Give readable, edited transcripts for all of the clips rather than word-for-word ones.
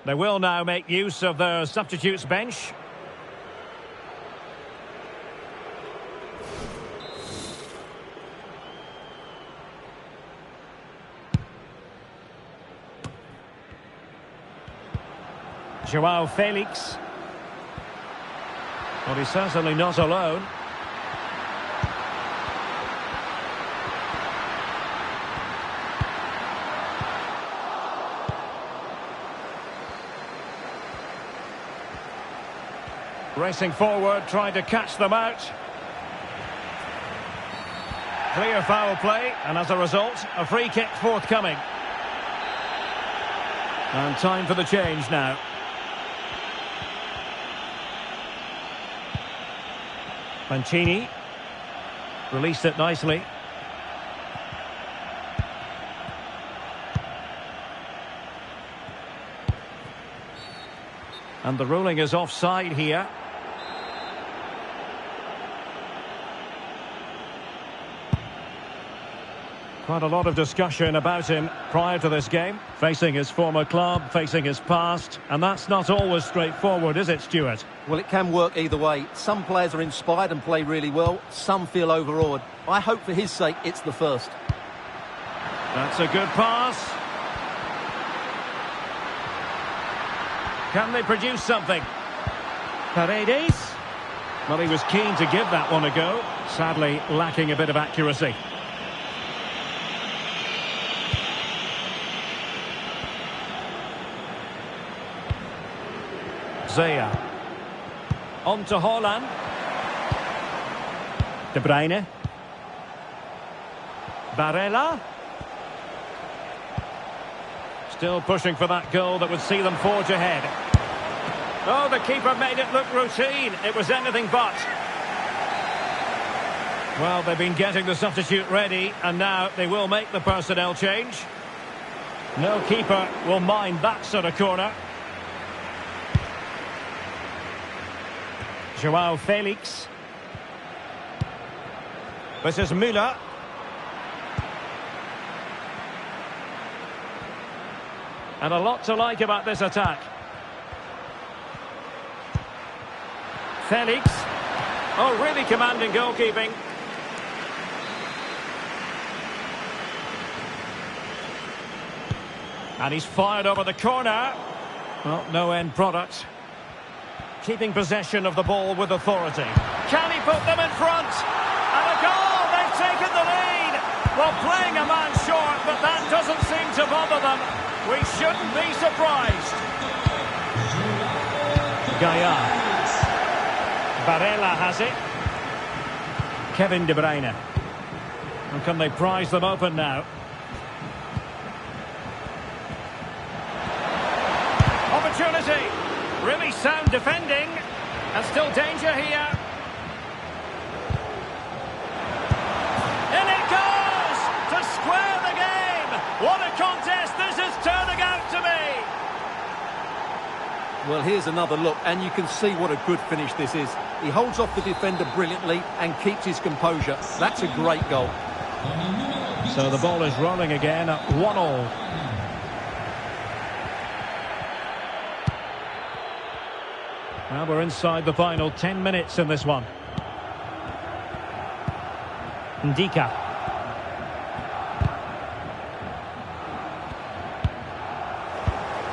They will now make use of their substitutes bench. Joao Felix. Well, he's certainly not alone. Racing forward, trying to catch them out. Clear foul play, and as a result, a free kick forthcoming. And time for the change now. Mancini released it nicely. And the ruling is offside here. Quite a lot of discussion about him prior to this game. Facing his former club, facing his past. And that's not always straightforward, is it, Stuart? Well, it can work either way. Some players are inspired and play really well. Some feel overawed. I hope for his sake it's the first. That's a good pass. Can they produce something? Paredes. Well, he was keen to give that one a go. Sadly, lacking a bit of accuracy. Zaya. On to Haaland. De Bruyne. Barella. Still pushing for that goal that would see them forge ahead. Oh, the keeper made it look routine. It was anything but. Well, they've been getting the substitute ready, and now they will make the personnel change. No keeper will mind that sort of corner. Joao Felix. This is Müller. And a lot to like about this attack. Felix. Oh, really commanding goalkeeping. And he's fired over the corner. Well, no end product. Keeping possession of the ball with authority. Can he put them in front? And a goal! They've taken the lead! Well, playing a man short, but that doesn't seem to bother them. We shouldn't be surprised. Gaia. Barella has it. Kevin De Bruyne. And can they prise them open now? Opportunity. Really sound defending. And still danger here. In it goes! To square the game! What a contest this is turning out to be! Well, here's another look, and you can see what a good finish this is. He holds off the defender brilliantly and keeps his composure. That's a great goal. So the ball is rolling again at 1-1. Well, we're inside the final 10 minutes in this one. Ndika.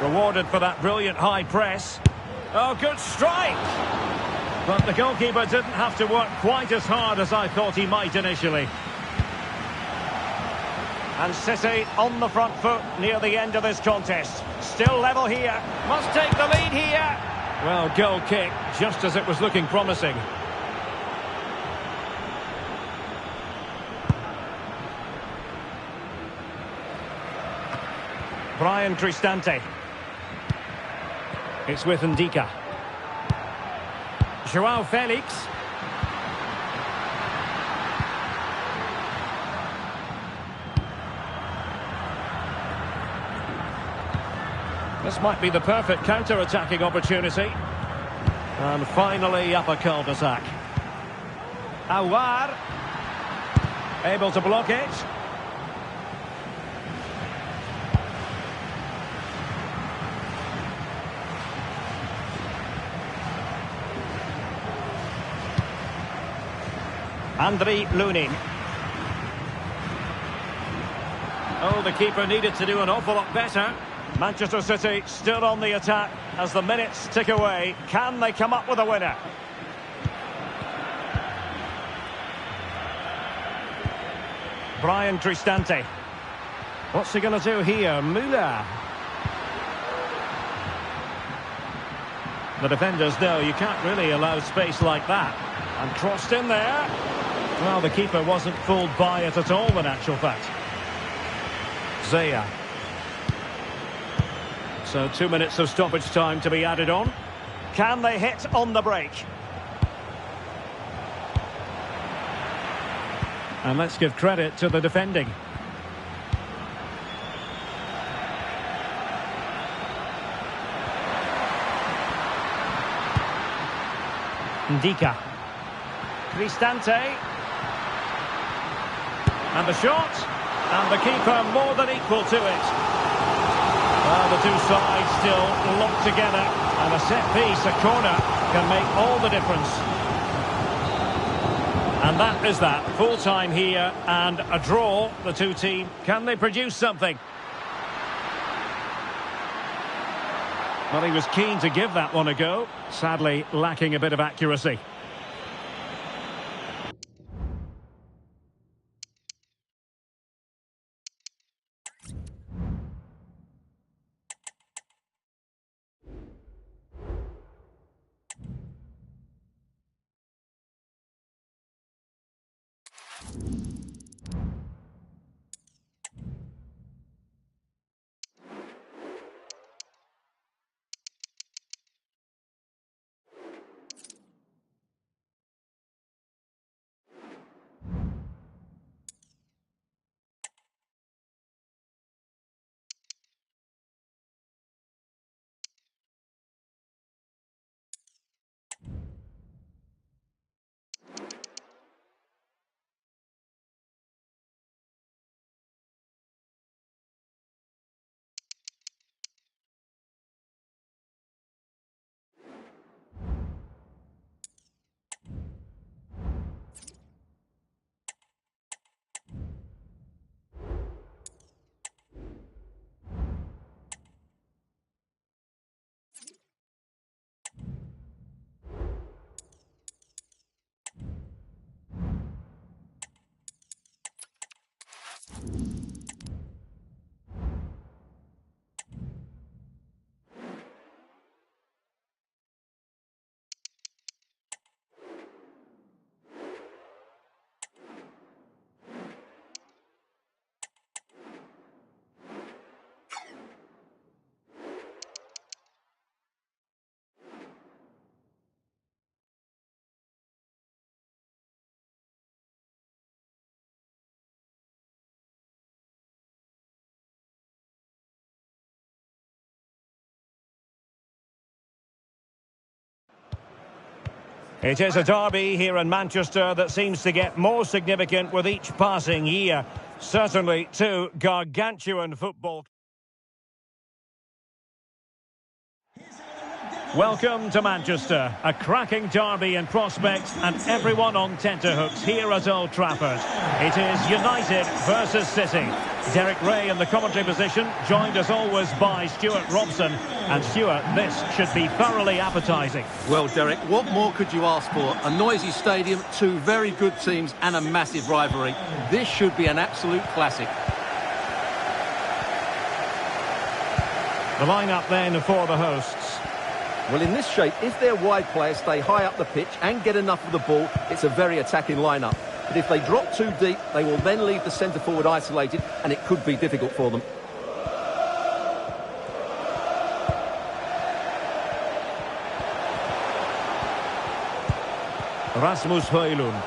Rewarded for that brilliant high press. Oh, good strike! But the goalkeeper didn't have to work quite as hard as I thought he might initially. And City on the front foot near the end of this contest. Still level here. Must take the lead here. Well, goal kick, just as it was looking promising. Brian Cristante. It's with Ndika. Joao Felix. This might be the perfect counter-attacking opportunity. And finally up a cul-de-sac. Awar. Able to block it. Andriy Lunin. Oh, the keeper needed to do an awful lot better. Manchester City still on the attack as the minutes tick away. Can they come up with a winner? Brian Cristante. What's he going to do here? Müller. The defenders know you can't really allow space like that. And crossed in there. Well, the keeper wasn't fooled by it at all, in actual fact. Zaya. So 2 minutes of stoppage time to be added on. Can they hit on the break? And let's give credit to the defending. Ndika. Cristante. And the shot. And the keeper more than equal to it. Well, the two sides still locked together. And a set piece, a corner, can make all the difference. And that is that. Full time here and a draw. The two teams, can they produce something? Well, he was keen to give that one a go. Sadly, lacking a bit of accuracy. It is a derby here in Manchester that seems to get more significant with each passing year. Certainly two gargantuan football. Welcome to Manchester, a cracking derby in prospect and everyone on tenterhooks here at Old Trafford. It is United versus City. Derek Ray in the commentary position, joined as always by Stuart Robson. And Stuart, this should be thoroughly appetising. Well, Derek, what more could you ask for? A noisy stadium, two very good teams and a massive rivalry. This should be an absolute classic. The lineup then for the hosts. Well, in this shape, if their wide players stay high up the pitch and get enough of the ball, it's a very attacking lineup. But if they drop too deep, they will then leave the centre-forward isolated, and it could be difficult for them. Rasmus Højlund.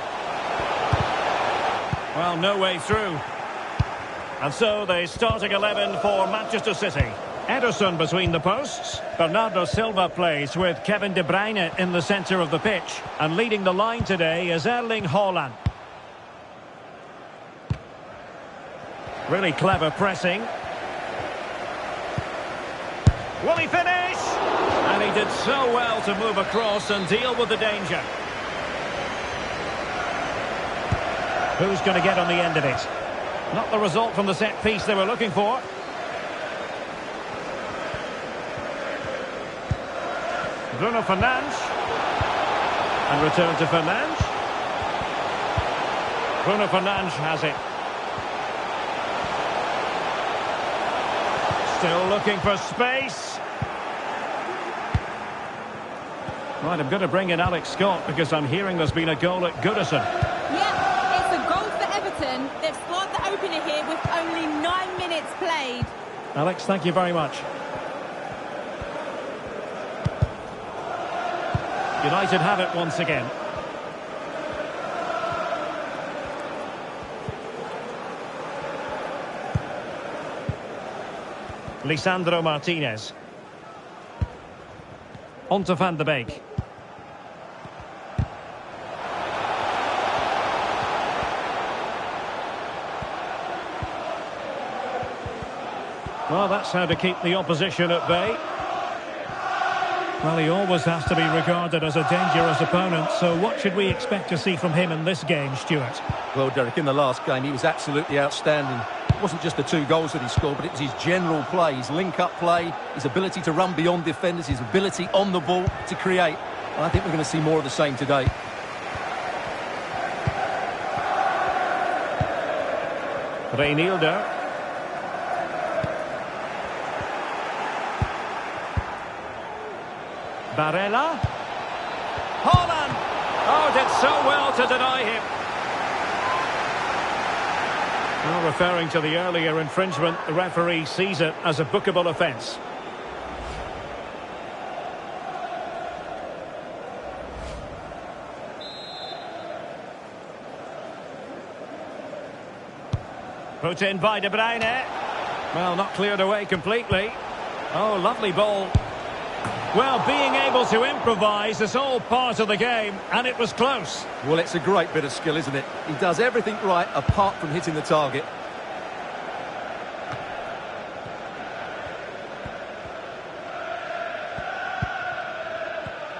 Well, no way through. And so the starting 11 for Manchester City. Ederson between the posts. Bernardo Silva plays with Kevin De Bruyne in the centre of the pitch. And leading the line today is Erling Haaland. Really clever pressing. Will he finish? And he did so well to move across and deal with the danger. Who's going to get on the end of it? Not the result from the set piece they were looking for. Bruno Fernandes. And return to Fernandes. Bruno Fernandes has it. Still looking for space. Right, I'm going to bring in Alex Scott because I'm hearing there's been a goal at Goodison. Yeah, it's a goal for Everton. They've scored the opener here with only 9 minutes played. Alex, thank you very much. United have it once again. Lisandro Martinez. On to Van de Beek. Well, that's how to keep the opposition at bay. Well, he always has to be regarded as a dangerous opponent, so what should we expect to see from him in this game, Stuart? Well, Derek, in the last game, he was absolutely outstanding. It wasn't just the 2 goals that he scored, but it was his general play, his link-up play, his ability to run beyond defenders, his ability on the ball to create. And I think we're going to see more of the same today. Reinildo. Barella. Haaland! Oh, did so well to deny him. Well, referring to the earlier infringement, the referee sees it as a bookable offence. Put in by De Bruyne. Well, not cleared away completely. Oh, lovely ball. Well, being able to improvise is all part of the game, and it was close. Well, it's a great bit of skill, isn't it? He does everything right apart from hitting the target.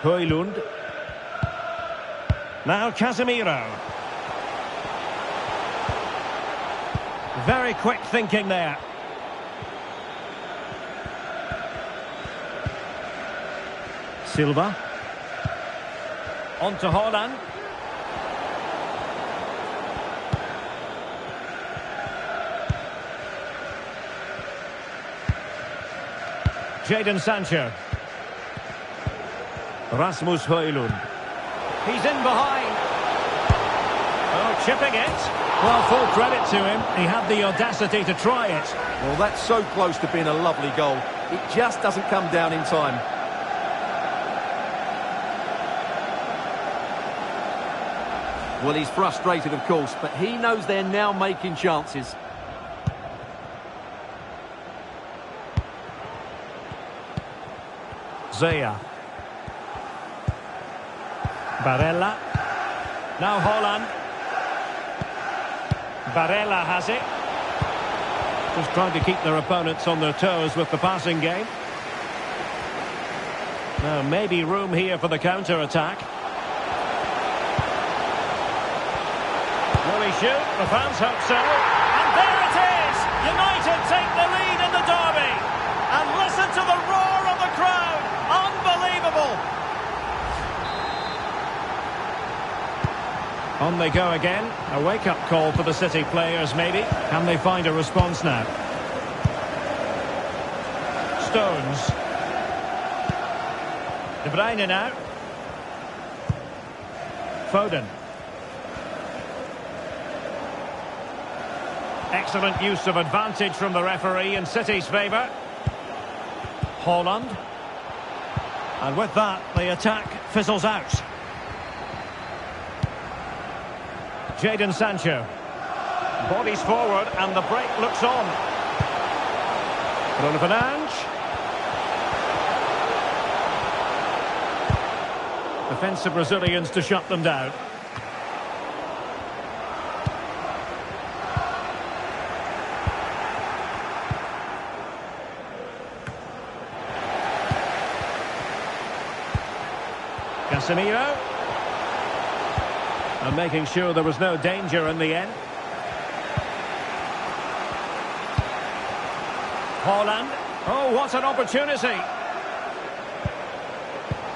Højlund. Now Casemiro. Very quick thinking there. Silva. On to Haaland. Jadon Sancho. Rasmus Højlund. He's in behind. Oh, chipping it. Well, full credit to him. He had the audacity to try it. Well, that's so close to being a lovely goal. It just doesn't come down in time. Well, he's frustrated, of course, but he knows they're now making chances. Zaya. Barella. Now Haaland. Barella has it. Just trying to keep their opponents on their toes with the passing game. Now, maybe room here for the counter-attack. Will he shoot? The fans hope so. And there it is! United take the lead in the derby. And listen to the roar of the crowd. Unbelievable. On they go again. A wake-up call for the City players, maybe. Can they find a response now? Stones. De Bruyne now. Foden. Excellent use of advantage from the referee in City's favour. Haaland. And with that, the attack fizzles out. Jadon Sancho. Bodies forward and the break looks on. Bruno Fernandes. Defensive Brazilians to shut them down. Casemiro. And making sure there was no danger in the end. Haaland. Oh, what an opportunity.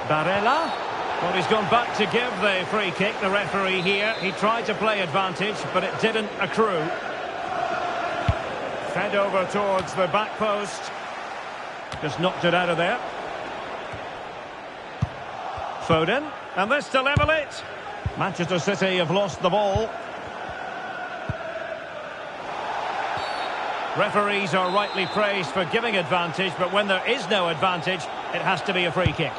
Barella. Well, he's gone back to give the free kick, the referee here. He tried to play advantage, but it didn't accrue. Fed over towards the back post. Just knocked it out of there. Foden. And this to level it. Manchester City have lost the ball. Referees are rightly praised for giving advantage, but when there is no advantage, it has to be a free kick.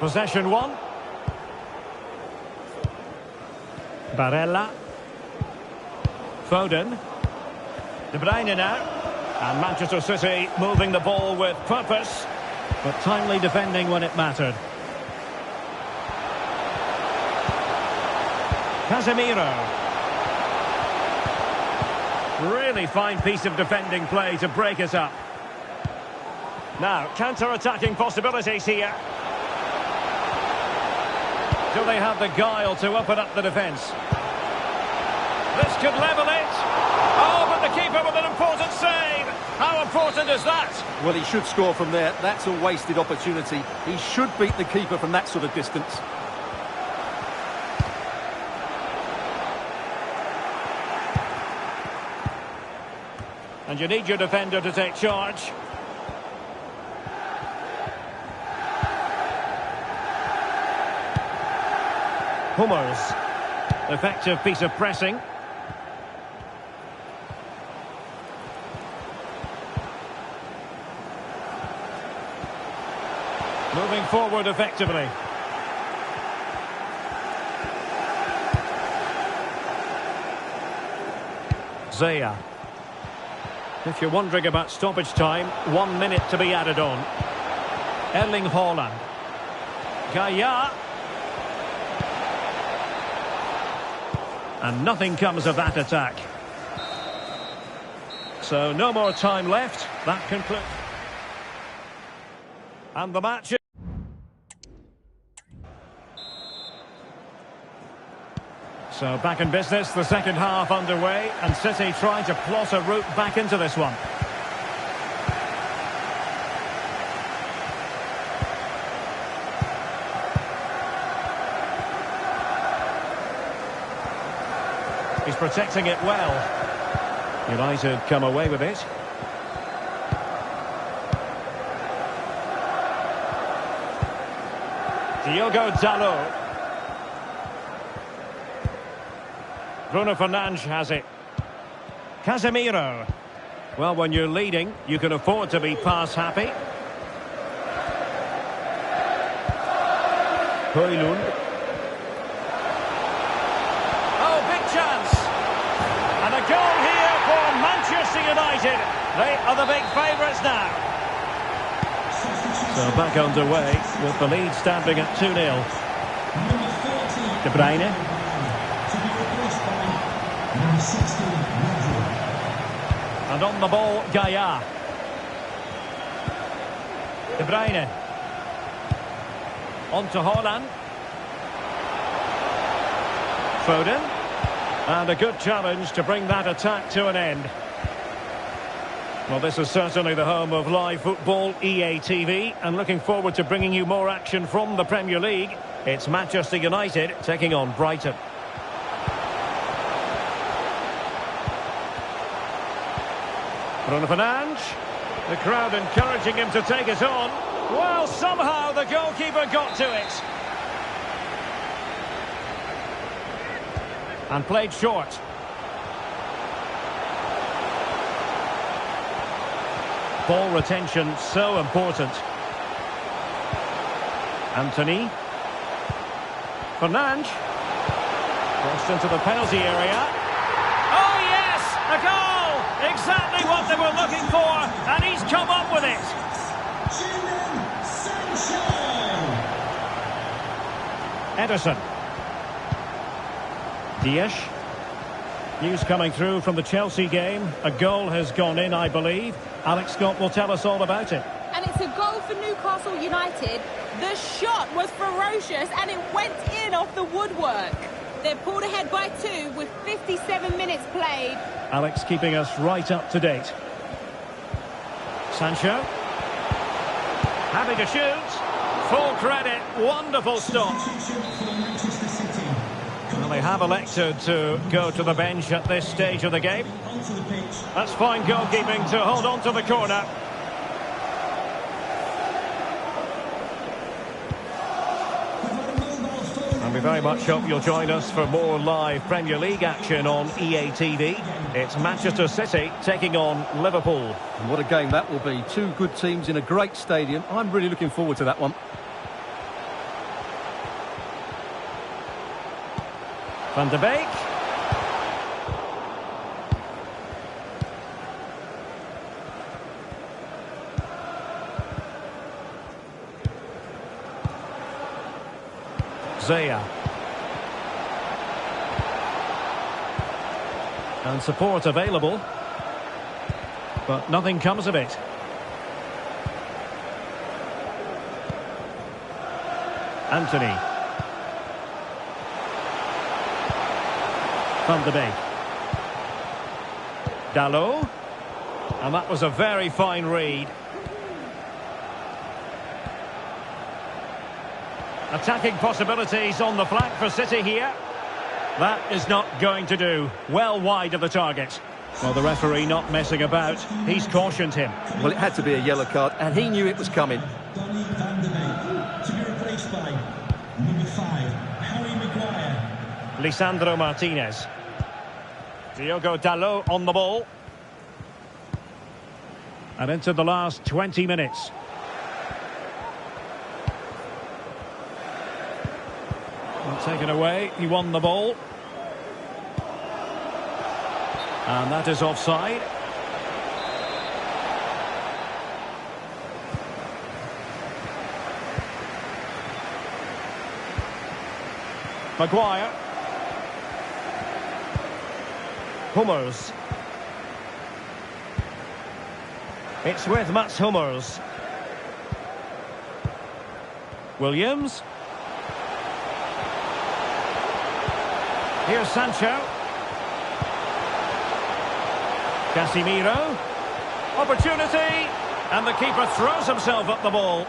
Possession one. Barella. Foden. De Bruyne now. And Manchester City moving the ball with purpose, but timely defending when it mattered. Casemiro. Really fine piece of defending play to break us up. Now, counter-attacking possibilities here. Do they have the guile to open up the defence? This could level it. Oh, but the keeper with an important save. How important is that? Well, he should score from there. That's a wasted opportunity. He should beat the keeper from that sort of distance. And you need your defender to take charge. Hummels. Effective piece of pressing. Moving forward effectively. Zaya. If you're wondering about stoppage time, 1 minute to be added on. Erling Haaland. Gaia. And nothing comes of that attack. So no more time left. That concludes. And the match. So back in business, the second half underway, and City trying to plot a route back into this one. He's protecting it well. United come away with it. Diogo Dalot. Bruno Fernandes has it. Casemiro. Well, when you're leading, you can afford to be pass happy. Højlund. Oh, big chance. And a goal here for Manchester United. They are the big favourites now. So back underway with the lead standing at 2-0. De Bruyne. And on the ball, Gaia. De Bruyne. On to Haaland. Foden. And a good challenge to bring that attack to an end. Well, this is certainly the home of live football, EA TV, and looking forward to bringing you more action from the Premier League. It's Manchester United taking on Brighton. Bruno Fernandes. The crowd encouraging him to take it on. Well, somehow the goalkeeper got to it. And played short. Ball retention so important. Anthony. Fernandes. Crossed into the penalty area. Oh yes! A goal! Exactly what they were looking for, and he's come up with it. Ederson. Dias. News coming through from the Chelsea game. A goal has gone in, I believe. Alex Scott will tell us all about it. And it's It's a goal for Newcastle United. The shot was ferocious and it went in off the woodwork. They're pulled ahead by 2 with 57 minutes played. Alex keeping us right up to date. Sancho. Having to shoot. Full credit. Wonderful stop. Well, they have elected to go to the bench at this stage of the game. That's fine goalkeeping to hold on to the corner. And we very much hope you'll join us for more live Premier League action on EA TV. It's Manchester City taking on Liverpool. And what a game that will be. Two good teams in a great stadium. I'm really looking forward to that one. Van de Beek. Zaya. And support available. But nothing comes of it. Anthony. Van de Beek. Dalot. And that was a very fine read. Attacking possibilities on the flank for City here. That is not going to do. Well wide of the target. Well, the referee not messing about. He's cautioned him. Well, it had to be a yellow card, and he knew it was coming. Donny van de Beek to be replaced by number 5, Harry Maguire. Lisandro Martinez. Diogo Dalot on the ball. And into the last 20 minutes. Well, taken away. He won the ball. And that is offside. Maguire. Hummels. It's with Mats Hummels. Williams. Here's Sancho. Casemiro. Opportunity. And the keeper throws himself at the ball.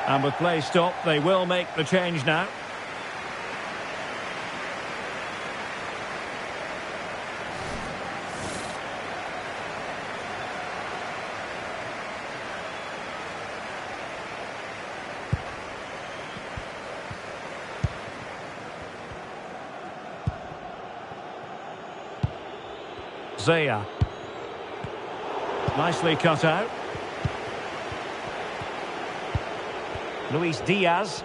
And with play stopped, they will make the change now. Zaya. Nicely cut out. Luis Diaz.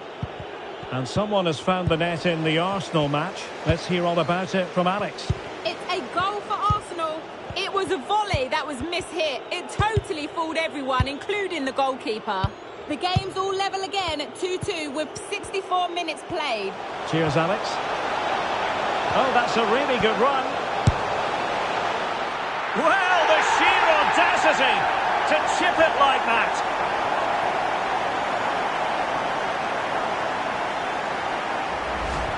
And someone has found the net in the Arsenal match. Let's hear all about it from Alex. It's a goal for Arsenal. It was a volley that was mishit. It totally fooled everyone, including the goalkeeper. The game's all level again at 2-2 with 64 minutes played. Cheers, Alex. Oh, that's a really good run. Well, the sheer audacity to chip it like that.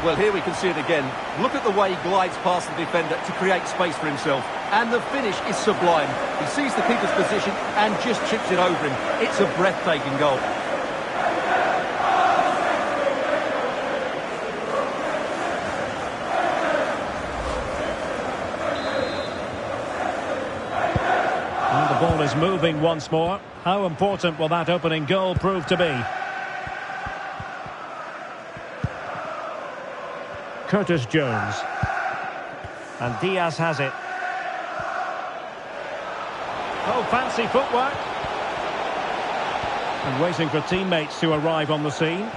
Well, here we can see it again. Look at the way he glides past the defender to create space for himself. And the finish is sublime. He sees the keeper's position and just chips it over him. It's a breathtaking goal. And the ball is moving once more. How important will that opening goal prove to be? Curtis Jones. And Diaz has it. Oh, fancy footwork. And waiting for teammates to arrive on the scene.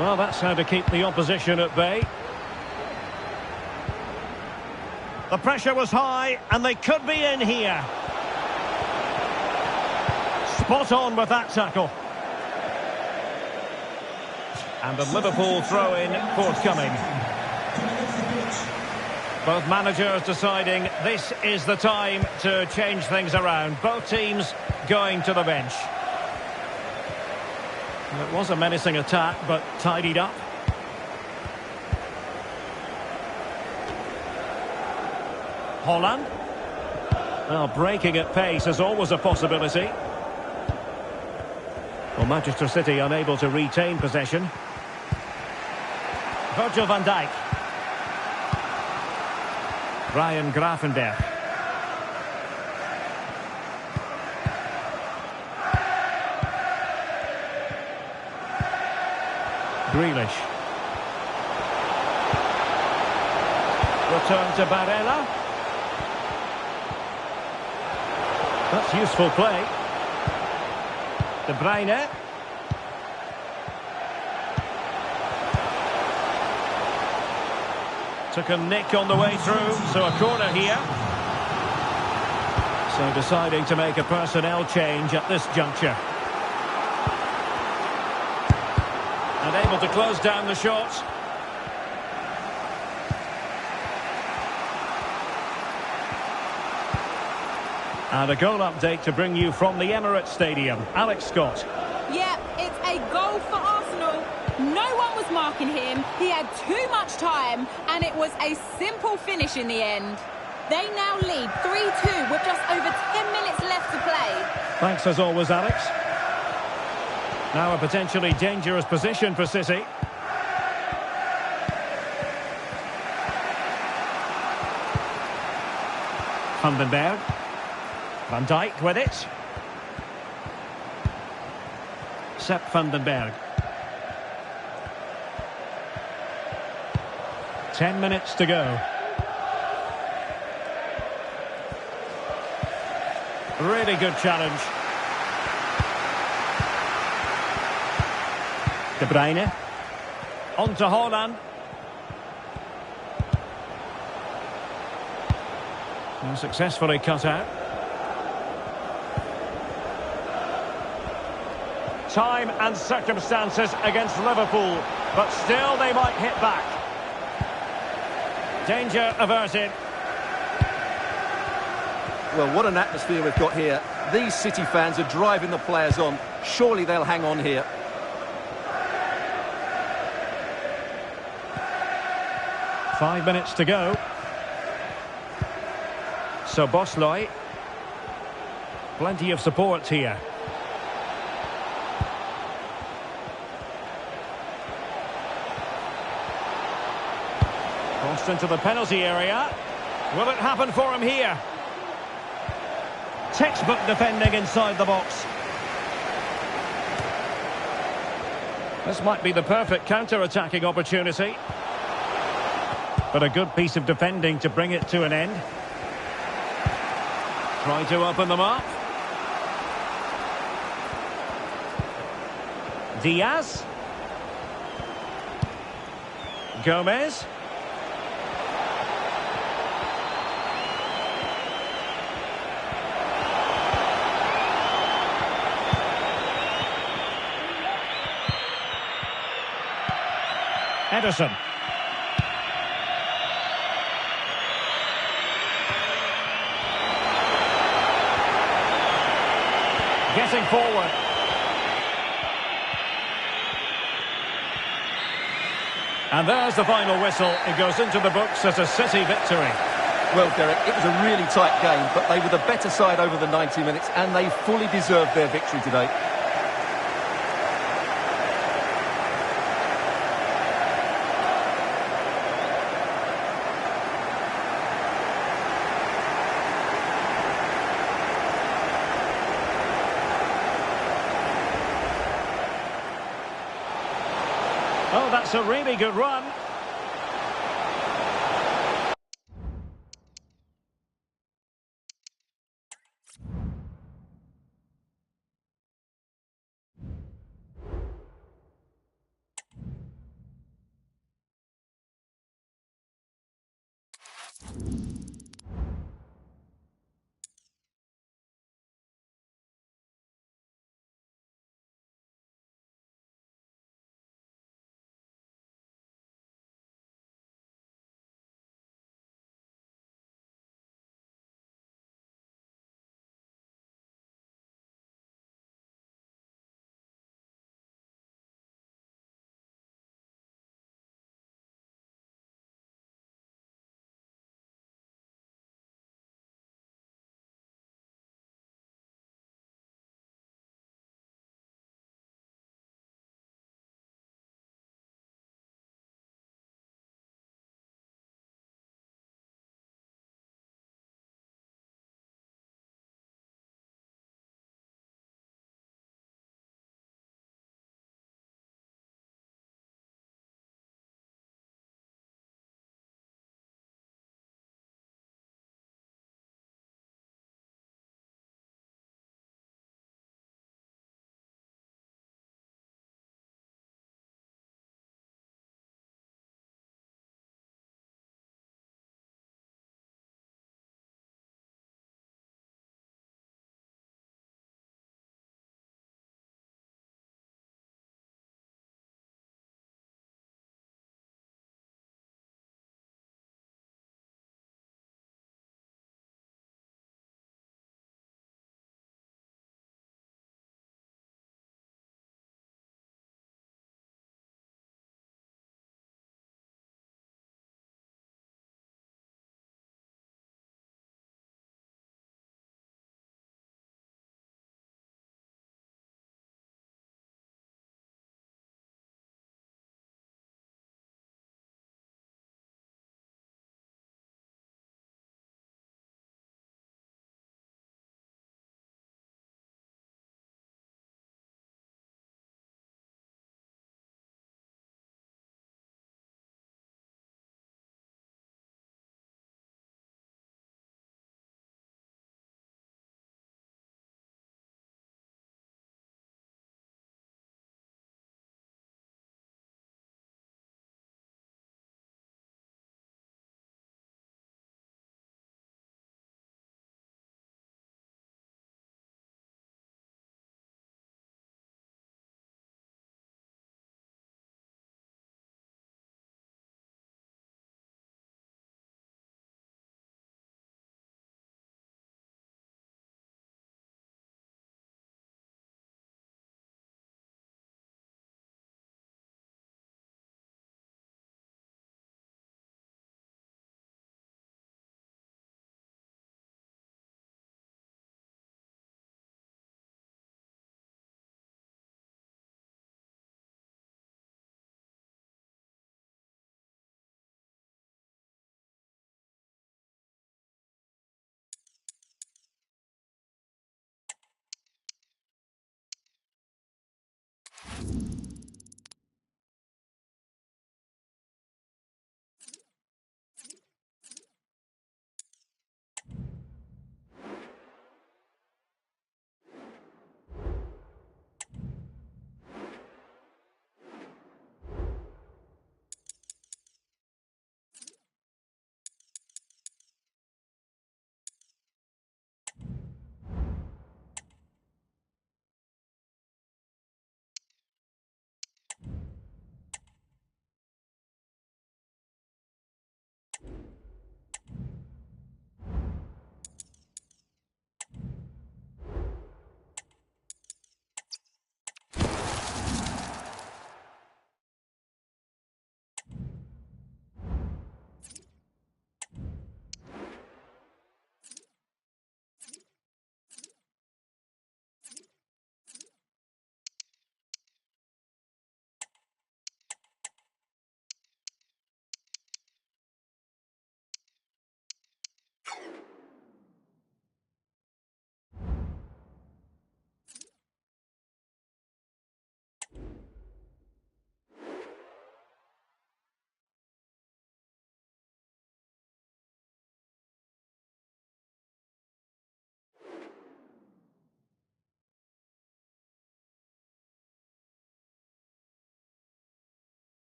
Well, that's how to keep the opposition at bay. The pressure was high, and they could be in here. Spot on with that tackle. And the Liverpool throw-in forthcoming. Both managers deciding this is the time to change things around. Both teams going to the bench. And it was a menacing attack, but tidied up. Holland. Well, breaking at pace is always a possibility. Well, Manchester City unable to retain possession. Virgil van Dijk. Ryan Gravenberch. Grealish. Return to Barella. That's useful play. De Bruyne. Took a nick on the way through, so a corner here. So deciding to make a personnel change at this juncture. And able to close down the shots. And a goal update to bring you from the Emirates Stadium. Alex Scott. Yeah, it's a goal for Arsenal. No one was marking him. He had too much time, and it was a simple finish in the end. They now lead 3-2 with just over 10 minutes left to play. Thanks as always, Alex. Now a potentially dangerous position for City. Vandenberg. Van Dijk with it. Sepp Vandenberg. 10 minutes to go. Really good challenge. De Bruyne. On to Holland. And successfully cut out. Time and circumstances against Liverpool, but still they might hit back. Danger averted. Well, what an atmosphere we've got here. These City fans are driving the players on. Surely they'll hang on here. Five minutes to go. So Bosley. Plenty of support here. cross into the penalty area. Will it happen for him here? Textbook defending inside the box. This might be the perfect counter-attacking opportunity. But a good piece of defending to bring it to an end. Trying to open them up. Diaz. Gomez. Ederson. Getting forward. And there's the final whistle. It goes into the books as a City victory. Well, Derek, it was a really tight game, but they were the better side over the 90 minutes, and they fully deserved their victory today. Oh, that's a really good run.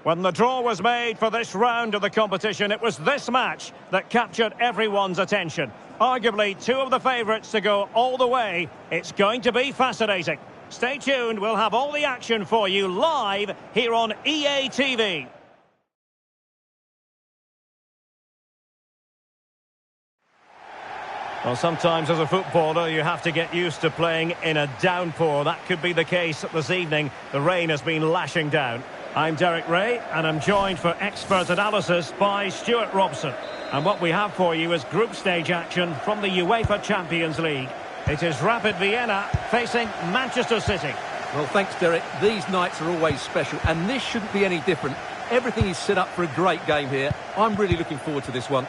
When the draw was made for this round of the competition, it was this match that captured everyone's attention. Arguably two of the favourites to go all the way. It's going to be fascinating. Stay tuned, we'll have all the action for you live here on EA TV. Well, sometimes as a footballer you have to get used to playing in a downpour. That could be the case this evening. The rain has been lashing down. I'm Derek Ray and I'm joined for expert analysis by Stuart Robson. And what we have for you is group stage action from the UEFA Champions League. It is Rapid Vienna facing Manchester City. Well, thanks, Derek. These nights are always special, and this shouldn't be any different. Everything is set up for a great game here. I'm really looking forward to this one.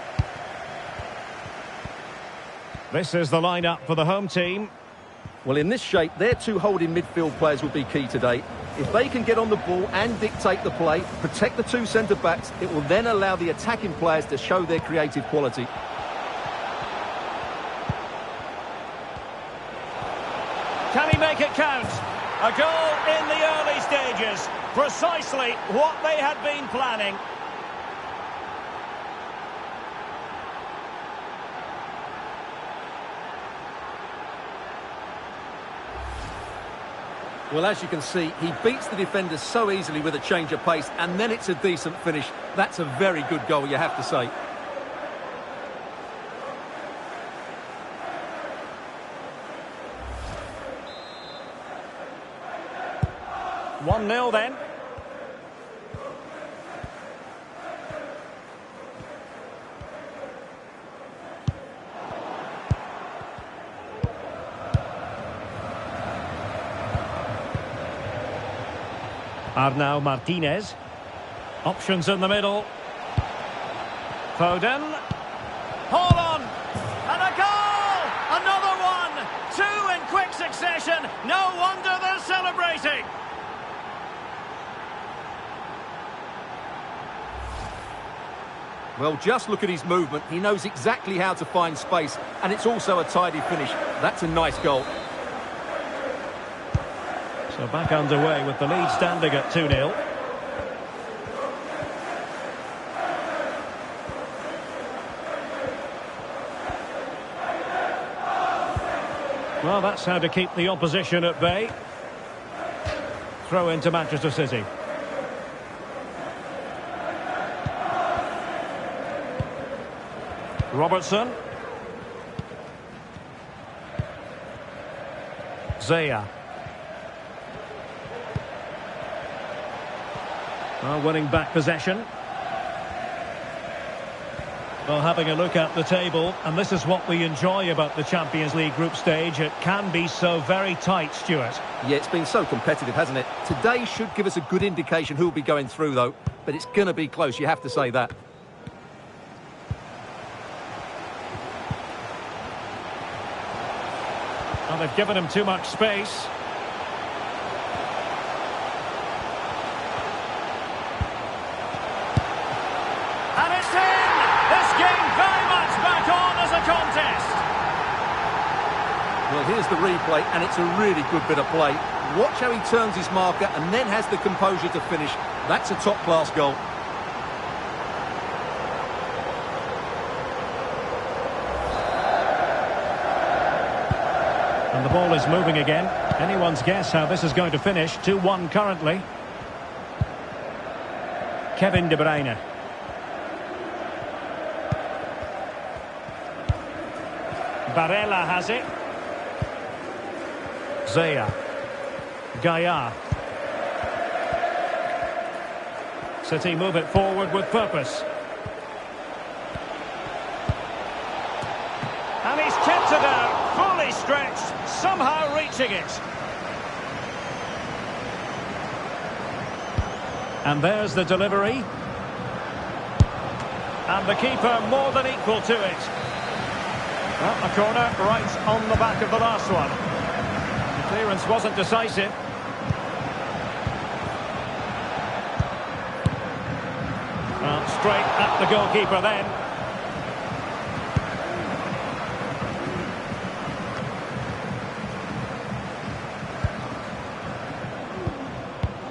This is the lineup for the home team. Well, in this shape, their two holding midfield players will be key today. If they can get on the ball and dictate the play, protect the two centre-backs, it will then allow the attacking players to show their creative quality. Can he make it count? A goal in the early stages. Precisely what they had been planning. Well, as you can see, he beats the defenders so easily with a change of pace, and then it's a decent finish. That's a very good goal, you have to say. One 0 then. Arnau Martinez. Options in the middle. Foden. Hold on. And a goal! Another one! Two in quick succession. No wonder they're celebrating. Well, just look at his movement. He knows exactly how to find space, and it's also a tidy finish. That's a nice goal. So back underway with the lead standing at 2-0. Well, that's how to keep the opposition at bay. Throw into Manchester City. Robertson. Zaya. Well, winning back possession. Well, having a look at the table, and this is what we enjoy about the Champions League group stage. It can be so very tight, Stuart. Yeah, it's been so competitive, hasn't it? Today should give us a good indication who will be going through, though. But it's going to be close, you have to say that. Well, they've given him too much space. And it's in! This game very much back on as a contest. Well, here's the replay, and it's a really good bit of play. Watch how he turns his marker and then has the composure to finish. That's a top-class goal. And the ball is moving again. Anyone's guess how this is going to finish. 2-1 currently. Kevin De Bruyne. Barella has it. Zaya. Gaia. City move it forward with purpose. And he's kept it out, fully stretched, somehow reaching it. And there's the delivery. And the keeper more than equal to it. Well, a corner right on the back of the last one. The clearance wasn't decisive. Well, straight at the goalkeeper then.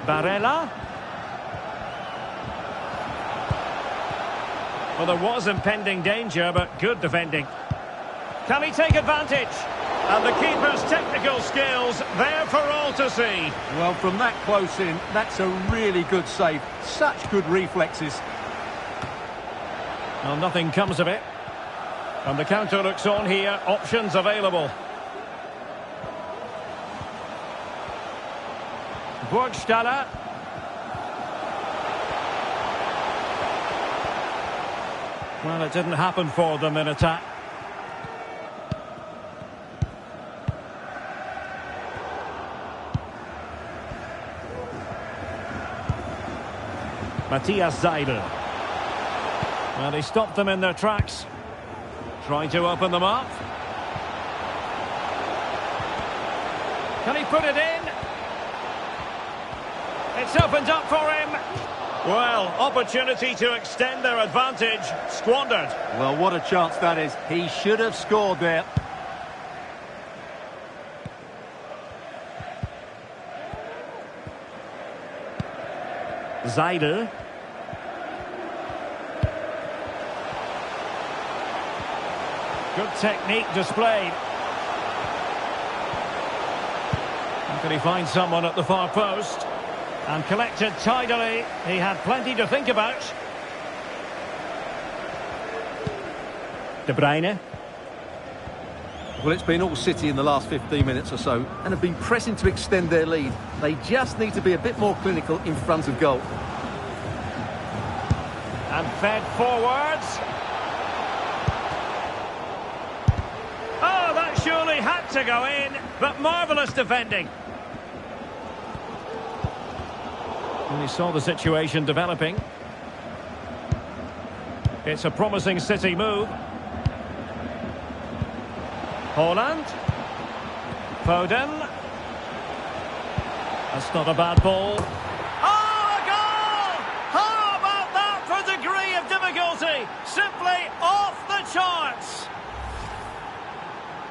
Barella. Well, there was impending danger, but good defending. Can he take advantage? And the keeper's technical skills there for all to see. Well, from that close in, that's a really good save. Such good reflexes. Well, nothing comes of it. And the counter looks on here. Options available. Burgstaller. Well, it didn't happen for them in attack. Matthias Seidel. Well, he stopped them in their tracks. Trying to open them up. Can he put it in? It's opened up for him. Well, opportunity to extend their advantage. Squandered. Well, what a chance that is. He should have scored there. Seidel. Good technique displayed. How can he find someone at the far post? And collected tidily. He had plenty to think about. De Bruyne. Well, it's been all City in the last 15 minutes or so and have been pressing to extend their lead. They just need to be a bit more clinical in front of goal. And fed forwards. Oh, that surely had to go in, but marvellous defending. And he saw the situation developing. It's a promising City move. Haaland. Foden. That's not a bad ball. Oh, a goal! How about that for degree of difficulty? Simply off the charts.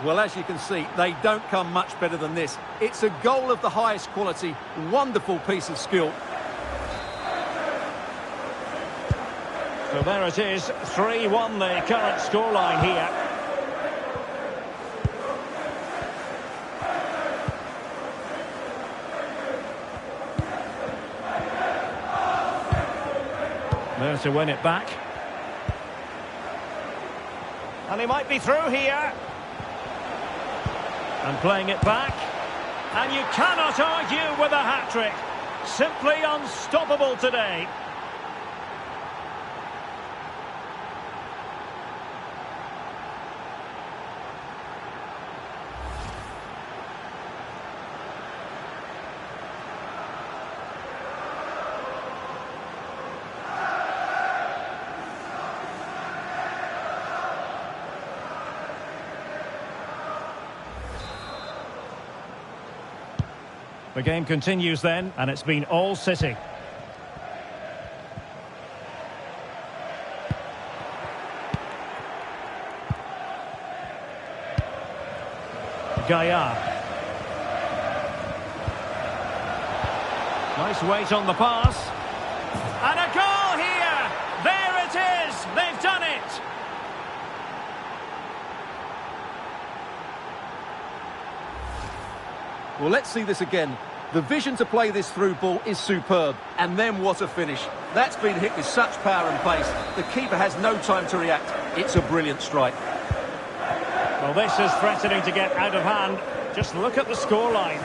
Well, as you can see, they don't come much better than this. It's a goal of the highest quality. Wonderful piece of skill. So there it is, 3-1 the current scoreline here. There to win it back. And he might be through here. And playing it back. And you cannot argue with a hat-trick. Simply unstoppable today. The game continues then, and it's been all City. Gaia. Nice weight on the pass. And a goal here! There it is! They've done it! Well, let's see this again. The vision to play this through ball is superb. And then what a finish. That's been hit with such power and pace. The keeper has no time to react. It's a brilliant strike. Well, this is threatening to get out of hand. Just look at the scoreline.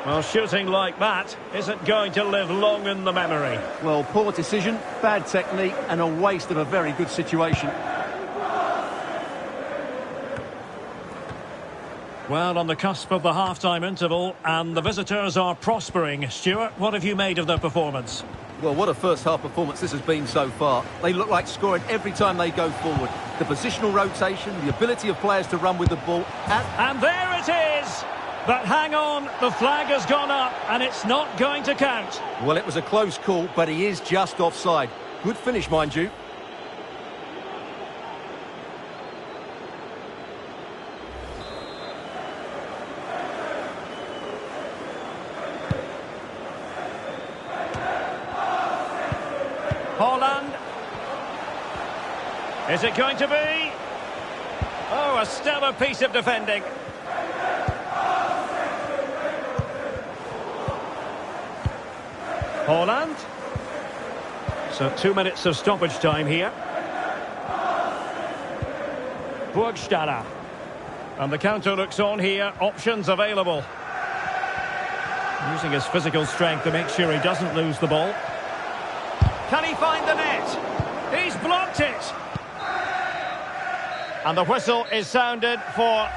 Well, shooting like that isn't going to live long in the memory. Well, poor decision, bad technique, and a waste of a very good situation. Well, on the cusp of the half-time interval, and the visitors are prospering. Stuart, what have you made of their performance? Well, what a first-half performance this has been so far. They look like scoring every time they go forward. The positional rotation, the ability of players to run with the ball. And there it is! But hang on, the flag has gone up, and it's not going to count. Well, it was a close call, but he is just offside. Good finish, mind you. Holland. Is it going to be? Oh, a stellar piece of defending. Holland. So 2 minutes of stoppage time here. Burgstaller. And the counter looks on here. Options available. Using his physical strength to make sure he doesn't lose the ball. Can he find the net? He's blocked it. And the whistle is sounded for...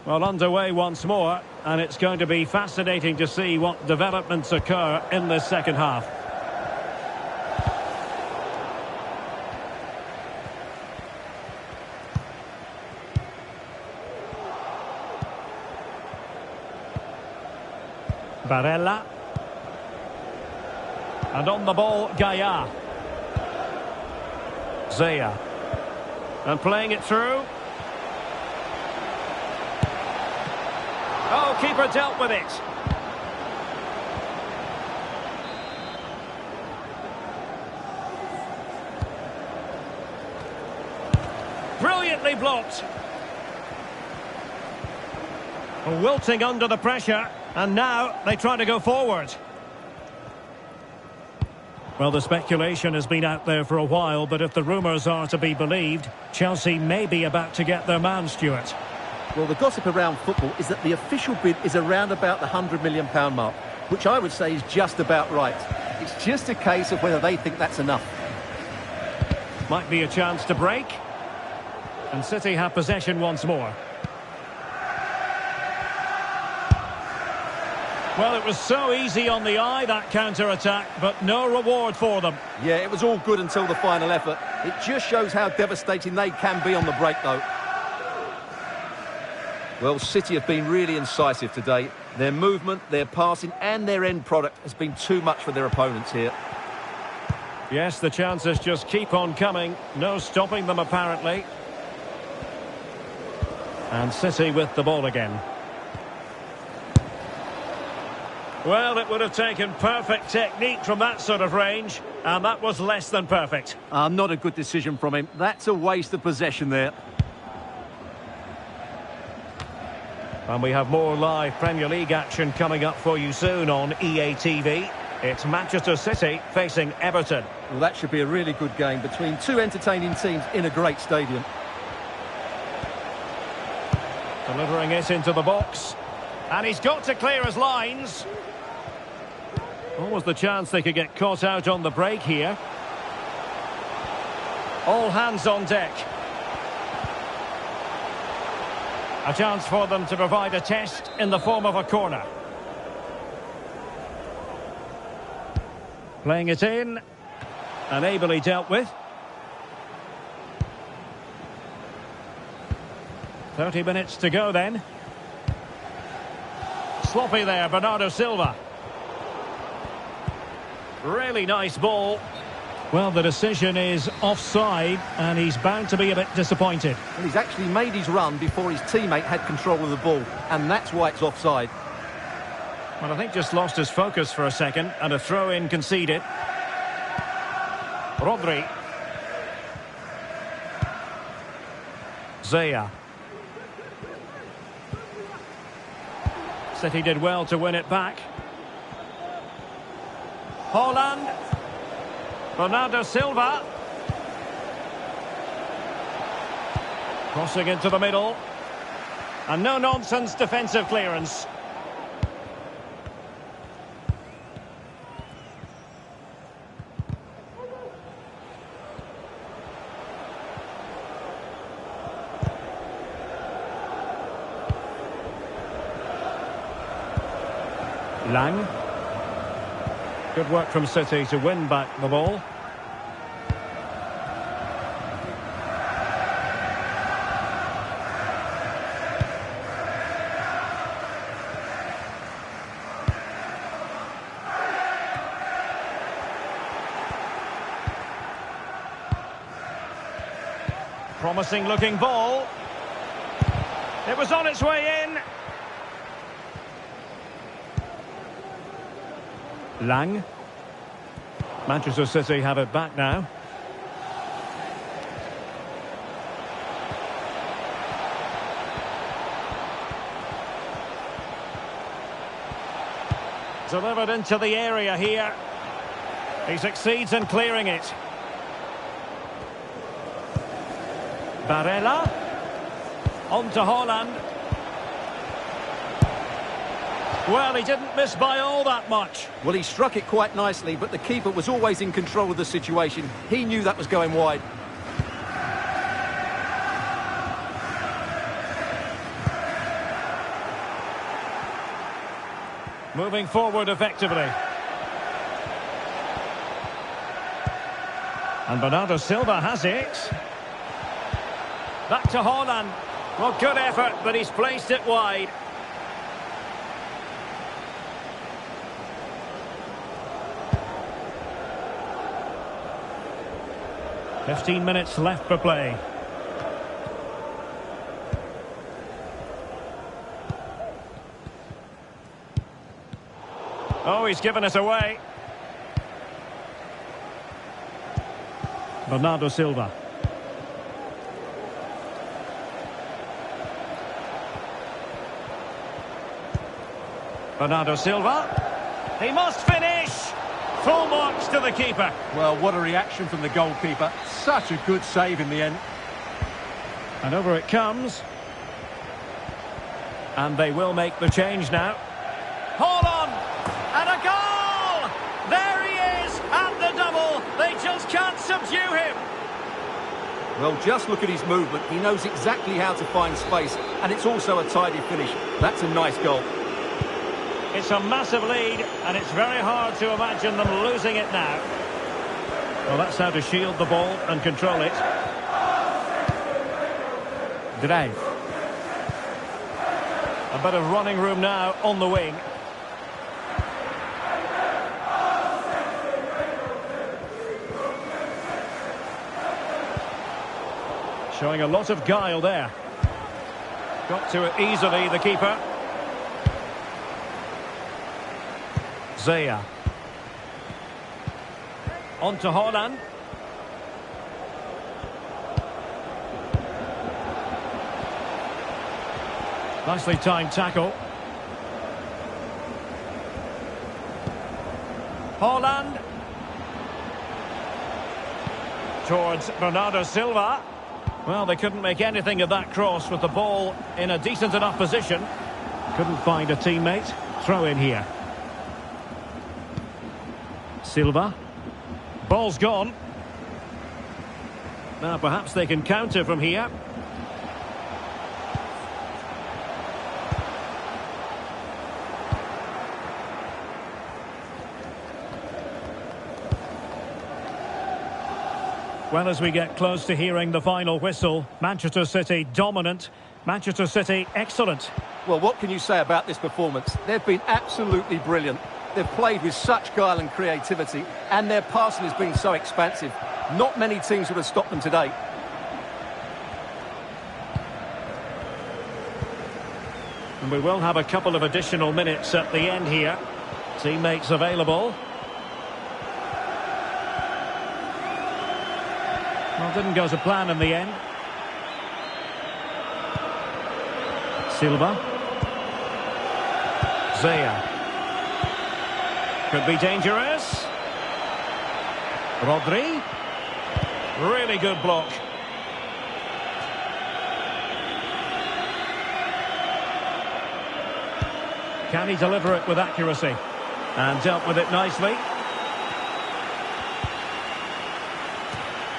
Well, underway once more, and it's going to be fascinating to see what developments occur in this second half. Barella. And on the ball, Gaia. Zaya. And playing it through. Oh, keeper dealt with it. Brilliantly blocked. Wilting under the pressure, and now they try to go forward. Well, the speculation has been out there for a while, but if the rumours are to be believed, Chelsea may be about to get their man, Stuart. Well, the gossip around football is that the official bid is around about the £100 million mark, which I would say is just about right. It's just a case of whether they think that's enough. Might be a chance to break. And City have possession once more. Well, it was so easy on the eye, that counter-attack, but no reward for them. Yeah, it was all good until the final effort. It just shows how devastating they can be on the break, though. Well, City have been really incisive today. Their movement, their passing and their end product has been too much for their opponents here. Yes, the chances just keep on coming. No stopping them, apparently. And City with the ball again. Well, it would have taken perfect technique from that sort of range, and that was less than perfect. Not a good decision from him. That's a waste of possession there. And we have more live Premier League action coming up for you soon on EA TV. It's Manchester City facing Everton. Well, that should be a really good game between two entertaining teams in a great stadium. Delivering it into the box. And he's got to clear his lines. What was the chance they could get caught out on the break here? All hands on deck. A chance for them to provide a test in the form of a corner. Playing it in. And ably dealt with. 30 minutes to go then. Sloppy there, Bernardo Silva. Really nice ball. Well, the decision is offside, and he's bound to be a bit disappointed. Well, he's actually made his run before his teammate had control of the ball, and that's why it's offside. Well, I think just lost his focus for a second, and a throw-in conceded. Rodri. Zaya. City did well to win it back. Holland. Bernardo Silva. Crossing into the middle. And no-nonsense defensive clearance. Lang. Good work from City to win back the ball. Promising looking ball. It was on its way in. Lang. Manchester City have it back now. Delivered into the area here. He succeeds in clearing it. Barella. On to Haaland. Well, he didn't miss by all that much. Well, he struck it quite nicely, but the keeper was always in control of the situation. He knew that was going wide. Moving forward effectively. And Bernardo Silva has it. Back to Haaland. Well, good effort, but he's placed it wide. "15 minutes left for play. Oh, he's given us away. Bernardo Silva. Bernardo Silva. He must finish. Full marks to the keeper. Well, what a reaction from the goalkeeper. Such a good save in the end. And over it comes. And they will make the change now. Haaland! And a goal! There he is at the double. They just can't subdue him. Well, just look at his movement. He knows exactly how to find space. And it's also a tidy finish. That's a nice goal. It's a massive lead, and it's very hard to imagine them losing it now. Well, that's how to shield the ball and control it. Drive. A bit of running room now on the wing. Showing a lot of guile there. Got to it easily, the keeper. Zaya. On to Haaland. Nicely timed tackle. Haaland. Towards Bernardo Silva. Well, they couldn't make anything of that cross with the ball in a decent enough position. Couldn't find a teammate. Throw in here. Silva. Ball's gone. Now perhaps they can counter from here. Well, as we get close to hearing the final whistle, Manchester City dominant, Manchester City excellent. Well, what can you say about this performance? They've been absolutely brilliant. They've played with such guile and creativity, and their passing has been so expansive. Not many teams would have stopped them today. And we will have a couple of additional minutes at the end here. Teammates available. Well, didn't go to plan in the end. Silva. Zaya. Could be dangerous. Rodri. Really good block. Can he deliver it with accuracy? And dealt with it nicely.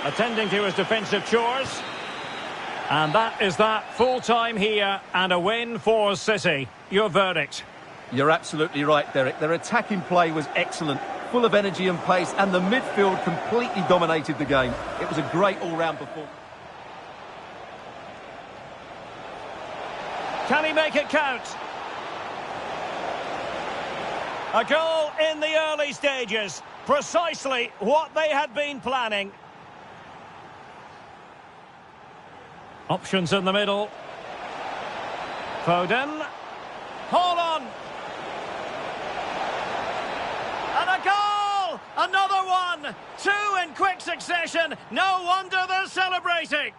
Attending to his defensive chores. And that is that. Full time here and a win for City. Your verdict? You're absolutely right, Derek. Their attacking play was excellent, full of energy and pace, and the midfield completely dominated the game. It was a great all-round performance. Can he make it count? A goal in the early stages. Precisely what they had been planning. Options in the middle. Foden. Hold on. And a Another one! Two in quick succession. No wonder they're celebrating.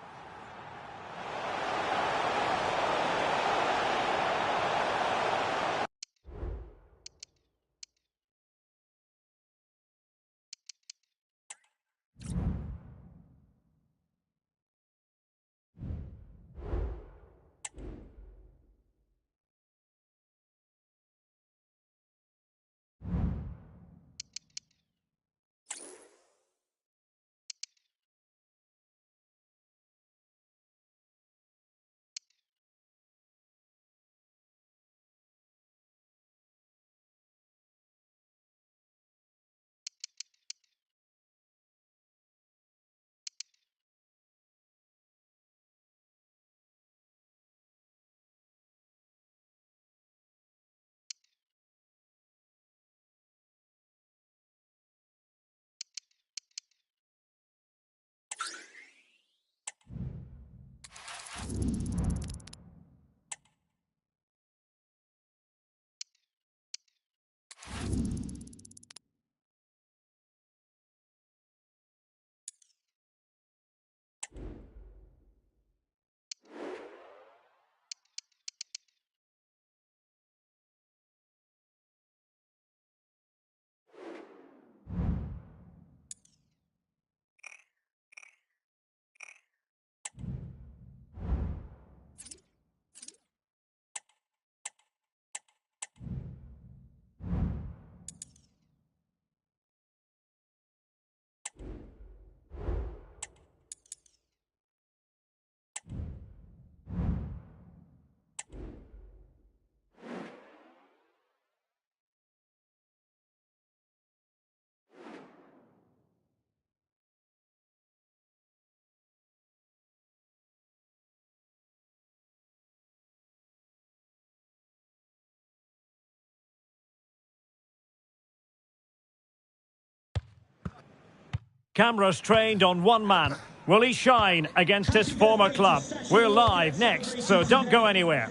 Cameras trained on one man. Will he shine against his former club? We're live next, so don't go anywhere.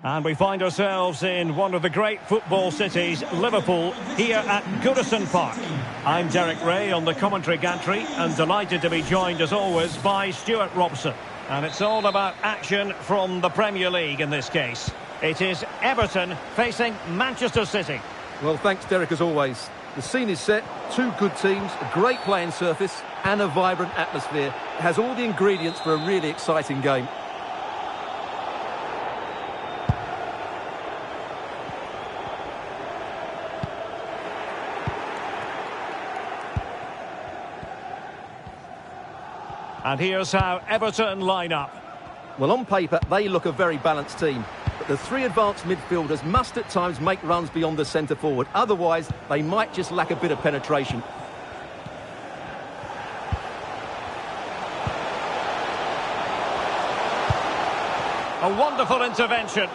And we find ourselves in one of the great football cities, Liverpool, here at Goodison Park. I'm Derek Ray on the commentary gantry and delighted to be joined as always by Stuart Robson. And it's all about action from the Premier League in this case. It is Everton facing Manchester City. Well, thanks, Derek, as always. The scene is set, two good teams, a great playing surface and a vibrant atmosphere. It has all the ingredients for a really exciting game. And here's how Everton line up. Well, on paper, they look a very balanced team. But the three advanced midfielders must at times make runs beyond the centre forward. Otherwise, they might just lack a bit of penetration. A wonderful intervention.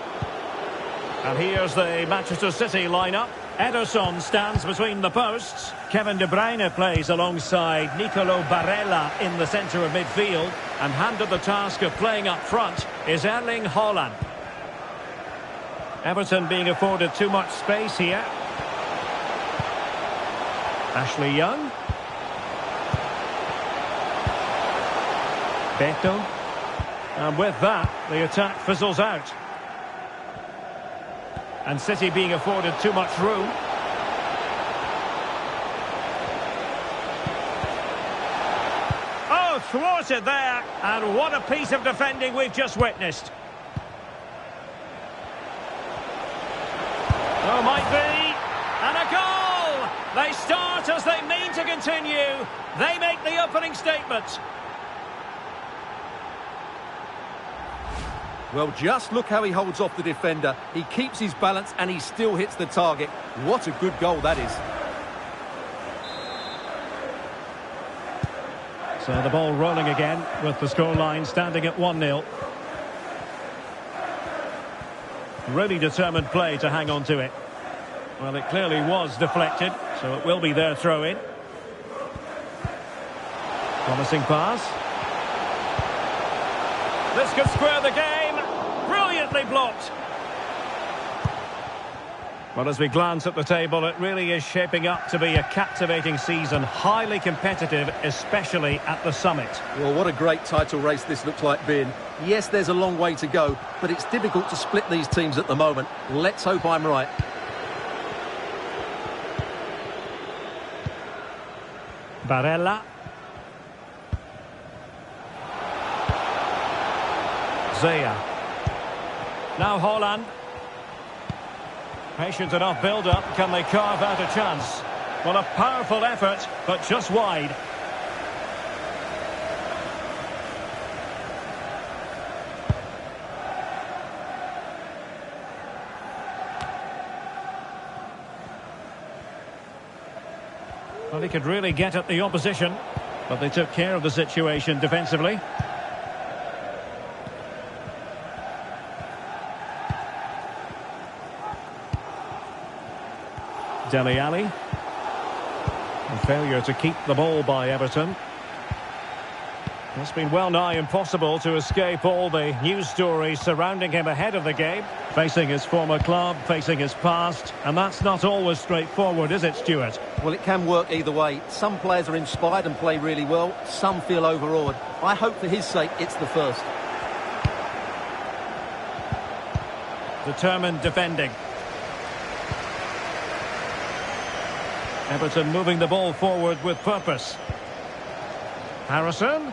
And here's the Manchester City lineup. Ederson stands between the posts. Kevin De Bruyne plays alongside Nicolo Barella in the centre of midfield. And handed the task of playing up front is Erling Haaland. Everton being afforded too much space here. Ashley Young. Beto. And with that, the attack fizzles out. And City being afforded too much room. Oh, thwarted there. And what a piece of defending we've just witnessed. Oh, might be. And a goal! They start as they mean to continue. They make the opening statement. Well, just look how he holds off the defender. He keeps his balance and he still hits the target. What a good goal that is. So the ball rolling again with the scoreline standing at 1-0. Really determined play to hang on to it. Well, it clearly was deflected, so it will be their throw-in. Promising pass. This could square the game. Brilliantly blocked. Well, as we glance at the table, it really is shaping up to be a captivating season, highly competitive, especially at the summit. Well, what a great title race this looks like being. Yes, there's a long way to go, but it's difficult to split these teams at the moment. Let's hope I'm right. Barella. Zaya. Now Holland. Patient enough build-up. Can they carve out a chance? Well, a powerful effort, but just wide. Well, he could really get at the opposition, but they took care of the situation defensively. Dele Alli. And failure to keep the ball by Everton. It's been well nigh impossible to escape all the news stories surrounding him ahead of the game. Facing his former club, facing his past, and that's not always straightforward, is it, Stuart? Well, it can work either way. Some players are inspired and play really well. Some feel overawed. I hope for his sake it's the first. Determined defending. Everton moving the ball forward with purpose. Harrison.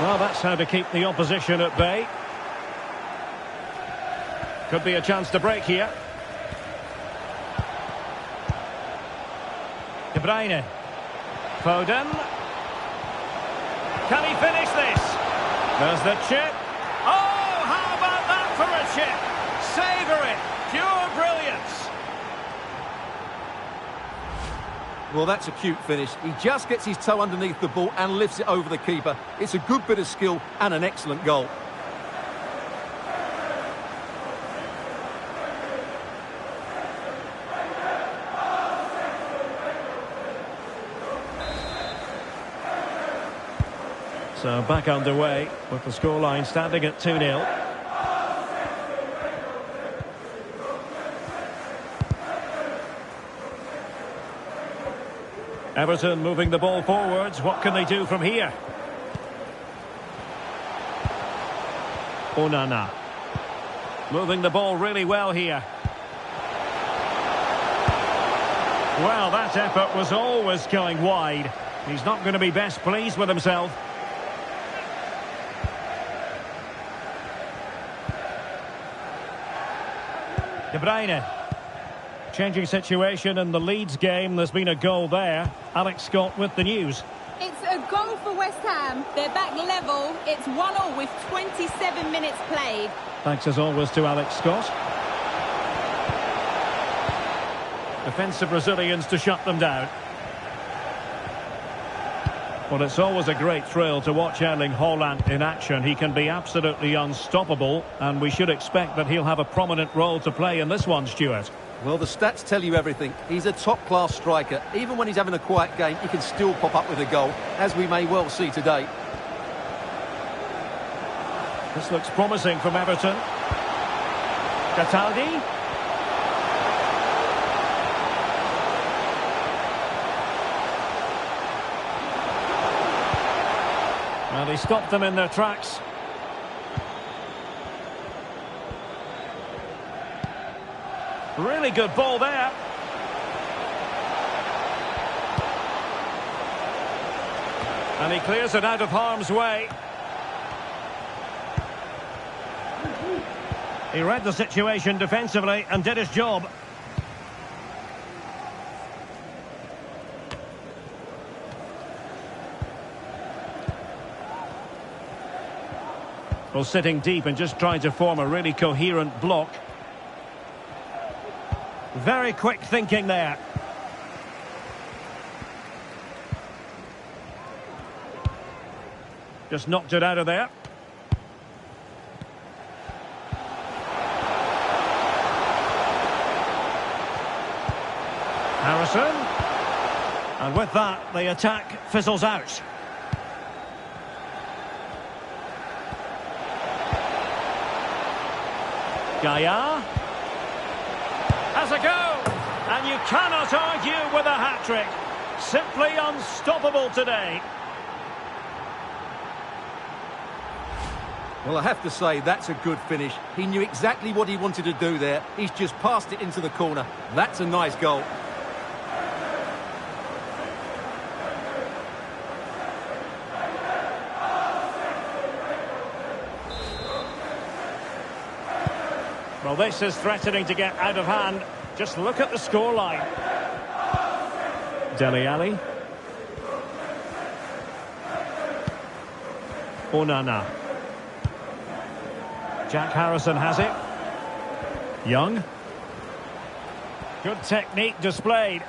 Well, that's how to keep the opposition at bay. Could be a chance to break here. De Bruyne. Foden. Can he finish this? There's the chip. Oh, how about that for a chip? Savour it. Pure brilliance. Well, that's a cute finish. He just gets his toe underneath the ball and lifts it over the keeper. It's a good bit of skill and an excellent goal. So back underway with the scoreline standing at 2-0. Everton moving the ball forwards. What can they do from here? Onana. Moving the ball really well here. Well, that effort was always going wide. He's not going to be best pleased with himself. De Bruyne. Changing situation in the Leeds game. There's been a goal there. Alex Scott with the news. It's a goal for West Ham. They're back level. It's 1-1 with 27 minutes played. Thanks as always to Alex Scott. Defensive Brazilians to shut them down. Well, it's always a great thrill to watch Erling Haaland in action. He can be absolutely unstoppable, and we should expect that he'll have a prominent role to play in this one, Stuart. Well, the stats tell you everything. He's a top-class striker. Even when he's having a quiet game, he can still pop up with a goal, as we may well see today. This looks promising from Everton. Cataldi. Well, he stopped them in their tracks. Really good ball there. And he clears it out of harm's way. He read the situation defensively and did his job. Well, sitting deep and just trying to form a really coherent block. Very quick thinking there. Just knocked it out of there. Harrison. And with that, the attack fizzles out. Gaia has a go, and you cannot argue with a hat-trick. Simply unstoppable today. Well, I have to say, that's a good finish. He knew exactly what he wanted to do there. He's just passed it into the corner. That's a nice goal. Well, this is threatening to get out of hand. Just look at the scoreline. Dele Alli. Onana. Jack Harrison has it. Young. Good technique displayed.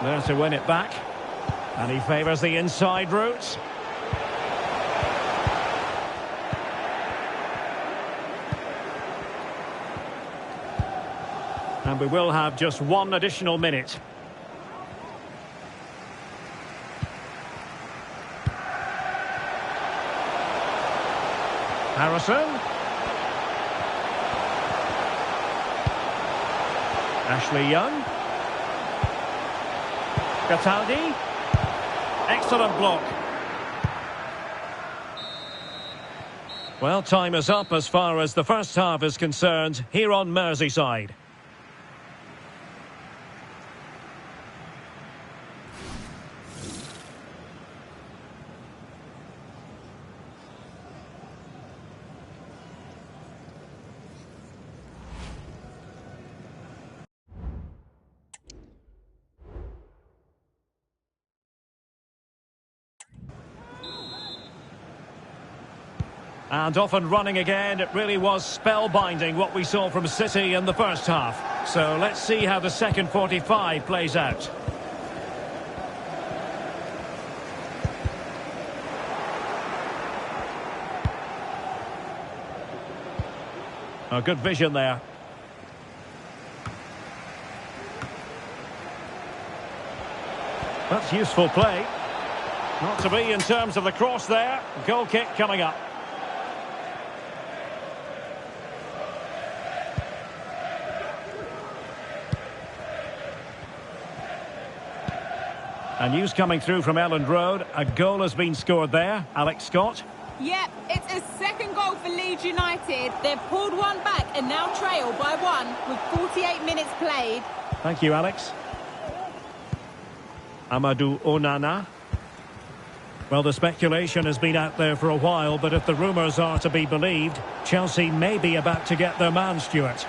There to win it back. And he favours the inside route. And we will have just one additional minute. Harrison. Ashley Young. Cataldi. Excellent block. Well, time is up as far as the first half is concerned here on Merseyside. And off and running again. It really was spellbinding what we saw from City in the first half. So let's see how the second 45 plays out. A good vision there. That's useful play. Not to be in terms of the cross there. Goal kick coming up. And news coming through from Elland Road. A goal has been scored there. Alex Scott. Yep, it's a second goal for Leeds United. They've pulled one back and now trail by one with 48 minutes played. Thank you, Alex. Amadou Onana. Well, the speculation has been out there for a while, but if the rumours are to be believed, Chelsea may be about to get their man, Stuart.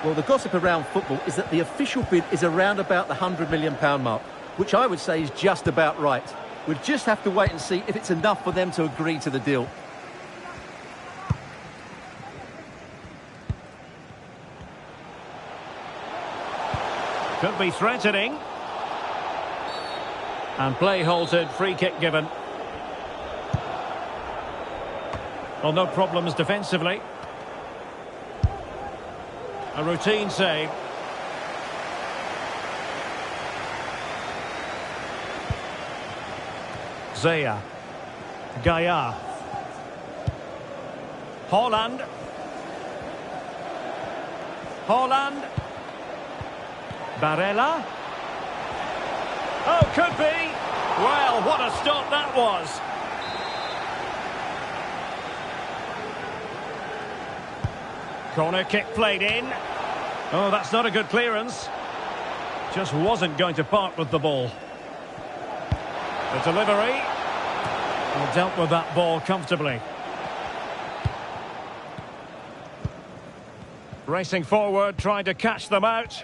Well, the gossip around football is that the official bid is around about the £100 million mark, which I would say is just about right. We'll just have to wait and see if it's enough for them to agree to the deal. Could be threatening. And play halted, free kick given. Well, no problems defensively. A routine save. Zaya. Gaia. Haaland. Haaland. Barella. Oh, could be. Well, what a stop that was. Corner kick played in. Oh, that's not a good clearance. Just wasn't going to part with the ball. The delivery. Well, dealt with that ball comfortably. Racing forward, trying to catch them out.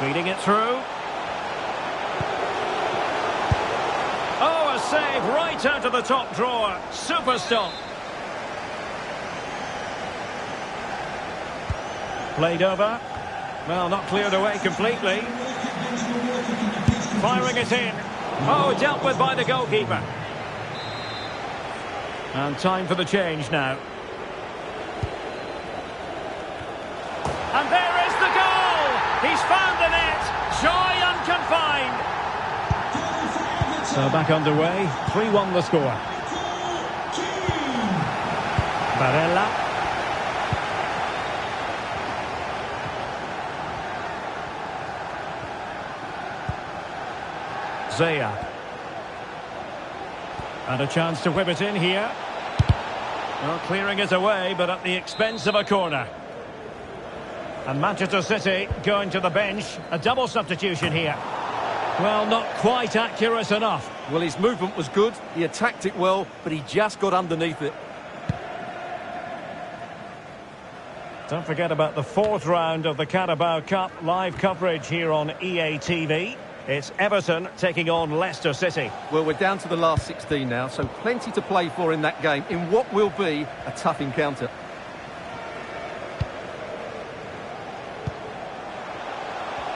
Feeding it through. Oh, a save right out of the top drawer. Super stop. Played over. Well, not cleared away completely. Firing it in. Oh, dealt with by the goalkeeper. And time for the change now. And there is the goal! He's found the net! Joy unconfined! So So back underway, 3-1 the score. Barella. Zaya. And a chance to whip it in here. Well, clearing it away, but at the expense of a corner. And Manchester City going to the bench. A double substitution here. Well, not quite accurate enough. Well, his movement was good. He attacked it well, but he just got underneath it. Don't forget about the fourth round of the Carabao Cup. Live coverage here on EA TV. It's Everton taking on Leicester City. Well, we're down to the last 16 now, so plenty to play for in that game, in what will be a tough encounter.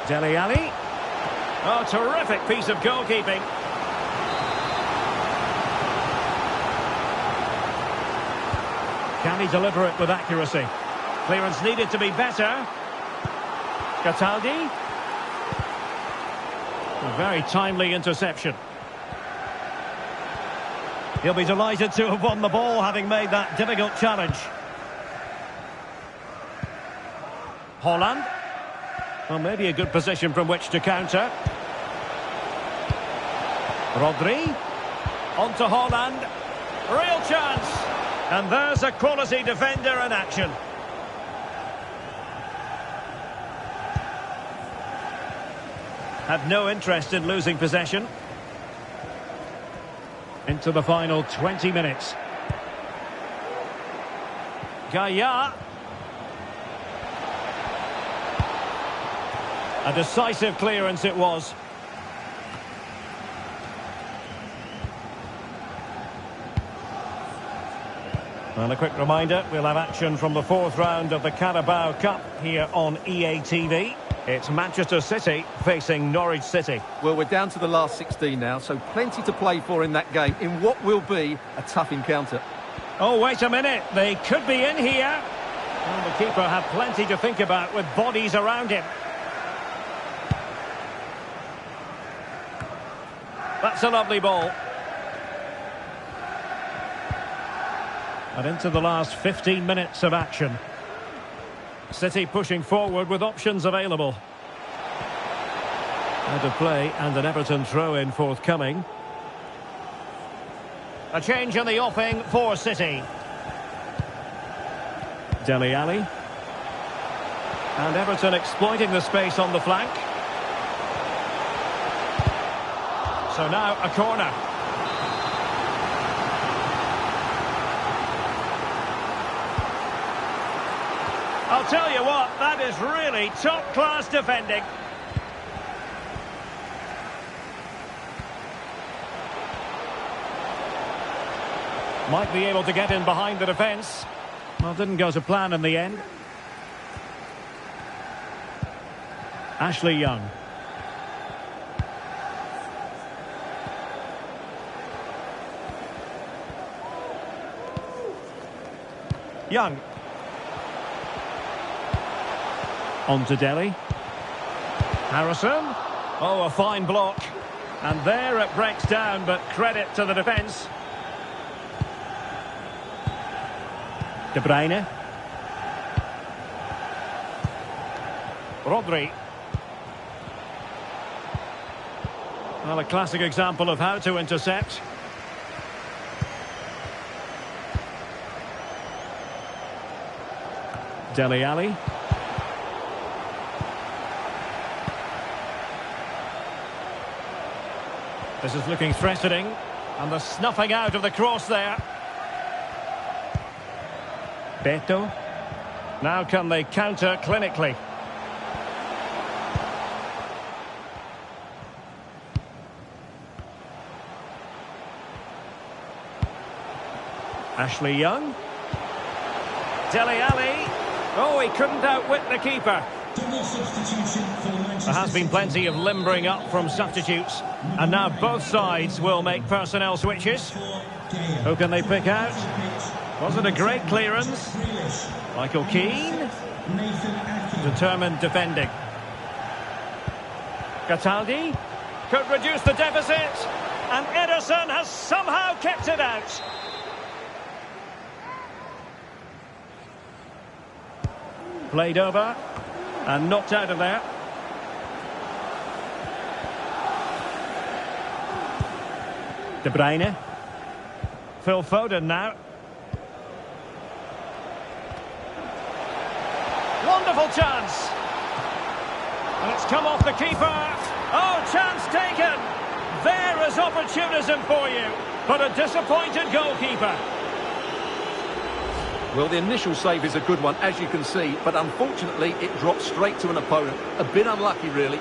Dele Alli. Oh, terrific piece of goalkeeping. Can he deliver it with accuracy? Clearance needed to be better. Cataldi. A very timely interception. He'll be delighted to have won the ball, having made that difficult challenge. Holland. Well, maybe a good position from which to counter. Rodri. On to Holland. Real chance. And there's a quality defender in action. Had no interest in losing possession. Into the final 20 minutes. Gaia. A decisive clearance it was. And a quick reminder, we'll have action from the fourth round of the Carabao Cup here on EA TV. It's Manchester City facing Norwich City. Well, we're down to the last 16 now, so plenty to play for in that game, in what will be a tough encounter. Oh, wait a minute. They could be in here. Well, the keeper had plenty to think about with bodies around him. That's a lovely ball. And into the last 15 minutes of action. City pushing forward with options available. Out of play and an Everton throw-in forthcoming. A change in the offing for City. Dele Alli. And Everton exploiting the space on the flank. So now a corner. I'll tell you what, that is really top-class defending. Might be able to get in behind the defence. Well, didn't go to plan in the end. Ashley Young. Young. On to Dele. Harrison. Oh, a fine block. And there it breaks down, but credit to the defence. De Bruyne. Rodri. Well, a classic example of how to intercept. Dele Alli. This is looking threatening, and the snuffing out of the cross there. Beto. Now can they counter clinically? Ashley Young. Dele Alli. Oh, he couldn't outwit the keeper. There has been plenty of limbering up from substitutes, and now both sides will make personnel switches. Who can they pick out? Was it a great clearance? Michael Keane. Determined defending. Cataldi could reduce the deficit, And Ederson has somehow kept it out. Played over and knocked out of there. De Bruyne. Phil Foden now. Wonderful chance. And it's come off the keeper. Oh, chance taken. There is opportunism for you. But a disappointed goalkeeper. Well, the initial save is a good one, as you can see, but unfortunately it dropped straight to an opponent. A bit unlucky, really.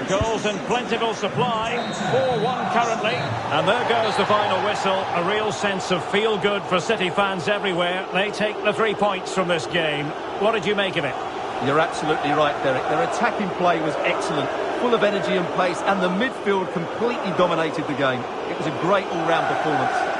Goals in plentiful supply. 4-1 currently. And there goes the final whistle. A real sense of feel-good for City fans everywhere. They take the 3 points from this game. What did you make of it? You're absolutely right, Derek. Their attacking play was excellent, full of energy and pace, and the midfield completely dominated the game. It was a great all-round performance.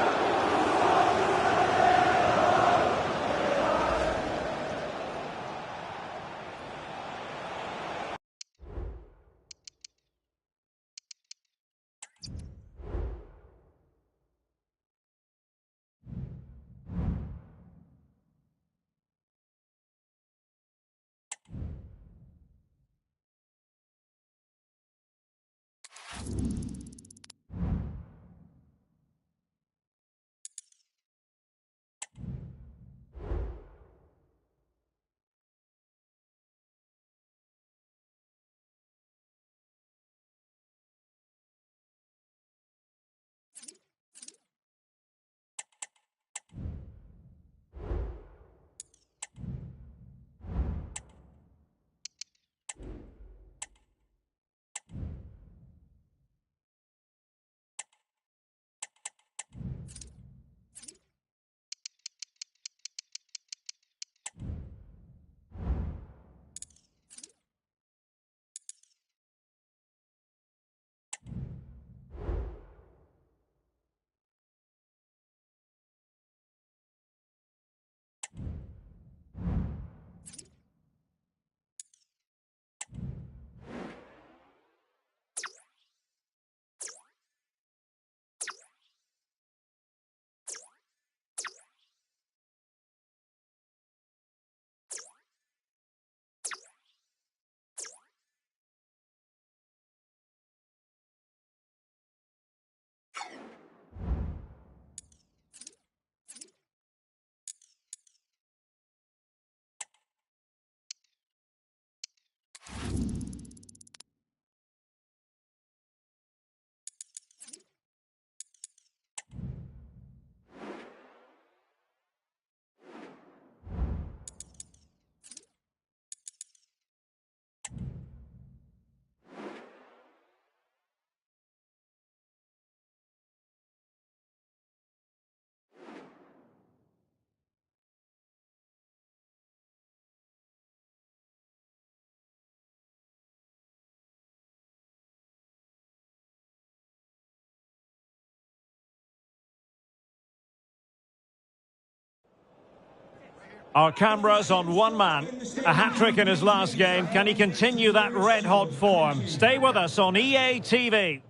Our cameras on one man. A hat-trick in his last game. Can he continue that red-hot form? Stay with us on EA TV.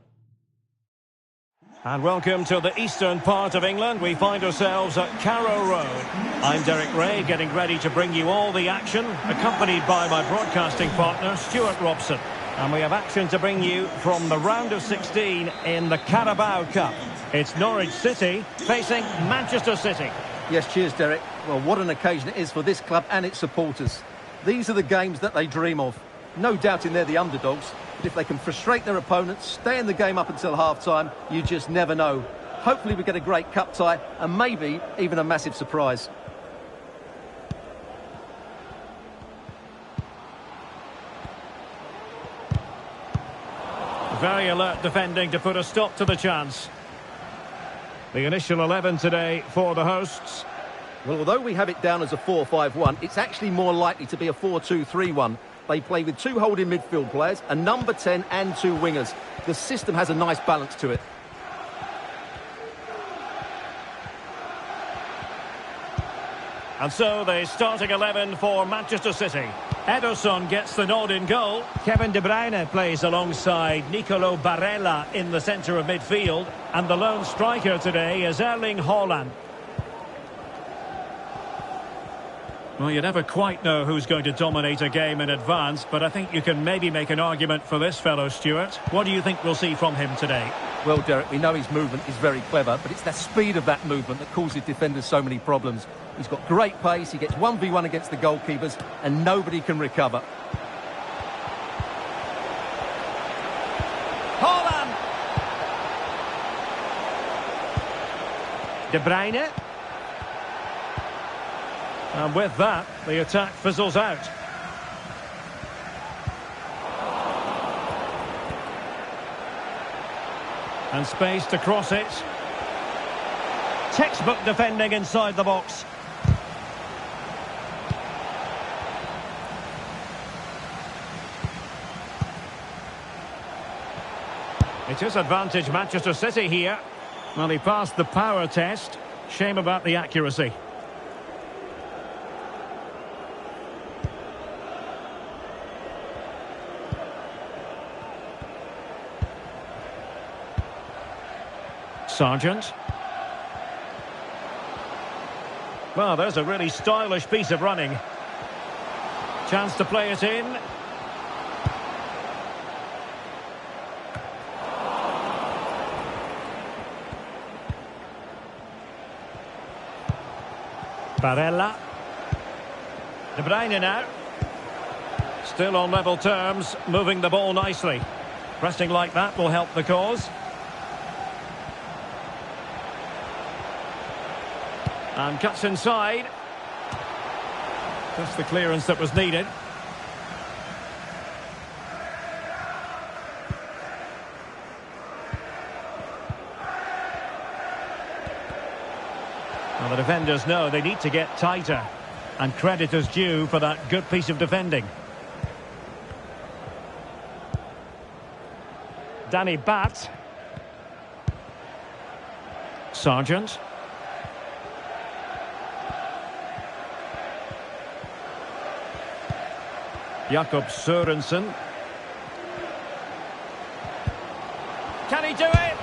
And welcome to the eastern part of England. We find ourselves at Carrow Road. I'm Derek Ray, getting ready to bring you all the action, accompanied by my broadcasting partner, Stuart Robson. And we have action to bring you from the round of 16 in the Carabao Cup. It's Norwich City facing Manchester City. Yes, cheers, Derek. Well, what an occasion it is for this club and its supporters. These are the games that they dream of. No doubting they're the underdogs. But if they can frustrate their opponents, stay in the game up until half-time, you just never know. Hopefully we get a great cup tie and maybe even a massive surprise. Very alert defending to put a stop to the chance. The initial 11 today for the hosts. Well, although we have it down as a 4-5-1, it's actually more likely to be a 4-2-3-1. They play with two holding midfield players, a number 10 and two wingers. The system has a nice balance to it. And so the starting 11 for Manchester City. Ederson gets the nod in goal. Kevin De Bruyne plays alongside Nicolo Barella in the centre of midfield. And the lone striker today is Erling Haaland. Well, you never quite know who's going to dominate a game in advance, but I think you can maybe make an argument for this fellow, Stuart. What do you think we'll see from him today? Well, Derek, we know his movement is very clever, but it's the speed of that movement that causes defenders so many problems. He's got great pace, he gets 1v1 against the goalkeepers, and nobody can recover. Haaland! De Bruyne. And with that, the attack fizzles out. And space to cross it. Textbook defending inside the box. It is advantage Manchester City here. Well, he passed the power test. Shame about the accuracy. Sargent. Well, there's a really stylish piece of running. Chance to play it in. Barella. De Bruyne now. Still on level terms, moving the ball nicely. Pressing like that will help the cause. And cuts inside. Just the clearance that was needed. Well, the defenders know they need to get tighter. And credit is due for that good piece of defending. Danny Bat. Sargent. Jakob Sørensen. Can he do it?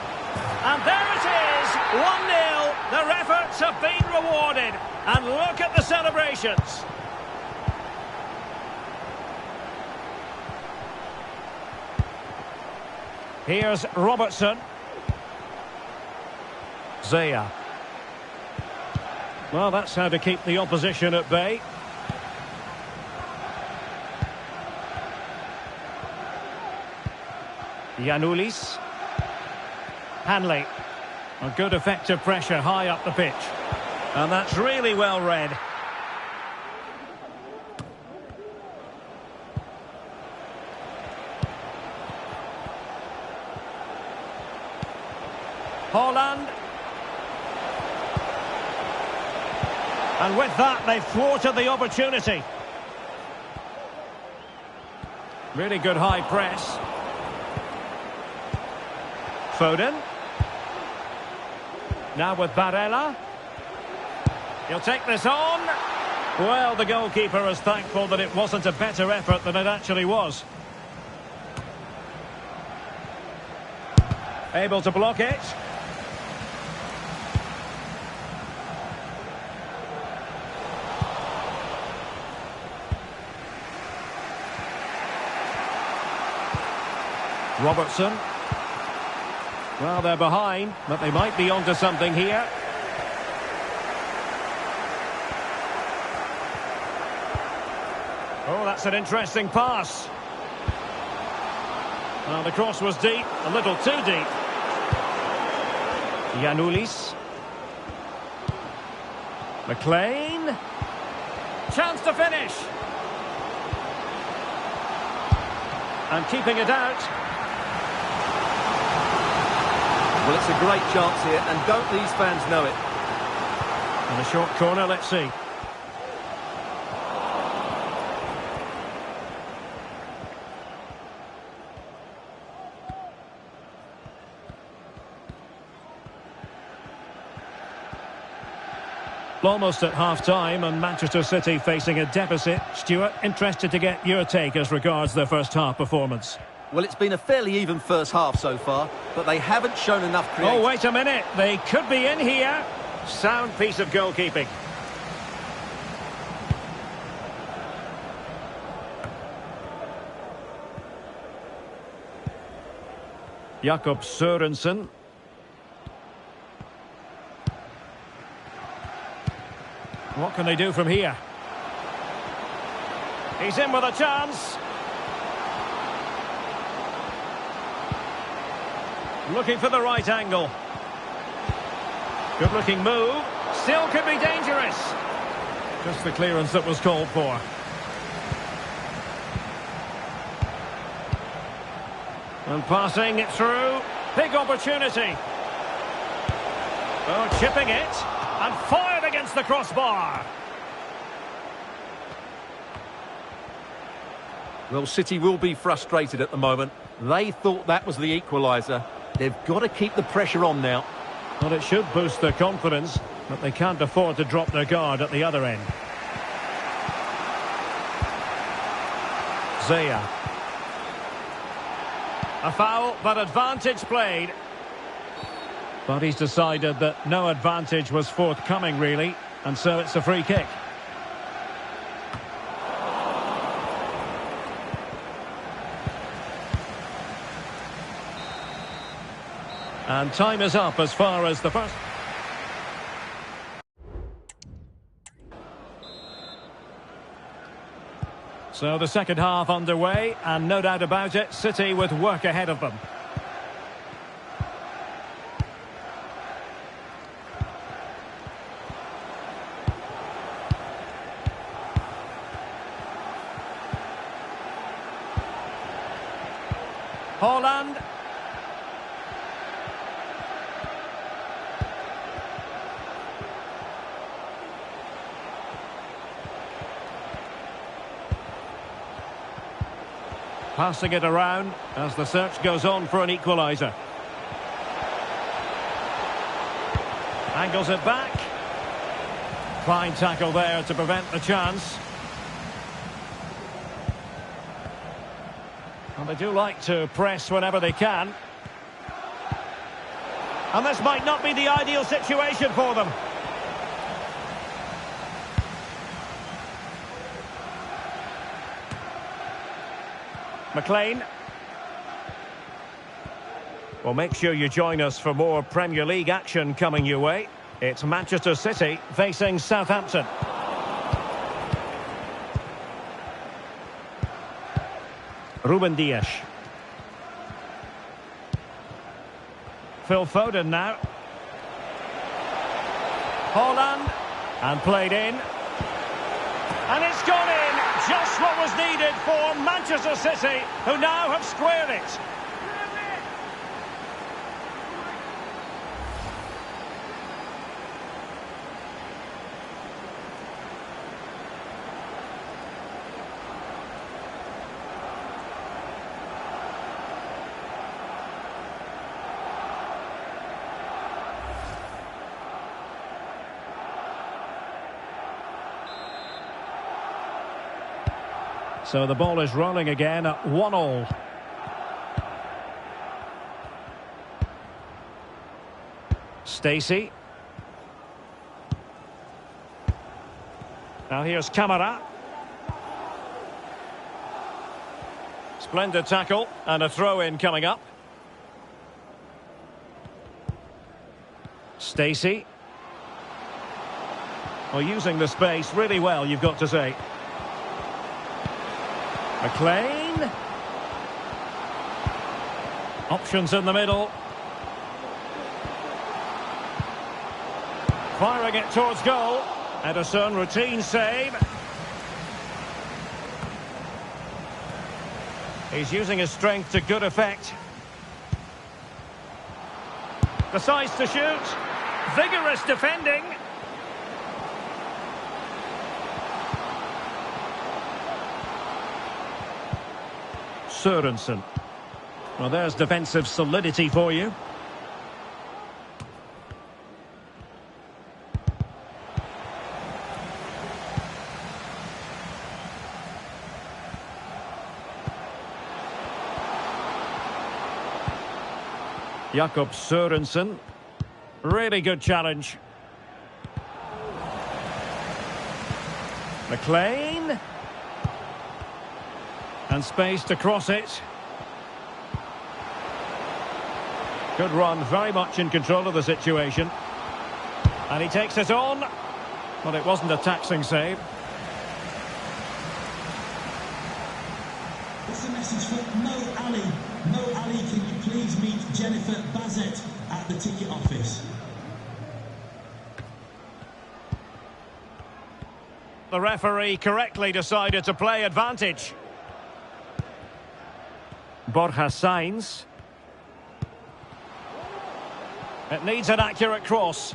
And there it is, 1-0. Their efforts have been rewarded. And look at the celebrations. Here's Robertson. Zaya. Well, that's how to keep the opposition at bay. Giannoulis. Hanley. A good effective pressure high up the pitch. And that's really well read. Haaland. And with that, they've thwarted the opportunity. Really good high press. Foden. Now with Barella. He'll take this on. Well, the goalkeeper is thankful that it wasn't a better effort than it actually was. Able to block it. Robertson. Well, they're behind, but they might be onto something here. Oh, that's an interesting pass. Well, the cross was deep, a little too deep. Giannoulis. McLean. Chance to finish. And keeping it out. Well, it's a great chance here, and don't these fans know it? And a short corner, let's see. Almost at half-time and Manchester City facing a deficit. Stuart, interested to get your take as regards their first-half performance. Well, it's been a fairly even first half so far, but they haven't shown enough creativity. Oh, wait a minute. They could be in here. Sound piece of goalkeeping. Jakob Sørensen. What can they do from here? He's in with a chance. Looking for the right angle. Good-looking move. Still could be dangerous. Just the clearance that was called for. And passing it through. Big opportunity. Oh, chipping it. And fired against the crossbar. Well, City will be frustrated at the moment. They thought that was the equaliser. They've got to keep the pressure on now. Well, it should boost their confidence, but they can't afford to drop their guard at the other end. Zaya. A foul, but advantage played. But he's decided that no advantage was forthcoming, really, and so it's a free kick. And time is up as far as the first... So the second half underway, and no doubt about it, City with work ahead of them. Haaland. Passing it around as the search goes on for an equaliser. Angles it back. Fine tackle there to prevent the chance. And they do like to press whenever they can. And this might not be the ideal situation for them. McLean. Well, make sure you join us for more Premier League action coming your way. It's Manchester City facing Southampton. Ruben Dias. Phil Foden now. Haaland. And played in. And it's gone in. Just what was needed for Manchester City, who now have squared it. So the ball is rolling again at 1-1. Stacey. Now here's Camara. Splendid tackle and a throw-in coming up. Stacey. Well, using the space really well, you've got to say. McLean. Options in the middle. Firing it towards goal. Ederson, routine save. He's using his strength to good effect. Decides to shoot. Vigorous defending. Sørensen. Well, there's defensive solidity for you. Jakob Sørensen. Really good challenge. McLean. And space to cross it. Good run, very much in control of the situation. And he takes it on. But it wasn't a taxing save. It's a message for Mo Ali. Mo Ali, can you please meet Jennifer Bazette at the ticket office? The referee correctly decided to play advantage. Borja Sainz. It needs an accurate cross.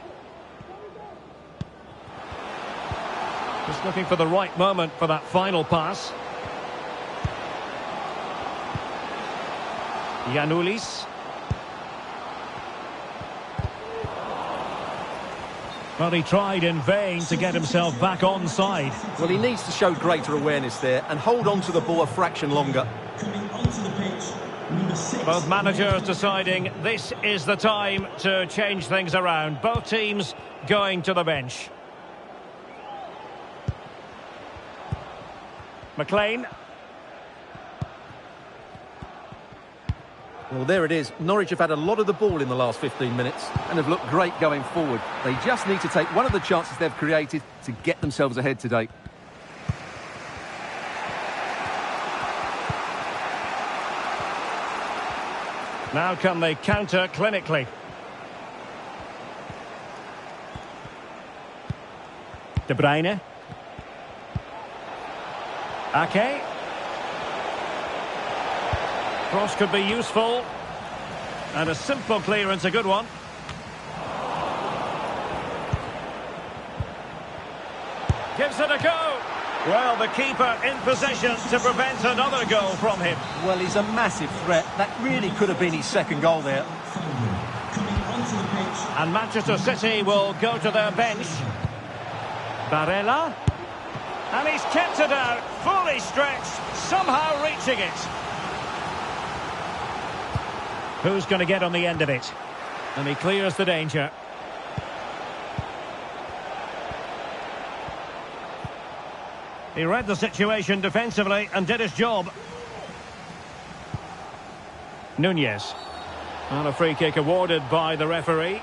Just looking for the right moment for that final pass. Giannoulis. Well, he tried in vain to get himself back on side. Well, he needs to show greater awareness there and hold on to the ball a fraction longer. Coming onto the pitch, number 6. Both managers deciding this is the time to change things around. Both teams going to the bench. McLean. Well, there it is. Norwich have had a lot of the ball in the last 15 minutes and have looked great going forward. They just need to take one of the chances they've created to get themselves ahead today. Now can they counter clinically? De Bruyne. Ake. Cross could be useful. And a simple clearance, a good one. Gives it a go. Well, the keeper in possession to prevent another goal from him. Well, he's a massive threat. That really could have been his second goal there. Coming onto the pitch. And Manchester City will go to their bench. Barella. And he's kept it out, fully stretched, somehow reaching it. Who's going to get on the end of it? And he clears the danger. He read the situation defensively and did his job. Nunez. And a free kick awarded by the referee.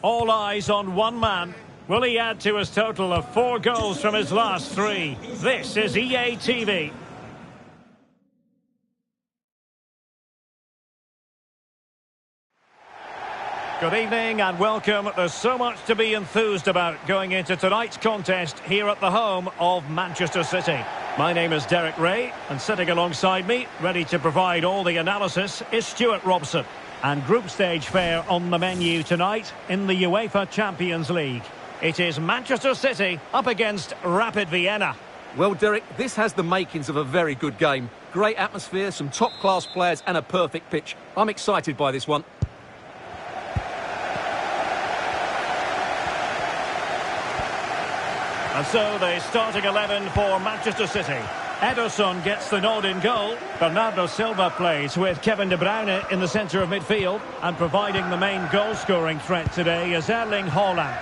All eyes on one man. Will he add to his total of 4 goals from his last 3? This is EA TV. Good evening and welcome. There's so much to be enthused about going into tonight's contest here at the home of Manchester City. My name is Derek Ray, and sitting alongside me, ready to provide all the analysis, is Stuart Robson. And group stage fare on the menu tonight in the UEFA Champions League. It is Manchester City up against Rapid Vienna. Well, Derek, this has the makings of a very good game. Great atmosphere, some top-class players and a perfect pitch. I'm excited by this one. And so the starting 11 for Manchester City. Ederson gets the nod in goal. Bernardo Silva plays with Kevin De Bruyne in the centre of midfield. And providing the main goal-scoring threat today is Erling Haaland.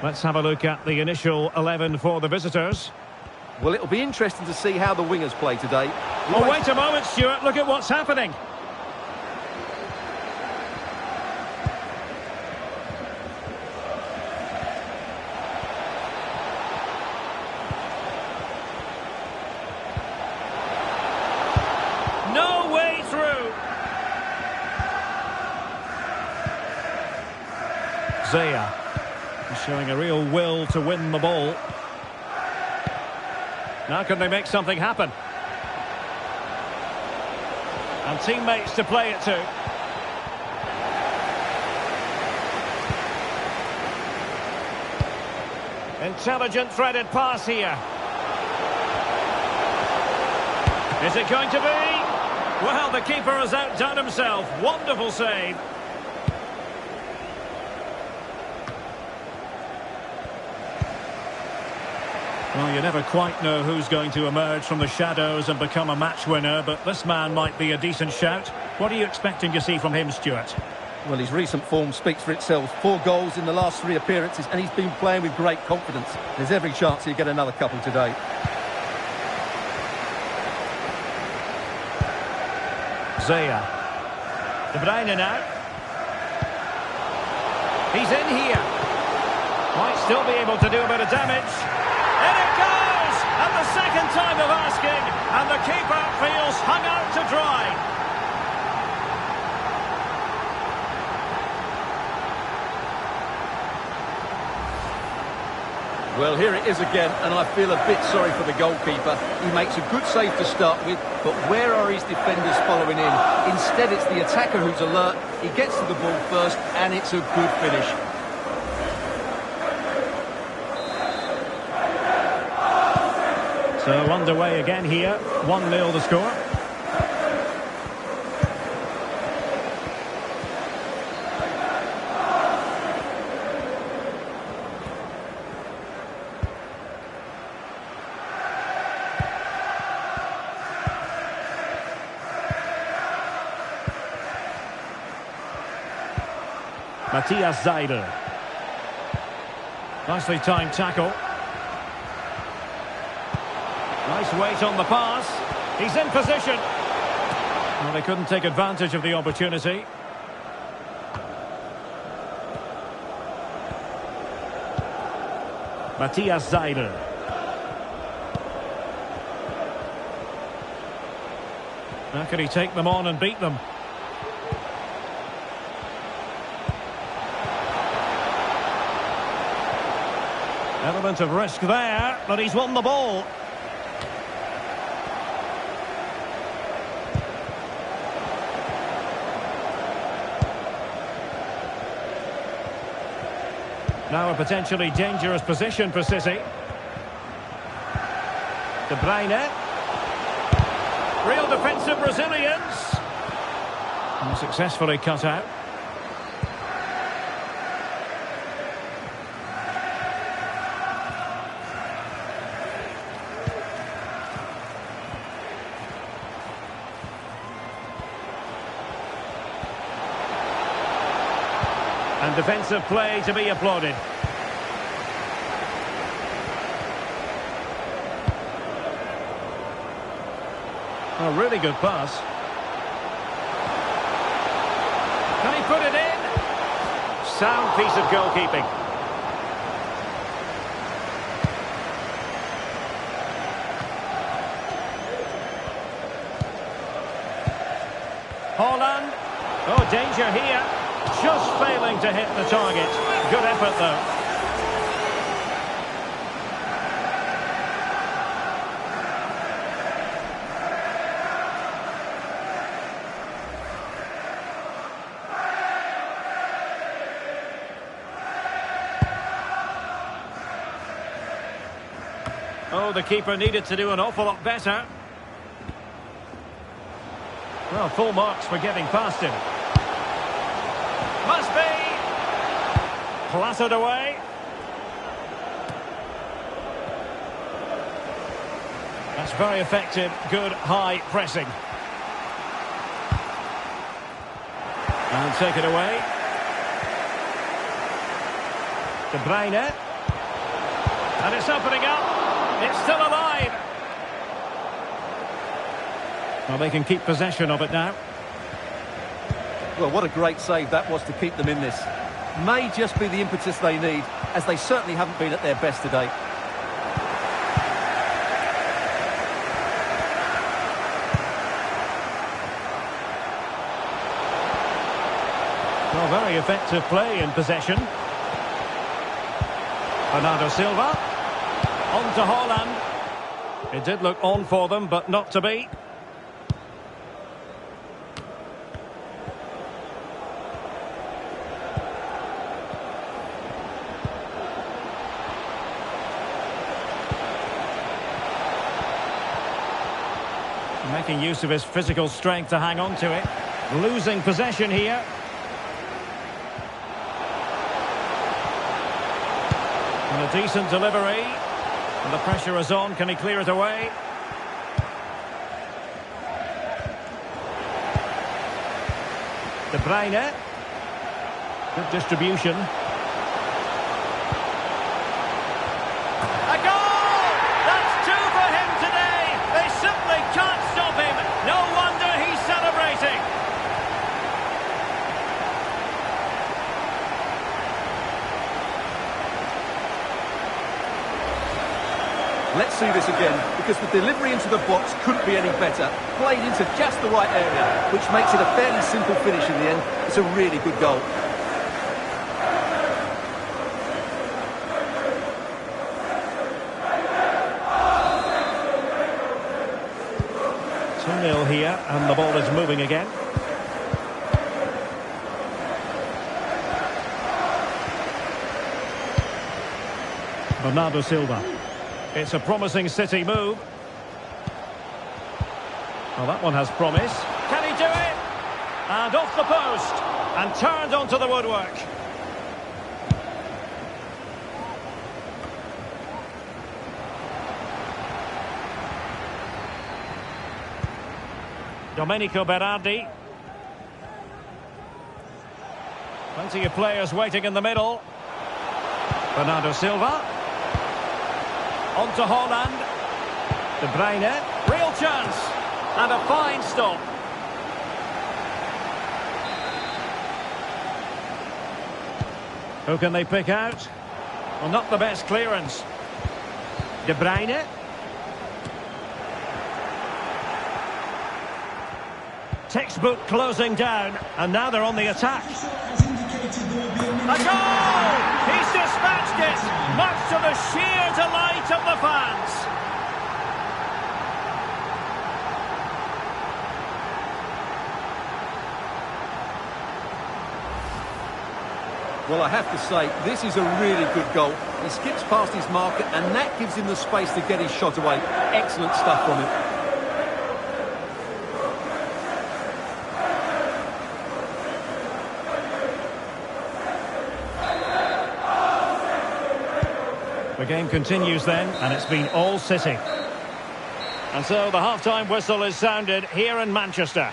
Let's have a look at the initial 11 for the visitors. Well, it'll be interesting to see how the wingers play today. Oh, wait a moment, Stuart. Look at what's happening. No way through. Zaya is showing a real will to win the ball. Now can they make something happen? And teammates to play it to. Intelligent threaded pass here. Is it going to be? Well, the keeper has outdone himself. Wonderful save. Well, you never quite know who's going to emerge from the shadows and become a match winner, but this man might be a decent shout. What are you expecting to see from him, Stuart? Well, his recent form speaks for itself. 4 goals in the last 3 appearances, and he's been playing with great confidence. There's every chance he'll get another couple today. Zaya. De Bruyne now. He's in here. Might still be able to do a bit of damage. In it goes! And the second time of asking, and the keeper feels hung out to dry. Well, here it is again, and I feel a bit sorry for the goalkeeper. He makes a good save to start with, but where are his defenders following in? Instead, it's the attacker who's alert. He gets to the ball first, and it's a good finish. So underway again here, 1-0 the score. Matthias Seidel. Nicely timed tackle. Nice weight on the pass. He's in position. Well, they couldn't take advantage of the opportunity. Matthias Seidel. How can he take them on and beat them? Element of risk there, but he's won the ball. Now a potentially dangerous position for City. De Bruyne. Real defensive resilience. And successfully cut out. And defensive play to be applauded. A really good pass. Can he put it in? Sound piece of goalkeeping. Haaland. Oh, danger here. Just failing to hit the target. Good effort, though. Oh, the keeper needed to do an awful lot better. Well, full marks for getting past him. Must be! Clattered away. That's very effective. Good high pressing. And take it away. De Bruyne. And it's opening up. It's still alive. Well, they can keep possession of it now. Well, what a great save that was to keep them in this. May just be the impetus they need, as they certainly haven't been at their best today. Well, very effective play in possession. Bernardo Silva. On to Haaland. It did look on for them, but not to be. Making use of his physical strength to hang on to it. Losing possession here. And a decent delivery. And the pressure is on. Can he clear it away? De Bruyne. Good distribution. A goal! That's two for him today. They simply can't stop him. No wonder he's celebrating. Let's see this again, because the delivery into the box couldn't be any better. Played into just the right area, which makes it a fairly simple finish in the end. It's a really good goal. Nil here, and the ball is moving again. Bernardo Silva. It's a promising City move. Well, that one has promise. Can he do it? And off the post. And turned onto the woodwork. Domenico Berardi. Plenty of players waiting in the middle. Bernardo Silva. On to Haaland. De Bruyne. Real chance. And a fine stop. Who can they pick out? Well, not the best clearance. De Bruyne. Textbook closing down, and now they're on the attack. A goal! He's dispatched it, much to the sheer delight of the fans. Well, I have to say, this is a really good goal. He skips past his marker, and that gives him the space to get his shot away. Excellent stuff from him. The game continues then, and it's been all City. And so the half-time whistle is sounded here in Manchester.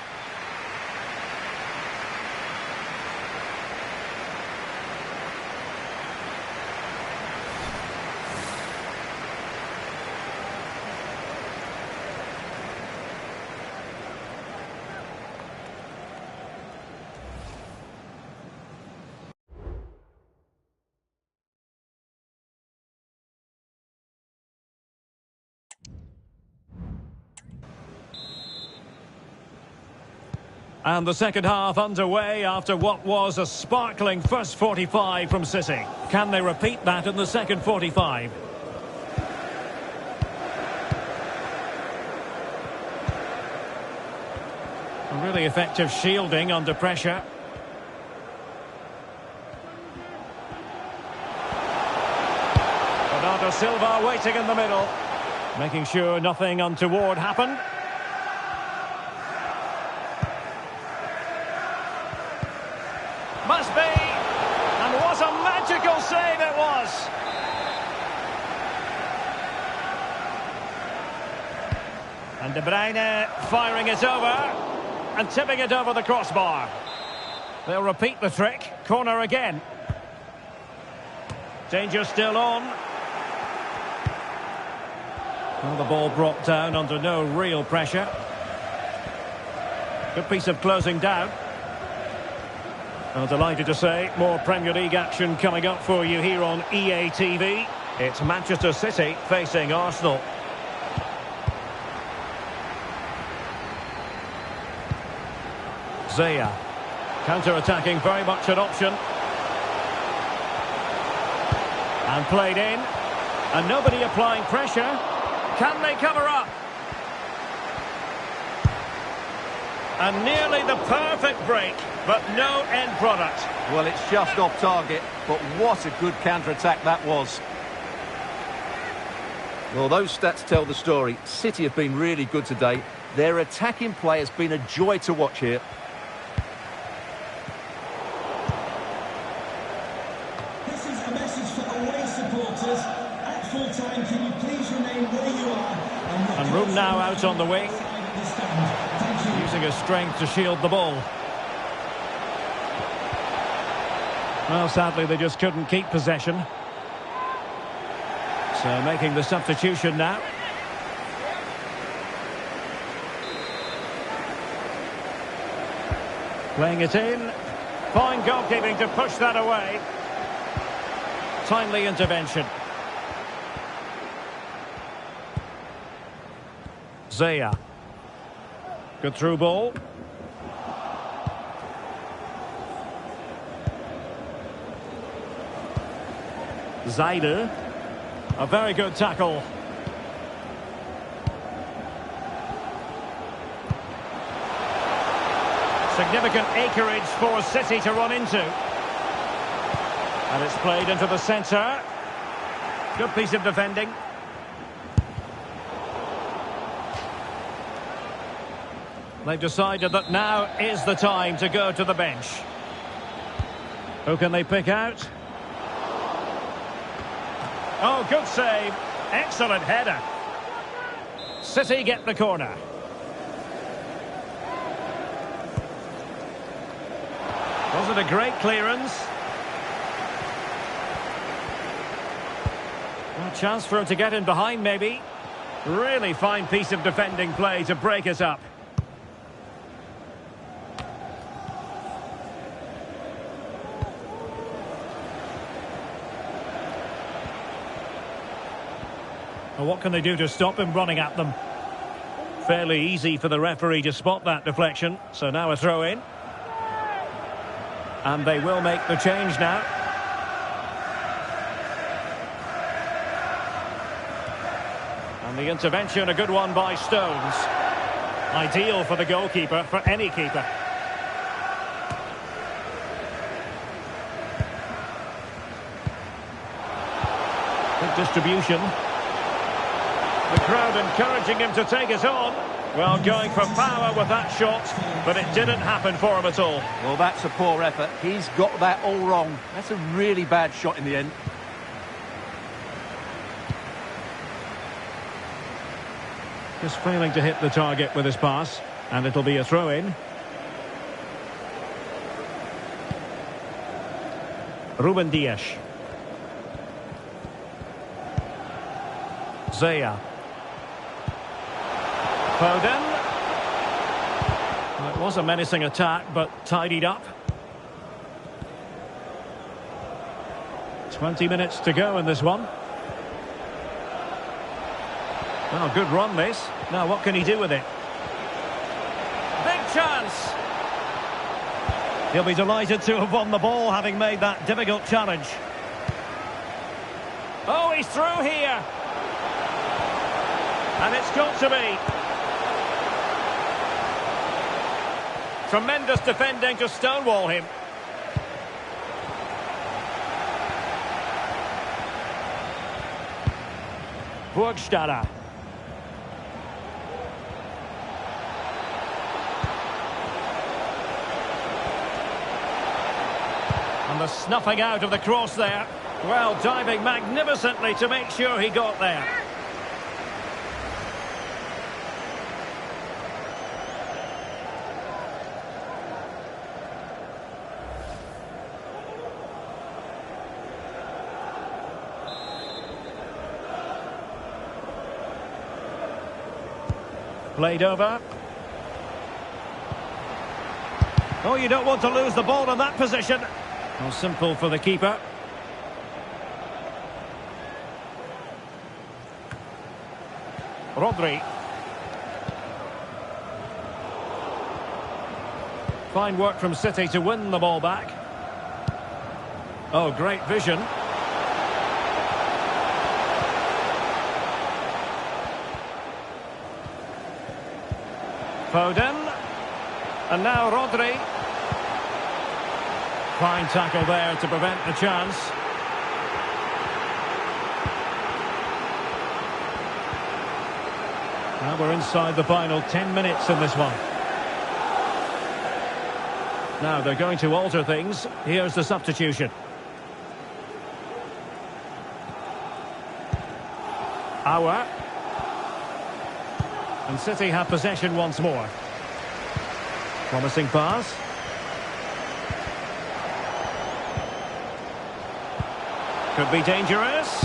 And the second half underway after what was a sparkling first 45 from City. Can they repeat that in the second 45? A really effective shielding under pressure. Bernardo Silva waiting in the middle, making sure nothing untoward happened. Must be, and what a magical save it was. And De Bruyne firing it over and tipping it over the crossbar. They'll repeat the trick. Corner again. Danger still on. Well, the ball brought down under no real pressure. Good piece of closing down. Well, delighted to say, more Premier League action coming up for you here on EA TV. It's Manchester City facing Arsenal. Zaya, counter-attacking, very much an option. And played in. And nobody applying pressure. Can they cover up? And nearly the perfect break, but no end product. Well, it's just off target, but what a good counter-attack that was. Well, those stats tell the story. City have been really good today. Their attacking play has been a joy to watch here. This is a message for away supporters. At full time, can you please remain where you are? And room now out on the wing. Using his strength to shield the ball. Well, sadly, they just couldn't keep possession. So making the substitution now. Playing it in. Fine goalkeeping to push that away. Timely intervention. Zaya. Good through ball. Zaider. A very good tackle. Significant acreage for City to run into. And it's played into the centre. Good piece of defending. They've decided that now is the time to go to the bench. Who can they pick out? Oh, good save. Excellent header. City get the corner. Wasn't a great clearance. A chance for him to get in behind, maybe. Really fine piece of defending play to break it up. Well, what can they do to stop him running at them? Fairly easy for the referee to spot that deflection. So now a throw in. And they will make the change now. And the intervention, a good one by Stones. Ideal for the goalkeeper, for any keeper. Good distribution. The crowd encouraging him to take it on. Well, going for power with that shot, but it didn't happen for him at all. Well, that's a poor effort. He's got that all wrong. That's a really bad shot in the end. Just failing to hit the target with his pass, and it'll be a throw-in. Ruben Dias. Zaya. Foden. Well, it was a menacing attack, but tidied up. 20 minutes to go in this one. Well, good run this. Now, what can he do with it? Big chance! He'll be delighted to have won the ball, having made that difficult challenge. Oh, he's through here. And it's got to be. Tremendous defending to stonewall him. Burgstaller. And the snuffing out of the cross there. Well, diving magnificently to make sure he got there. Played over. Oh, you don't want to lose the ball in that position. Well, simple for the keeper. Rodri. Fine work from City to win the ball back. Oh, great vision. Foden. And now Rodri. Fine tackle there to prevent the chance. Now we're inside the final 10 minutes in this one. Now they're going to alter things. Here's the substitution. Auer. And City have possession once more. Promising pass. Could be dangerous.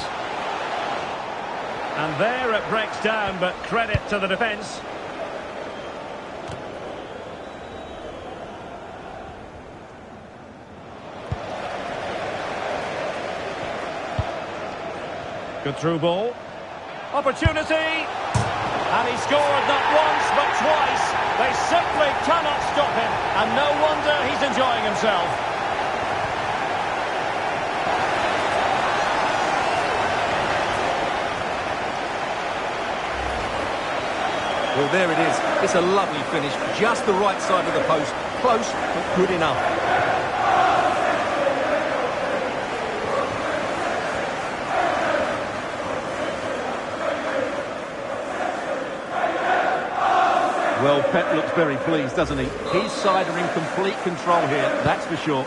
And there it breaks down, but credit to the defence. Good through ball. Opportunity. And he scored not once, but twice. They simply cannot stop him. And no wonder he's enjoying himself. Well, there it is. It's a lovely finish. Just the right side of the post. Close, but good enough. Well, Pep looks very pleased, doesn't he? His side are in complete control here, that's for sure.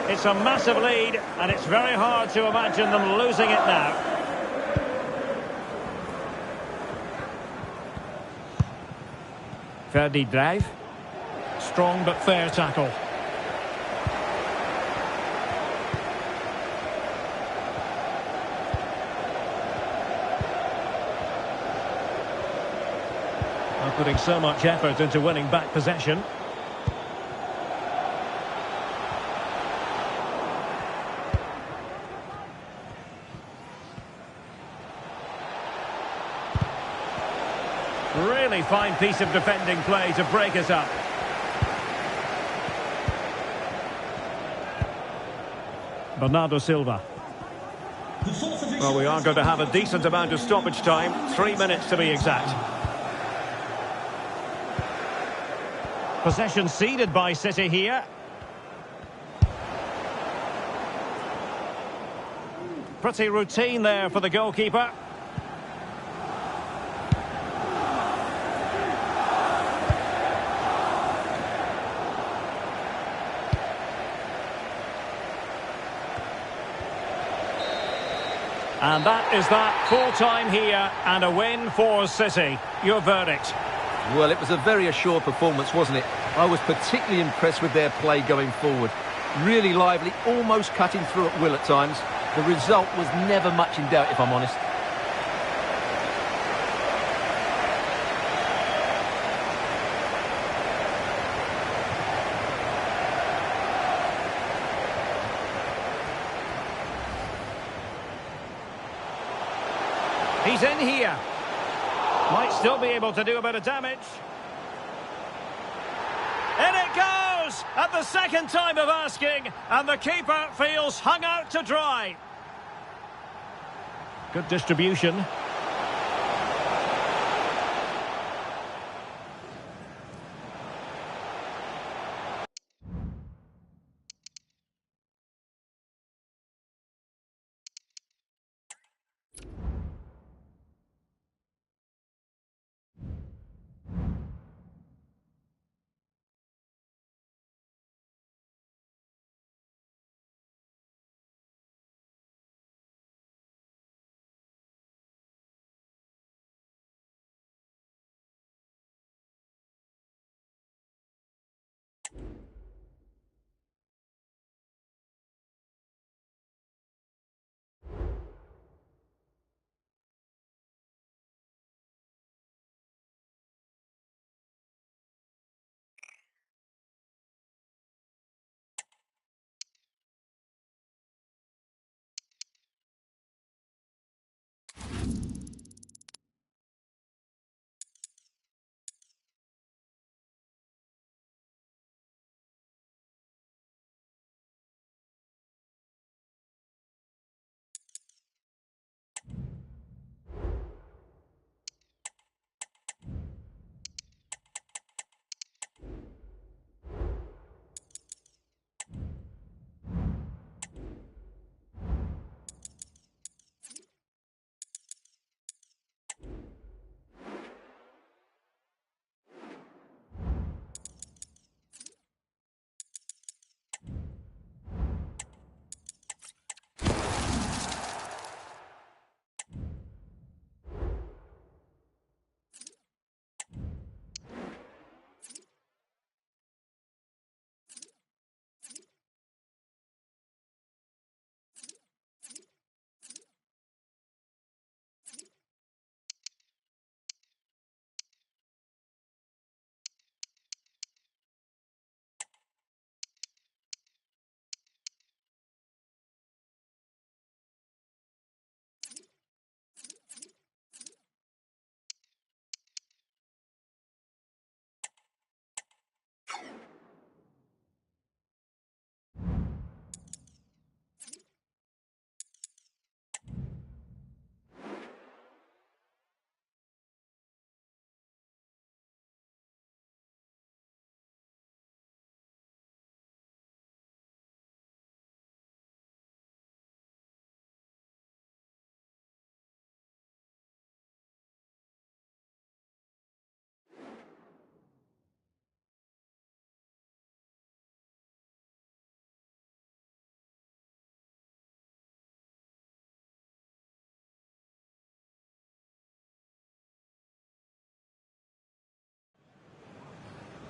It's a massive lead, and it's very hard to imagine them losing it now. Verdi drive. Strong but fair tackle. They're putting so much effort into winning back possession. Really fine piece of defending play to break us up. Bernardo Silva. Well, we are going to have a decent amount of stoppage time. 3 minutes to be exact. Possession ceded by City here. Pretty routine there for the goalkeeper. And that is that. Full time here and a win for City. Your verdict? Well, it was a very assured performance, wasn't it? I was particularly impressed with their play going forward. Really lively, almost cutting through at will at times. The result was never much in doubt, if I'm honest. He's in here. Might still be able to do a bit of damage. In it goes! chance at the second time of asking, and the keeper feels hung out to dry. Good distribution.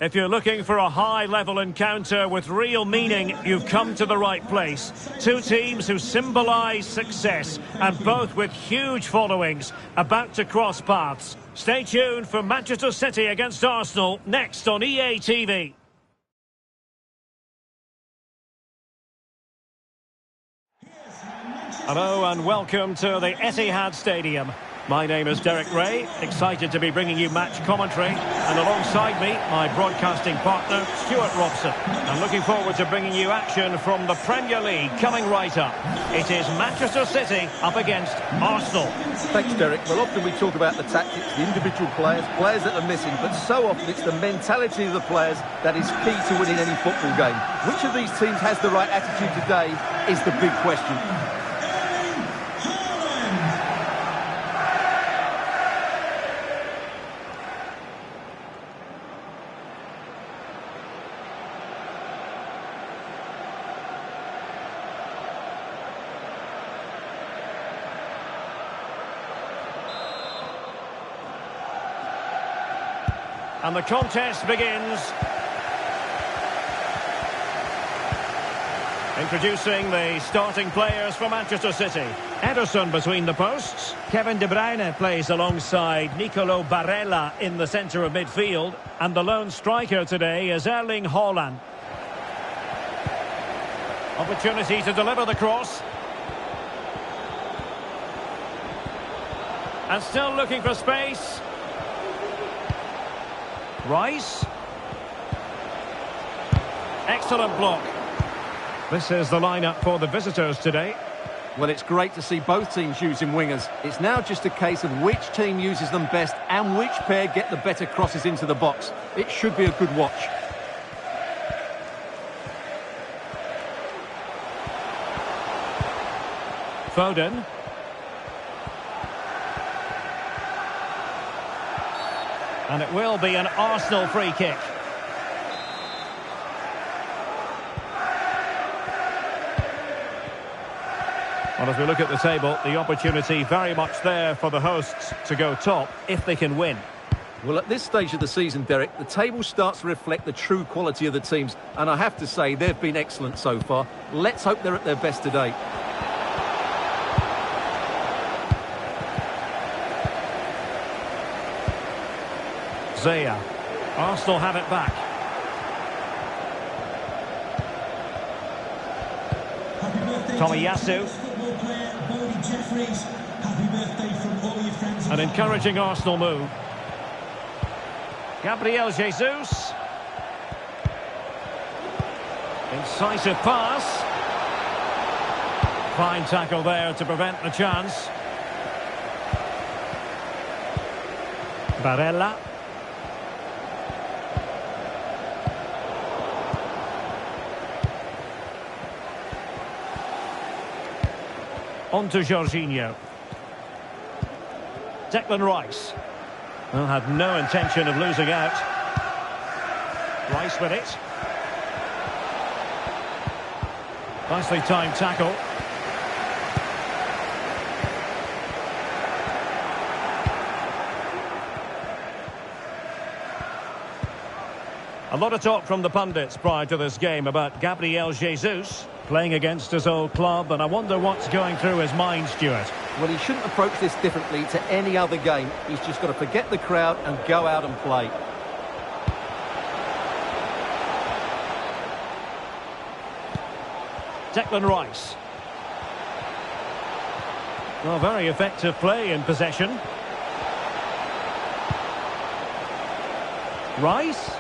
If you're looking for a high-level encounter with real meaning, you've come to the right place. Two teams who symbolise success, and both with huge followings, about to cross paths. Stay tuned for Manchester City against Arsenal, next on EA TV. Hello and welcome to the Etihad Stadium. My name is Derek Ray, excited to be bringing you match commentary, and alongside me, my broadcasting partner, Stuart Robson. I'm looking forward to bringing you action from the Premier League coming right up. It is Manchester City up against Arsenal. Thanks, Derek. Well, often we talk about the tactics, the individual players that are missing, but so often it's the mentality of the players that is key to winning any football game. Which of these teams has the right attitude today is the big question. And the contest begins. Introducing the starting players for Manchester City. Ederson between the posts. Kevin De Bruyne plays alongside Nicolo Barella in the centre of midfield. And the lone striker today is Erling Haaland. Opportunity to deliver the cross. And still looking for space. Rice. Excellent block. This is the lineup for the visitors today. Well, it's great to see both teams using wingers. It's now just a case of which team uses them best and which pair get the better crosses into the box. It should be a good watch. Foden. And it will be an Arsenal free kick. Well, as we look at the table, the opportunity very much there for the hosts to go top if they can win. Well, at this stage of the season, Derek, the table starts to reflect the true quality of the teams. And I have to say, they've been excellent so far. Let's hope they're at their best today. Zaya. Arsenal have it back. Happy birthday Tomiyasu. football player Bodie Jeffries. Happy birthday from all your friends. An encouraging Arsenal move. Gabriel Jesus. Incisive pass. Fine tackle there to prevent the chance. Barella. On to Jorginho. Declan Rice. Well, had no intention of losing out. Rice with it. Nicely timed tackle. A lot of talk from the pundits prior to this game about Gabriel Jesus playing against his old club, and I wonder what's going through his mind, Stuart. Well, he shouldn't approach this differently to any other game. He's just got to forget the crowd and go out and play. Declan Rice. Well, very effective play in possession. Rice.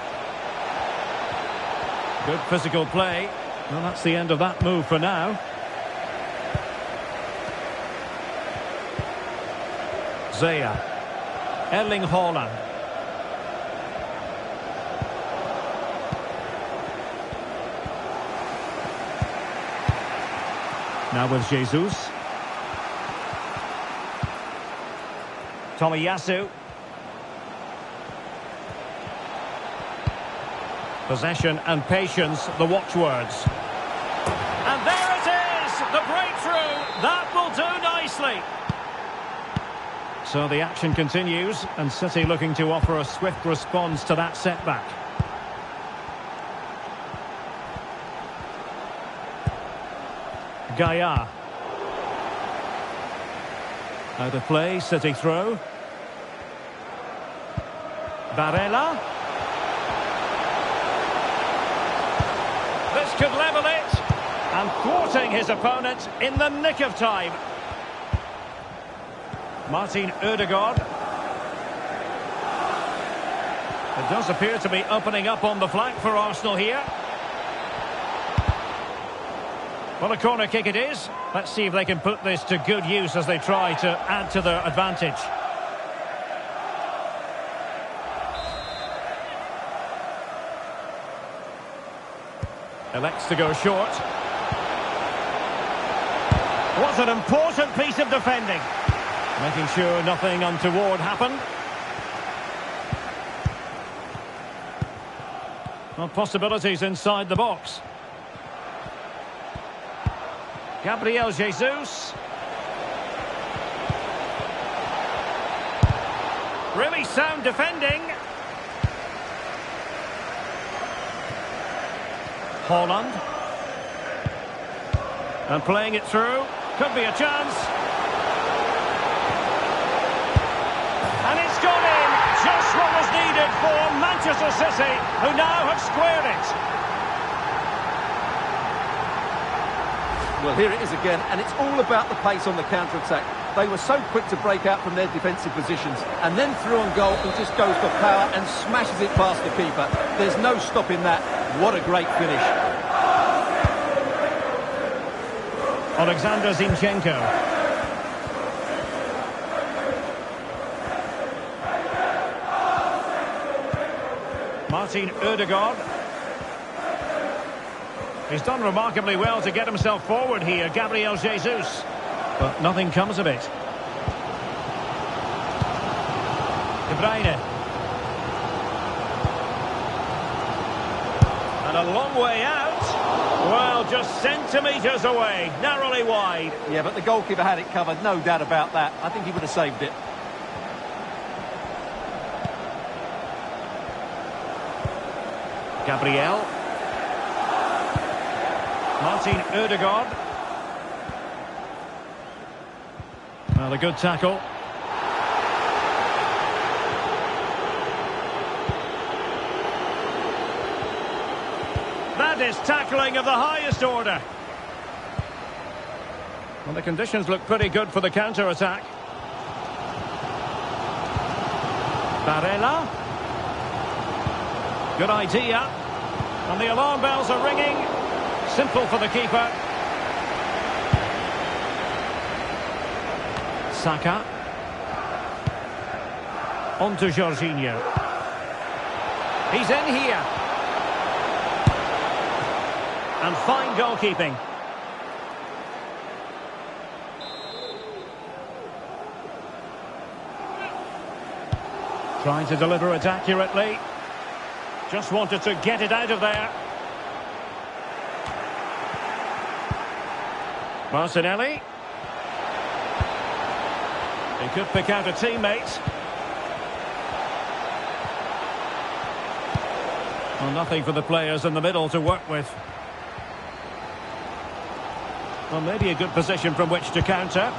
Good physical play. Well, that's the end of that move for now. Zaya. Erling Haaland. Now with Jesus. Tomiyasu. Possession and patience, the watchwords. And there it is! The breakthrough! That will do nicely! So the action continues, and City looking to offer a swift response to that setback. Gaia. Out of play, City throw. Barella. This could level it, and thwarting his opponent in the nick of time. Martin Ødegaard. It does appear to be opening up on the flank for Arsenal here. Well, a corner kick it is. Let's see if they can put this to good use as they try to add to their advantage. Elects to go short. What an important piece of defending. Making sure nothing untoward happened. Well, possibilities inside the box. Gabriel Jesus. Really sound defending. Haaland. And playing it through. Could be a chance. And it's gone in. Just what was needed for Manchester City, who now have squared it. Well, here it is again, and it's all about the pace on the counter-attack. They were so quick to break out from their defensive positions, and then through on goal, he just goes for power and smashes it past the keeper. There's no stopping that. What a great finish. Alexander Zinchenko. Martin Odegaard. He's done remarkably well to get himself forward here, Gabriel Jesus. But nothing comes of it. De Bruyne. And a long way out. Well, just centimetres away, narrowly wide. Yeah, but the goalkeeper had it covered, no doubt about that. I think he would have saved it. Gabriel. Martin Odegaard. Well, a good tackle. That is tackling of the highest order. Well, the conditions look pretty good for the counter-attack. Barella. Good idea. And the alarm bells are ringing. Simple for the keeper. Saka. On to Jorginho. He's in here. And fine goalkeeping. Trying to deliver it accurately. Just wanted to get it out of there. Martinelli. He could pick out a teammate. Well, nothing for the players in the middle to work with. Well, maybe a good position from which to counter.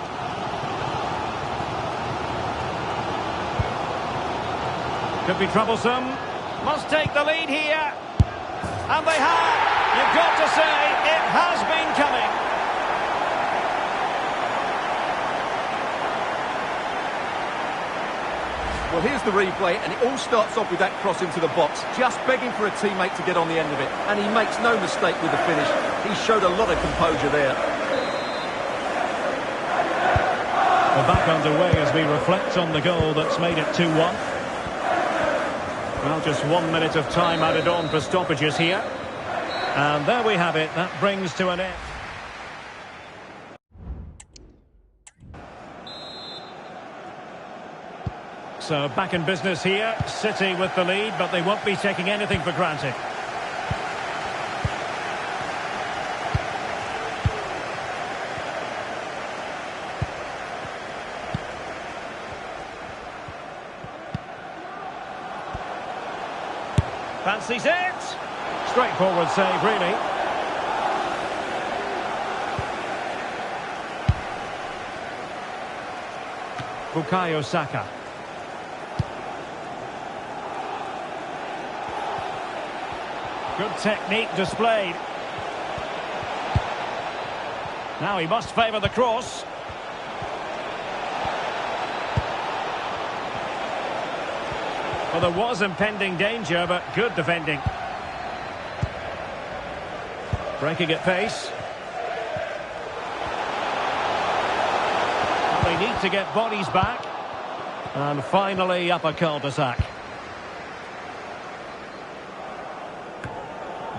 Could be troublesome. Must take the lead here. And they have. You've got to say, it has been coming. Well, here's the replay, and it all starts off with that cross into the box, just begging for a teammate to get on the end of it. And he makes no mistake with the finish. He showed a lot of composure there. We're back underway as we reflect on the goal that's made it 2-1. Well, just 1 minute of time added on for stoppages here. And there we have it. That brings to an end. So back in business here. City with the lead, but they won't be taking anything for granted. Fancies it. Straightforward save, really. Bukayo Saka. Good technique displayed. Now he must favour the cross. Well, there was impending danger, but good defending. Breaking at pace. Well, they need to get bodies back. And finally up a cul-de-sac.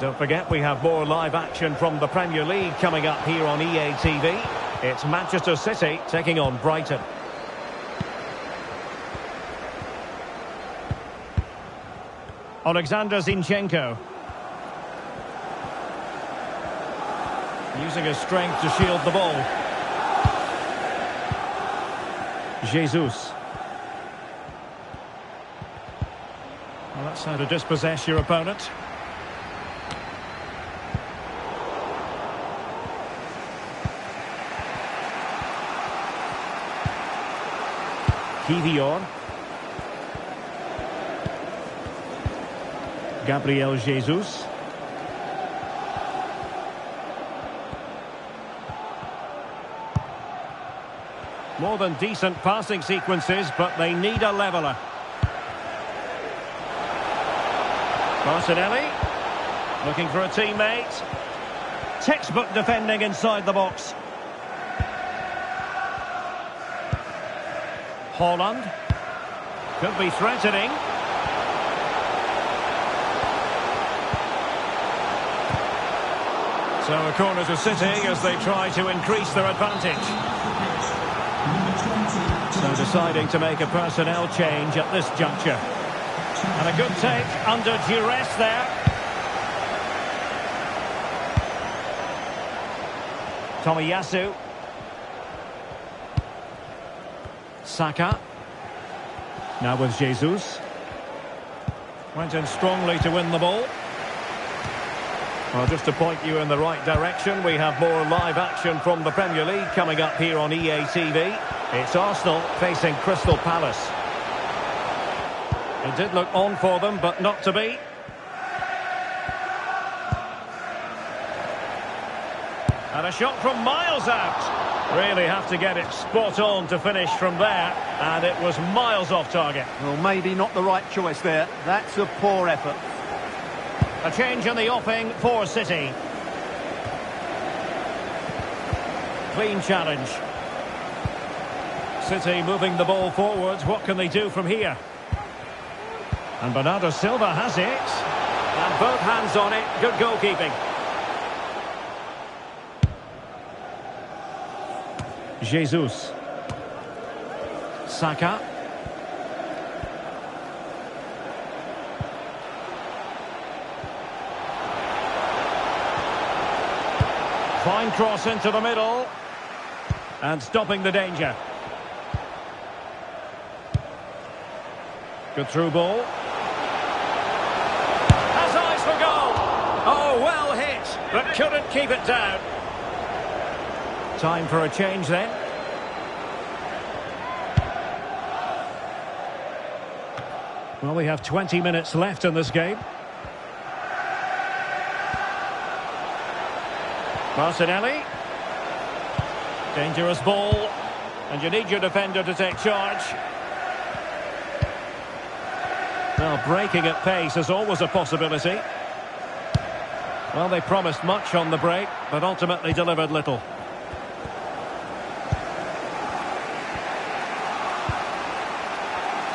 Don't forget, we have more live action from the Premier League coming up here on EA TV. It's Manchester City taking on Brighton. Alexander Zinchenko. Using his strength to shield the ball. Jesus. Well, that's how to dispossess your opponent. Kivior. Gabriel Jesus. More than decent passing sequences, but they need a leveller. Martinelli. Looking for a teammate. Textbook defending inside the box. Holland. Could be threatening. So a corner to City as they try to increase their advantage. So deciding to make a personnel change at this juncture. And a good take under duress there. Tomiyasu. Saka. Now with Jesus. Went in strongly to win the ball. Well, just to point you in the right direction, we have more live action from the Premier League coming up here on EA TV. It's Arsenal facing Crystal Palace. It did look on for them, but not to be. And a shot from miles out. Really have to get it spot on to finish from there. And it was miles off target. Well, maybe not the right choice there. That's a poor effort. A change in the offing for City. Clean challenge. City moving the ball forwards. What can they do from here? And Bernardo Silva has it. And both hands on it. Good goalkeeping. Jesus. Saka. Fine cross into the middle. And stopping the danger. Good through ball. Has eyes for goal. Oh, well hit, but couldn't keep it down. Time for a change then. Well, we have 20 minutes left in this game. Martinelli. Dangerous ball. And you need your defender to take charge. Well, breaking at pace is always a possibility. Well, they promised much on the break, but ultimately delivered little.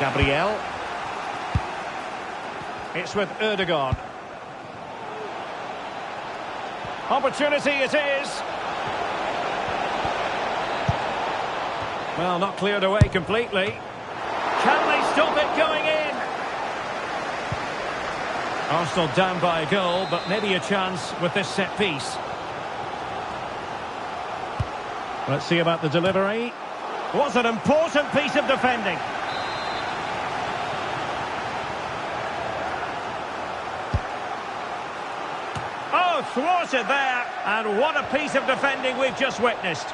Gabriel. It's with Ødegaard. Opportunity it is. Well, not cleared away completely. Can they stop it going in? Arsenal down by a goal, but maybe a chance with this set piece. Let's see about the delivery. Was an important piece of defending. Oh, thwarted there. And what a piece of defending we've just witnessed.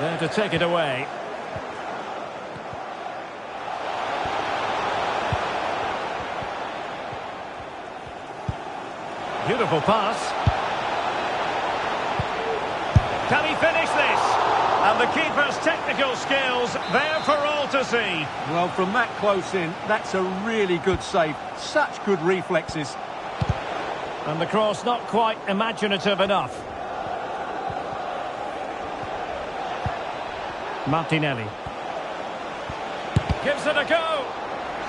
There to take it away. Beautiful pass. Can he finish this? And the keeper's technical skills there for all to see. Well, from that close in, that's a really good save. Such good reflexes. And the cross not quite imaginative enough. Martinelli. Gives it a go.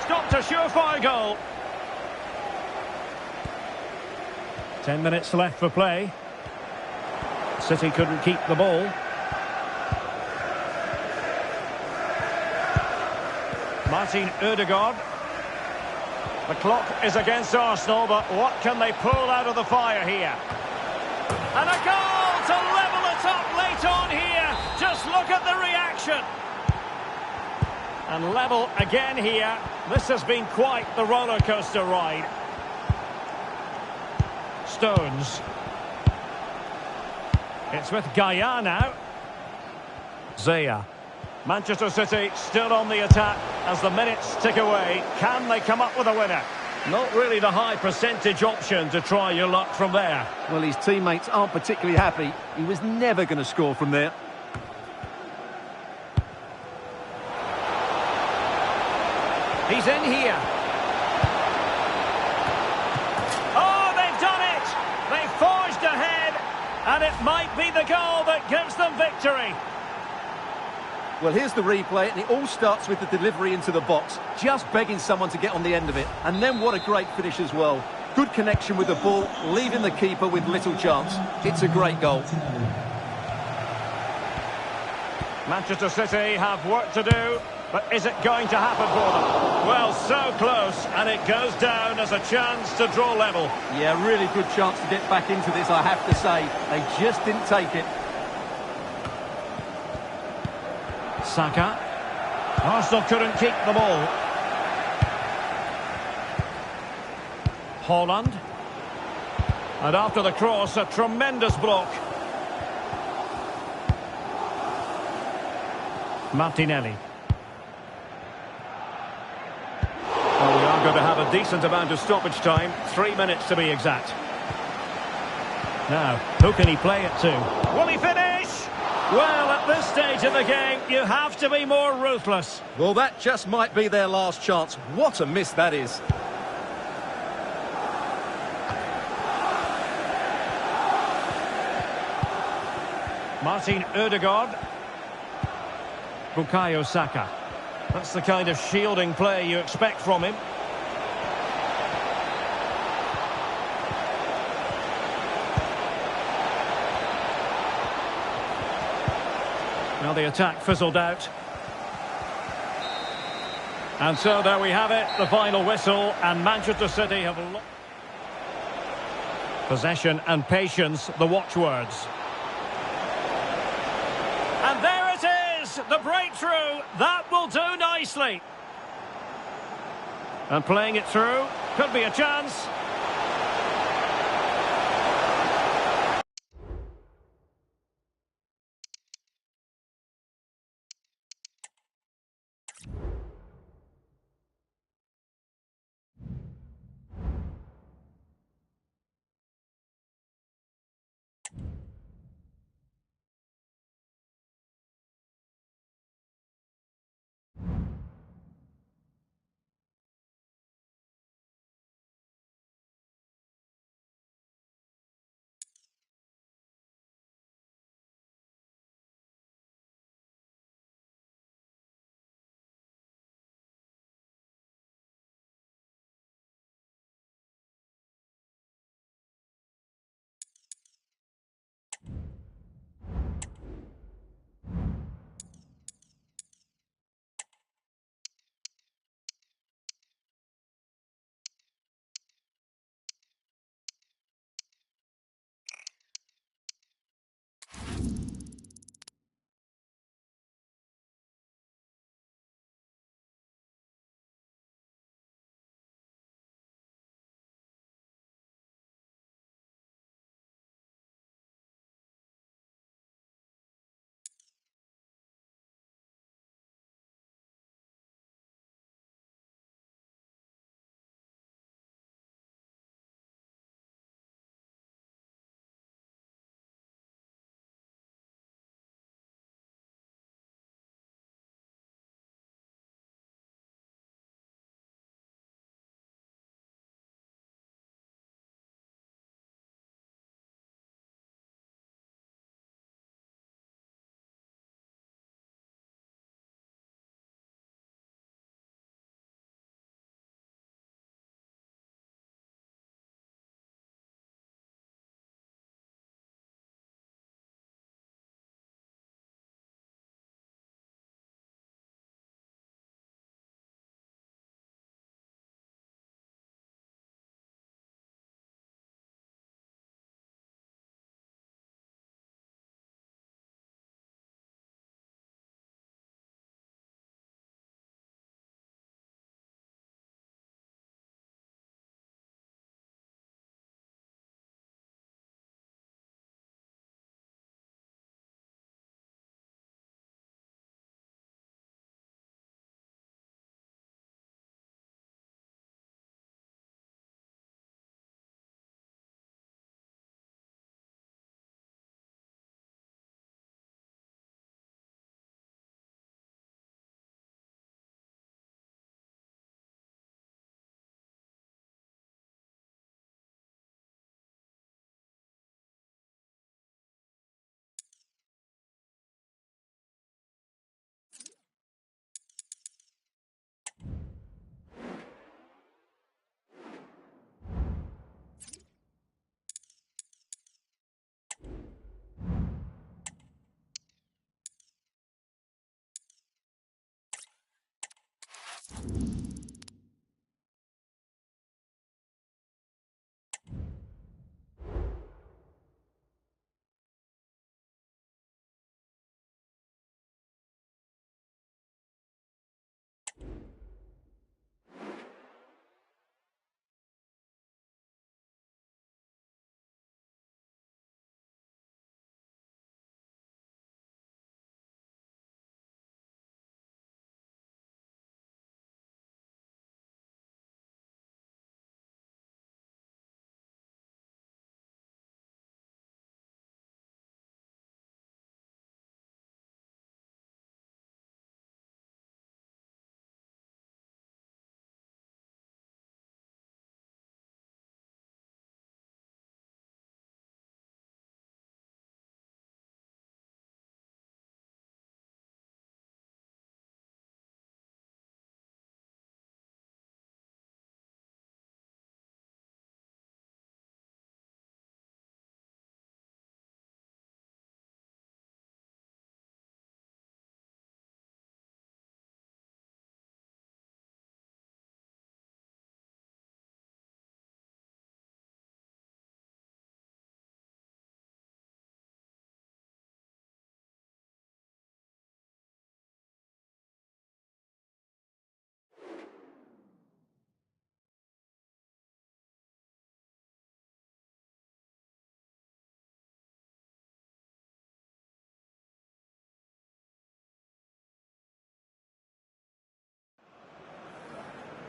Stopped a surefire goal. 10 minutes left for play. City couldn't keep the ball. Martin Ødegaard. The clock is against Arsenal, but what can they pull out of the fire here? And a goal to level it up late on here. Just look at the reaction. And level again here. This has been quite the roller coaster ride. Stones. It's with Gaia now. Zaya. Manchester City still on the attack as the minutes tick away. Can they come up with a winner? Not really the high percentage option to try your luck from there. Well, his teammates aren't particularly happy. He was never going to score from there. He's in here. That might be the goal that gives them victory. Well, here's the replay, and it all starts with the delivery into the box. Just begging someone to get on the end of it. And then what a great finish as well. Good connection with the ball, leaving the keeper with little chance. It's a great goal. Manchester City have work to do, but is it going to happen for them? Well, so close, and it goes down as a chance to draw level. Yeah, really good chance to get back into this, I have to say. They just didn't take it. Saka. Arsenal couldn't keep the ball. Holland. And after the cross, a tremendous block. Martinelli. Well, we are going to have a decent amount of stoppage time. 3 minutes to be exact. Now, who can he play it to? Will he finish? Well, at this stage of the game, you have to be more ruthless. Well, that just might be their last chance. What a miss that is. Martin Ødegaard. Bukayo Saka. That's the kind of shielding play you expect from him. Well, the attack fizzled out. And so there we have it, the final whistle, and Manchester City have lost. Possession and patience, the watchwords. And there it is, the breakthrough. That will do nicely. And playing it through, could be a chance.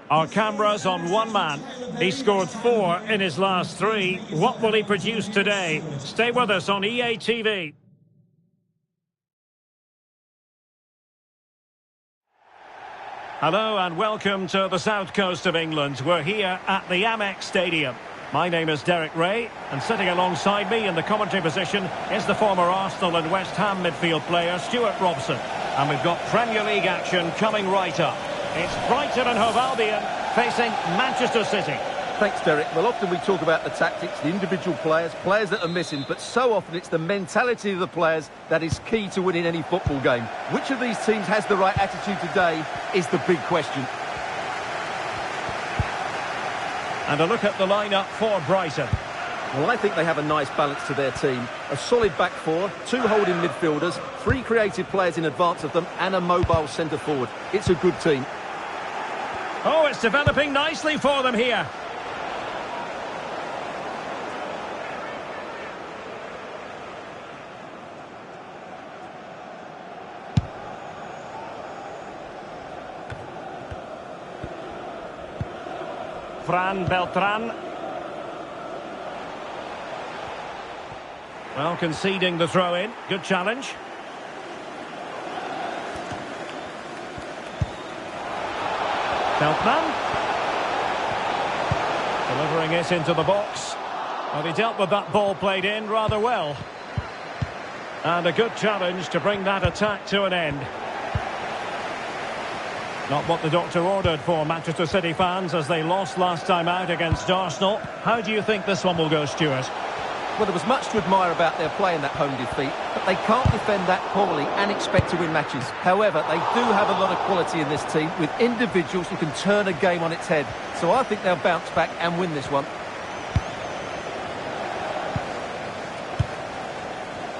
Our cameras on one man. He scored 4 in his last 3. What will he produce today? Stay with us on EA TV. Hello and welcome to the south coast of England. We're here at the Amex Stadium. My name is Derek Ray, and sitting alongside me in the commentary position is the former Arsenal and West Ham midfield player Stuart Robson. And we've got Premier League action coming right up. It's Brighton and Hove Albion facing Manchester City. Thanks, Derek. Well, often we talk about the tactics, the individual players that are missing, but so often it's the mentality of the players that is key to winning any football game. Which of these teams has the right attitude today is the big question. And a look at the lineup for Brighton. Well, I think they have a nice balance to their team. A solid back four, 2 holding midfielders, 3 creative players in advance of them, and a mobile centre forward. It's a good team. Oh, it's developing nicely for them here. Fran Beltran. Well, conceding the throw-in. Good challenge. Veltman. Delivering it into the box. Well, he dealt with that ball played in rather well. And a good challenge to bring that attack to an end. Not what the doctor ordered for Manchester City fans as they lost last time out against Arsenal. How do you think this one will go, Stuart? Well, there was much to admire about their play in that home defeat, but they can't defend that poorly and expect to win matches. However, they do have a lot of quality in this team with individuals who can turn a game on its head. So I think they'll bounce back and win this one.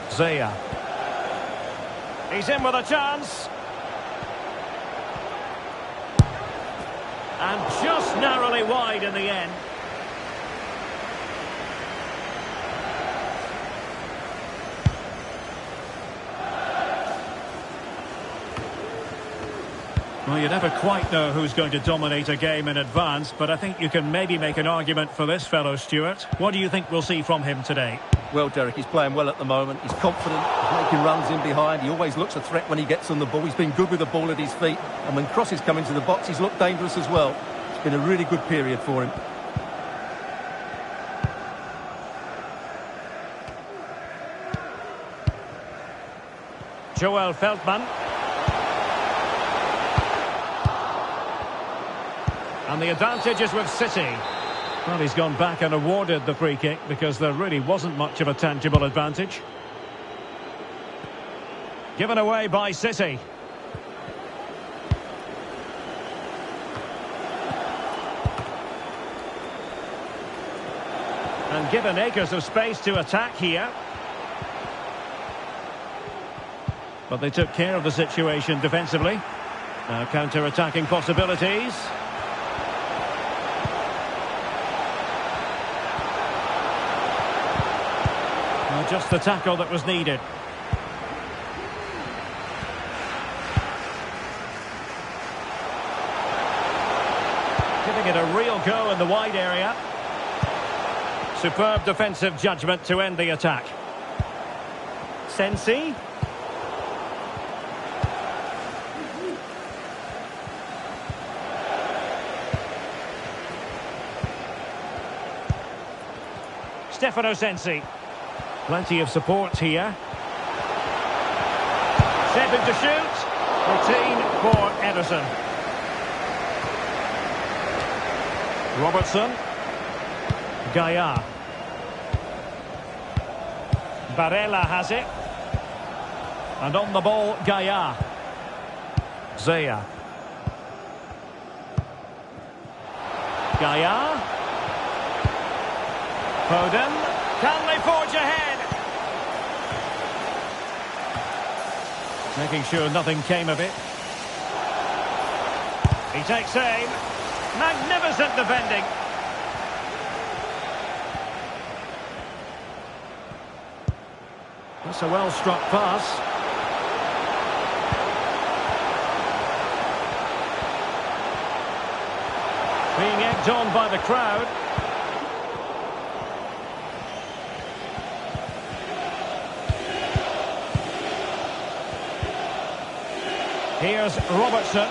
Zaya. He's in with a chance. And just narrowly wide in the end. Well, you never quite know who's going to dominate a game in advance, but I think you can maybe make an argument for this fellow, Stuart. What do you think we'll see from him today? Well, Derek, he's playing well at the moment. He's confident, he's making runs in behind. He always looks a threat when he gets on the ball. He's been good with the ball at his feet. And when crosses come into the box, he's looked dangerous as well. It's been a really good period for him. Joel Feldman. And the advantage is with City. Well, he's gone back and awarded the free kick because there really wasn't much of a tangible advantage. Given away by City. And given acres of space to attack here. But they took care of the situation defensively. Now counter-attacking possibilities. Just the tackle that was needed. Giving it a real go in the wide area. Superb defensive judgment to end the attack. Sensi. Stefano Sensi. Plenty of support here. Shaping to shoot. Routine for Ederson. Robertson. Gaia. Barella has it. And on the ball, Gaia. Zaya. Gaia. Foden. Can they forge ahead? Making sure nothing came of it. He takes aim. Magnificent defending. That's a well-struck pass. egged on by the crowd. Here's Robertson.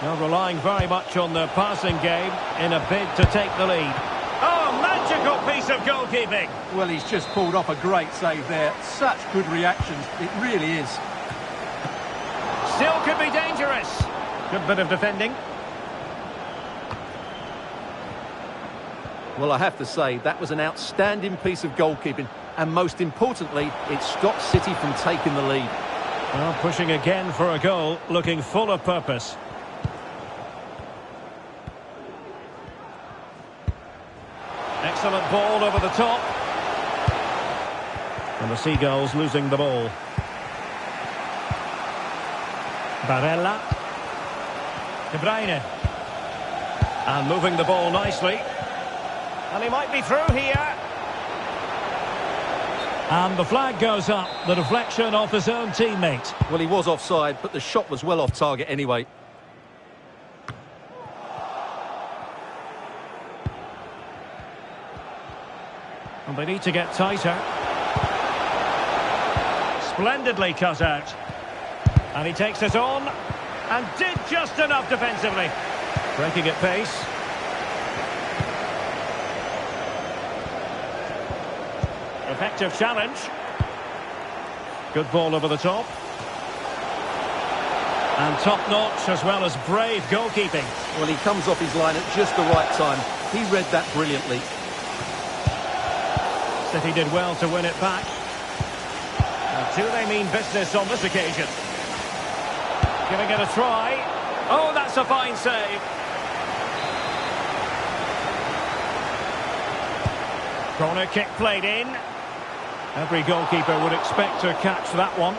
Now relying very much on the passing game in a bid to take the lead. Oh, magical piece of goalkeeping. Well, he's just pulled off a great save there. Such good reactions. It really is. Still could be dangerous. Good bit of defending. Well, I have to say, that was an outstanding piece of goalkeeping. And most importantly, it stopped City from taking the lead. Well, pushing again for a goal, looking full of purpose. Excellent ball over the top. And the Seagulls losing the ball. Barella. De Bruyne. And moving the ball nicely. And he might be through here. And the flag goes up. The deflection off his own teammate. Well, he was offside, but the shot was well off target anyway. And they need to get tighter. Splendidly cut out. And he takes it on. And did just enough defensively. Breaking at pace. Effective challenge. Good ball over the top. And top-notch as well as brave goalkeeping. Well, he comes off his line at just the right time. He read that brilliantly. City did well to win it back. And do they mean business on this occasion? Giving it a try. Oh, that's a fine save. Corner kick played in. Every goalkeeper would expect to catch that one.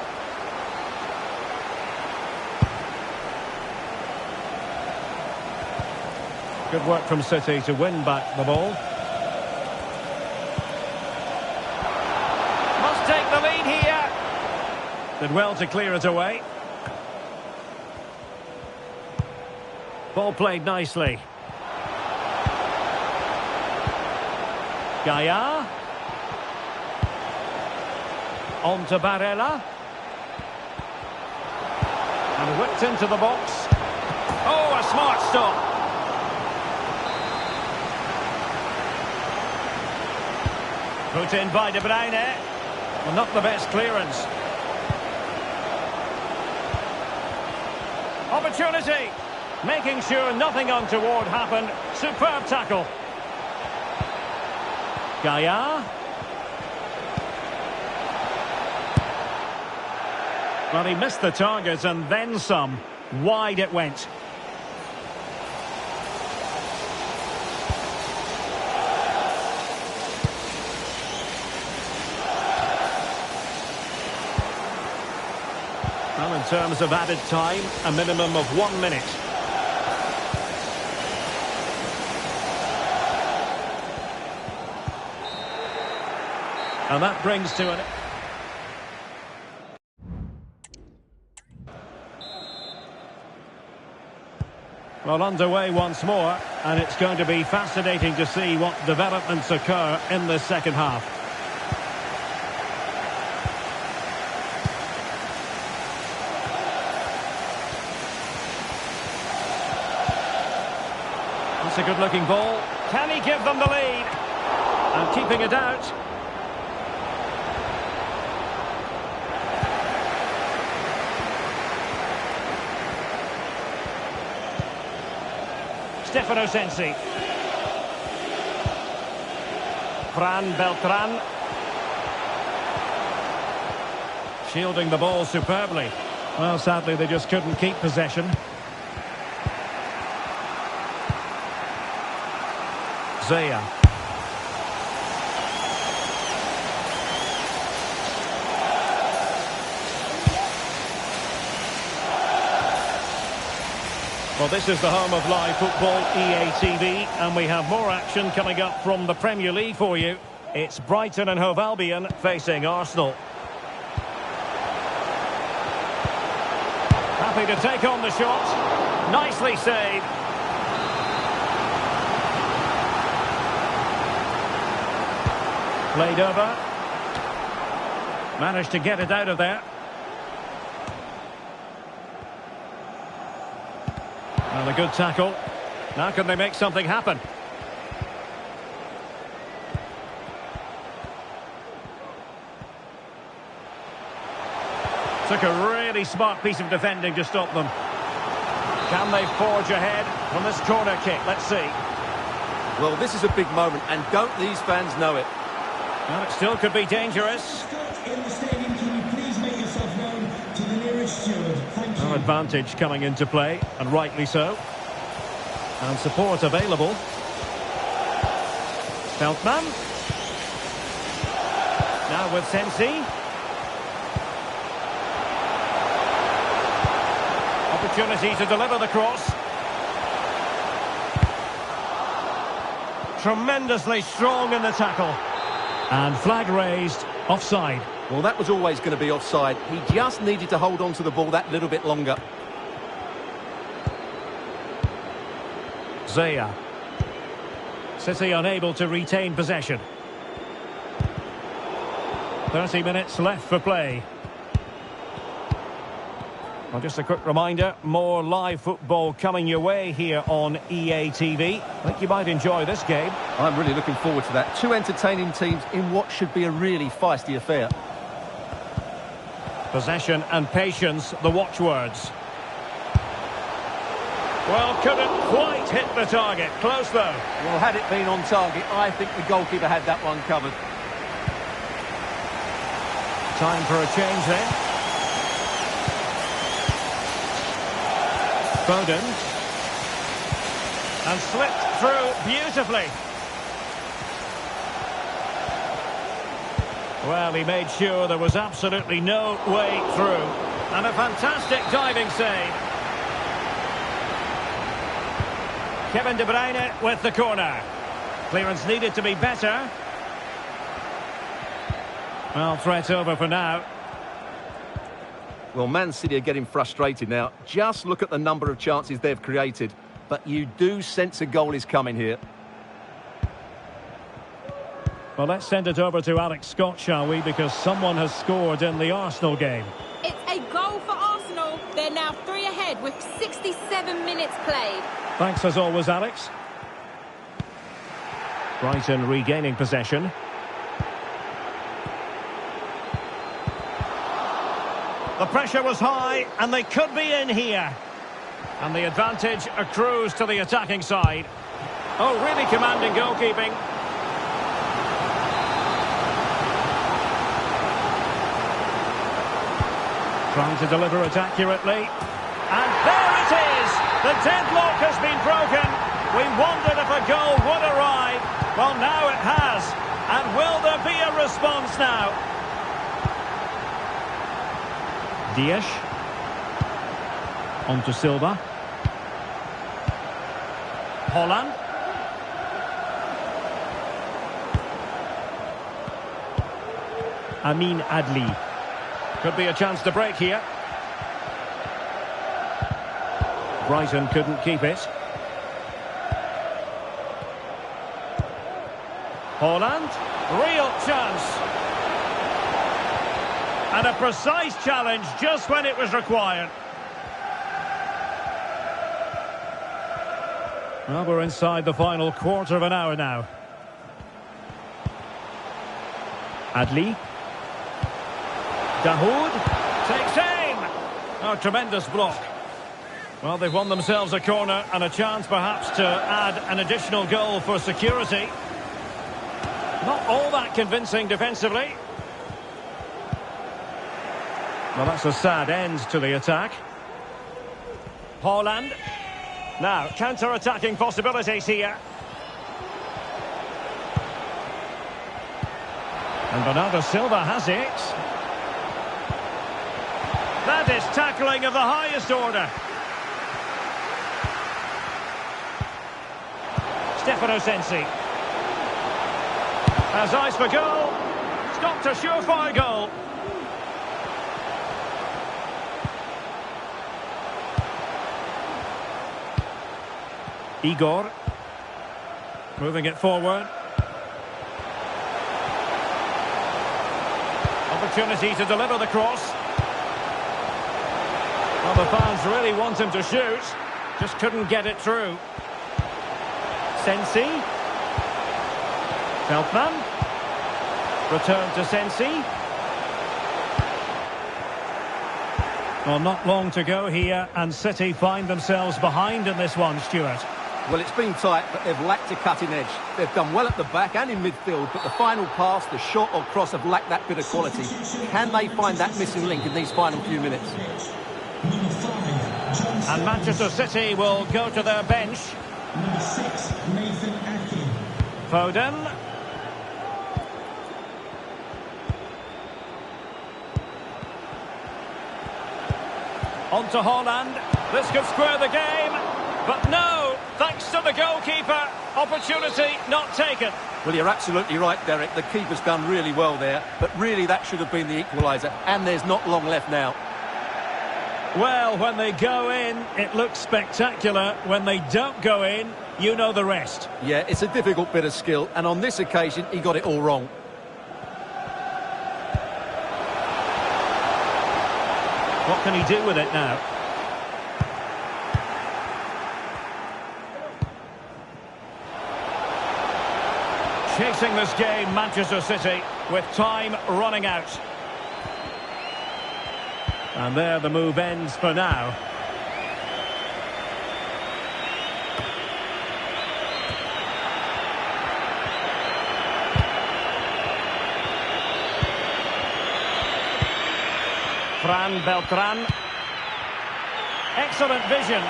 Good work from City to win back the ball. Must take the lead here. Did well to clear it away. Ball played nicely. Gaia. On to Barella. And whipped into the box. Oh, a smart stop. Put in by De Bruyne. Well, not the best clearance. Opportunity. Making sure nothing untoward happened. Superb tackle. Gaia. Well, he missed the target and then some. Wide it went. Well, in terms of added time, a minimum of 1 minute. And that brings to an... Well, underway once more, and it's going to be fascinating to see what developments occur in the second half. That's a good-looking ball. Can he give them the lead? And keeping it out. Stefano Sensi. Fran Beltran. Shielding the ball superbly. Well, sadly, they just couldn't keep possession. Zaya. Well, this is the home of live football, EA TV, and we have more action coming up from the Premier League for you. It's Brighton and Hove Albion facing Arsenal. Happy to take on the shot. Nicely saved. Played over. Managed to get it out of there. And a good tackle. Now can they make something happen? Took a really smart piece of defending to stop them. Can they forge ahead from this corner kick? Let's see. Well, this is a big moment, and don't these fans know it? Well, it still could be dangerous. Scott in the stadium, can you please make yourself known to the nearest steward? Thank you. An advantage coming into play, and rightly so. And support available. Feldman. Now with Sensi. Opportunity to deliver the cross. Tremendously strong in the tackle. And flag raised, offside. Well, that was always going to be offside. He just needed to hold on to the ball that little bit longer. Zaya. City unable to retain possession. 30 minutes left for play. Well, just a quick reminder, more live football coming your way here on EA TV. I think you might enjoy this game. I'm really looking forward to that. Two entertaining teams in what should be a really feisty affair. Possession and patience, the watchwords. Well, couldn't quite hit the target. Close, though. Well, had it been on target, I think the goalkeeper had that one covered. Time for a change then. Foden. And slipped through beautifully. Well, he made sure there was absolutely no way through. And a fantastic diving save. Kevin De Bruyne with the corner. Clearance needed to be better. Well, threat over for now. Well, Man.City are getting frustrated now. Just look at the number of chances they've created. But you do sense a goal is coming here. Well, let's send it over to Alex Scott, shall we? Because someone has scored in the Arsenal game. It's a goal for Arsenal. They're now 3 ahead with 67 minutes played. Thanks as always, Alex. Brighton regaining possession. The pressure was high, and they could be in here. And the advantage accrues to the attacking side. Oh, really commanding goalkeeping. Trying to deliver it accurately. And there it is! The deadlock has been broken. We wondered if a goal would arrive. Well, now it has. And will there be a response now? Dias. On to Silva. Holland. Amin Adli. Could be a chance to break here. Brighton couldn't keep it. Holland. Real chance. And a precise challenge just when it was required. Well, we're inside the final quarter of an hour now. Adli. Dahoud takes aim. Oh, tremendous block. Well, they've won themselves a corner and a chance perhaps to add an additional goal for security. Not all that convincing defensively. Well, that's a sad end to the attack. Holland. Now, counter-attacking possibilities here. And Bernardo Silva has it. That is tackling of the highest order. Stefano Sensi. Has eyes for goal. Stopped a surefire goal. Igor. Moving it forward. opportunity to deliver the cross. Well, the fans really want him to shoot. Just couldn't get it through. Sensi. Feldman. Return to Sensi. Well, not long to go here, and City find themselves behind in this one, Stuart. Well, it's been tight, but they've lacked a cutting edge. They've done well at the back and in midfield, but the final pass, the shot or cross have lacked that bit of quality. Can they find that missing link in these final few minutes? And Manchester City will go to their bench. Number 6, Nathan Ake. Foden. On to Haaland. This could square the game. But no, thanks to the goalkeeper. Opportunity not taken. Well, you're absolutely right, Derek. The keeper's done really well there, but really that should have been the equaliser, and there's not long left now. Well, when they go in, it looks spectacular. When they don't go in, you know the rest. Yeah, it's a difficult bit of skill, and on this occasion, he got it all wrong. What can he do with it now? Chasing this game, Manchester City, with time running out. And there the move ends for now. Fran Beltran. Excellent vision.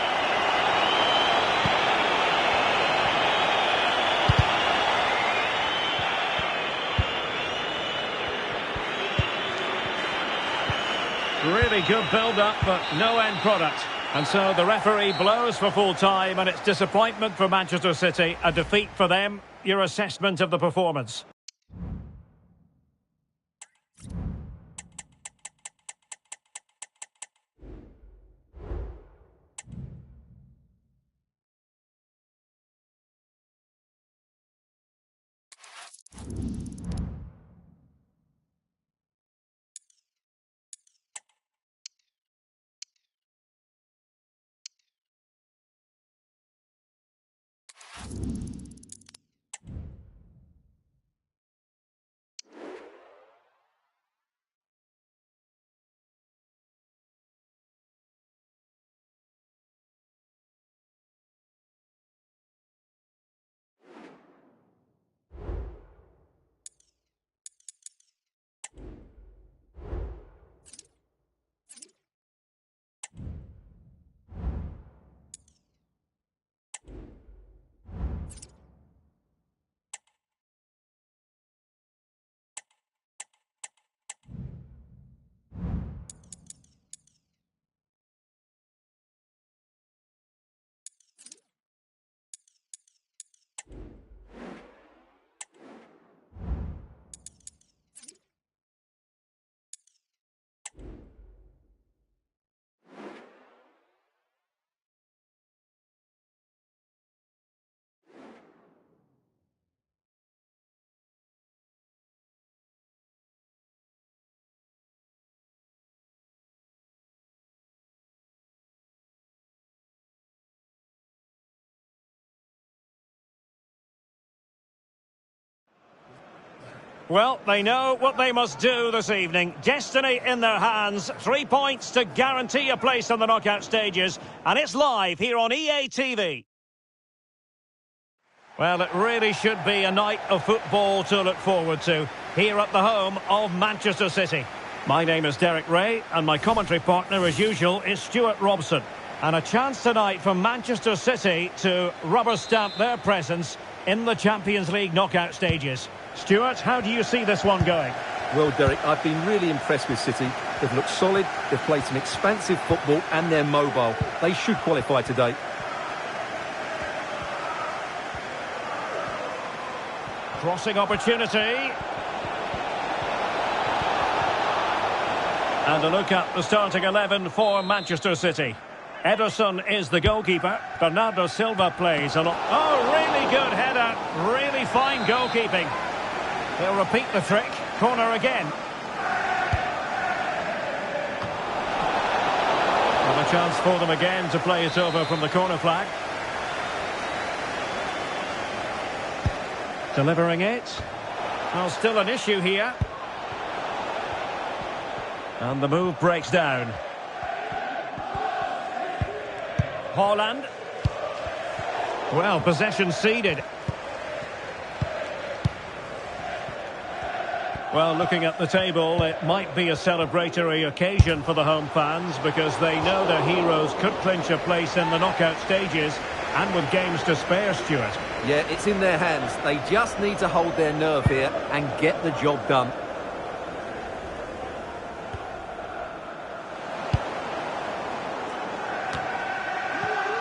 Really good build-up, but no end product. And so the referee blows for full time, and it's disappointment for Manchester City. A defeat for them. Your assessment of the performance? Well, they know what they must do this evening. Destiny in their hands. 3 points to guarantee a place on the knockout stages. And it's live here on EA TV. Well, it really should be a night of football to look forward to here at the home of Manchester City. My name is Derek Ray, and my commentary partner, as usual, is Stuart Robson. And a chance tonight for Manchester City to rubber stamp their presence in the Champions League knockout stages. Stuart, how do you see this one going? Well, Derek, I've been really impressed with City. They've looked solid, they've played some expansive football, and they're mobile. They should qualify today. Crossing opportunity. And a look at the starting 11 for Manchester City. Ederson is the goalkeeper. Bernardo Silva plays a lot. Oh, really good header. Really fine goalkeeping. They'll repeat the trick. Corner again. chance for them again to play it over from the corner flag. Delivering it. Well, still an issue here. And the move breaks down. Haaland. Well, possession ceded. Well, looking at the table, it might be a celebratory occasion for the home fans because they know their heroes could clinch a place in the knockout stages, and with games to spare, Stuart. Yeah, it's in their hands. They just need to hold their nerve here and get the job done.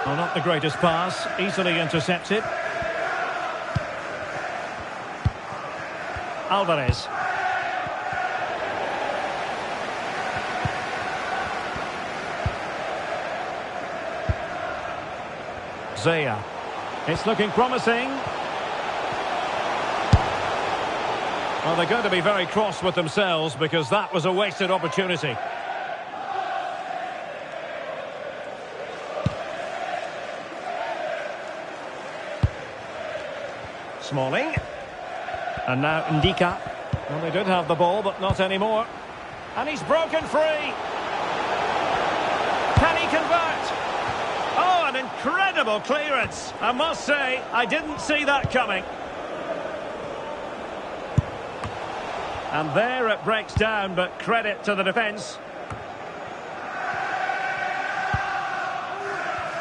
Well, not the greatest pass, easily intercepted. Alvarez. Zaya. It's looking promising. Well, they're going to be very cross with themselves because that was a wasted opportunity. Smalling. And now Ndika. Well, they did have the ball, but not anymore. And he's broken free. Can he convert? Oh, an incredible clearance. I must say, I didn't see that coming. And there it breaks down, but credit to the defence.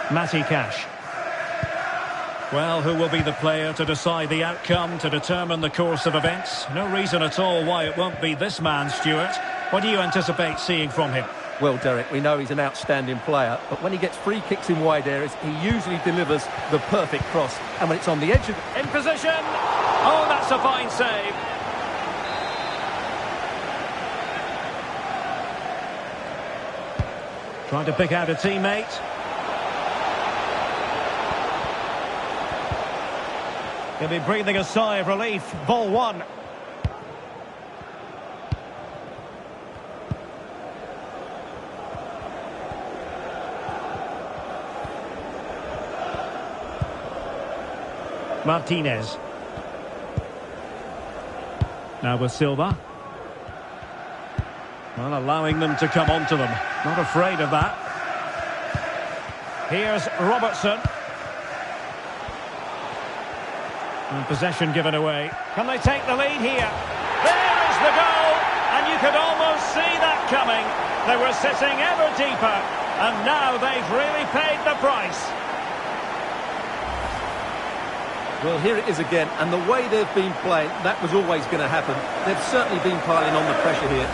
Matty Cash. Well, who will be the player to decide the outcome, to determine the course of events? No reason at all why it won't be this man, Stuart. What do you anticipate seeing from him? Well, Derek, we know he's an outstanding player, but when he gets free kicks in wide areas, he usually delivers the perfect cross. And when it's on the edge of... In position! Oh, that's a fine save. Trying to pick out a teammate. He'll be breathing a sigh of relief. Ball one. Martinez. Now with Silva. Well, allowing them to come onto them. Not afraid of that. Here's Robertson. And possession given away. Can they take the lead here? There is the goal! And you could almost see that coming. They were sitting ever deeper. And now they've really paid the price. Well, here it is again, and the way they've been playing, that was always going to happen. They've certainly been piling on the pressure here.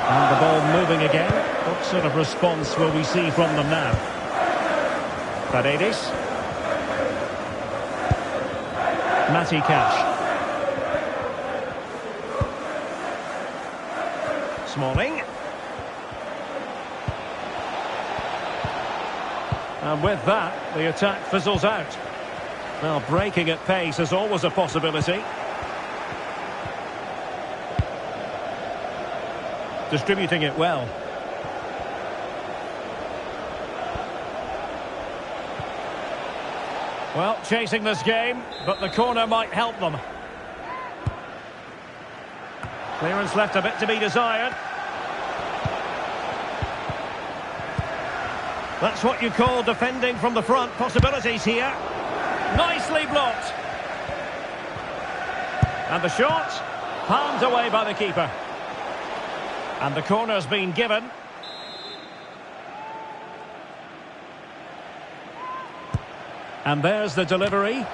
And the ball moving again. What sort of response will we see from them now? Paredes. Matty Cash. Smalling. And with that, the attack fizzles out. Well, breaking at pace is always a possibility. Distributing it well. Well, chasing this game, but the corner might help them. Clearance left a bit to be desired. That's what you call defending from the front. Possibilities here. Nicely blocked. And the shot, palmed away by the keeper. And the corner's been given. And there's the delivery.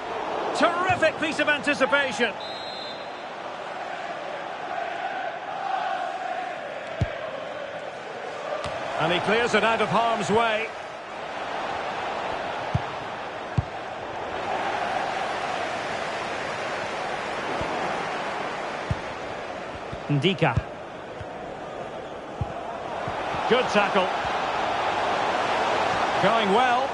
Terrific piece of anticipation. And he clears it out of harm's way. Ndika. Good tackle. Going well.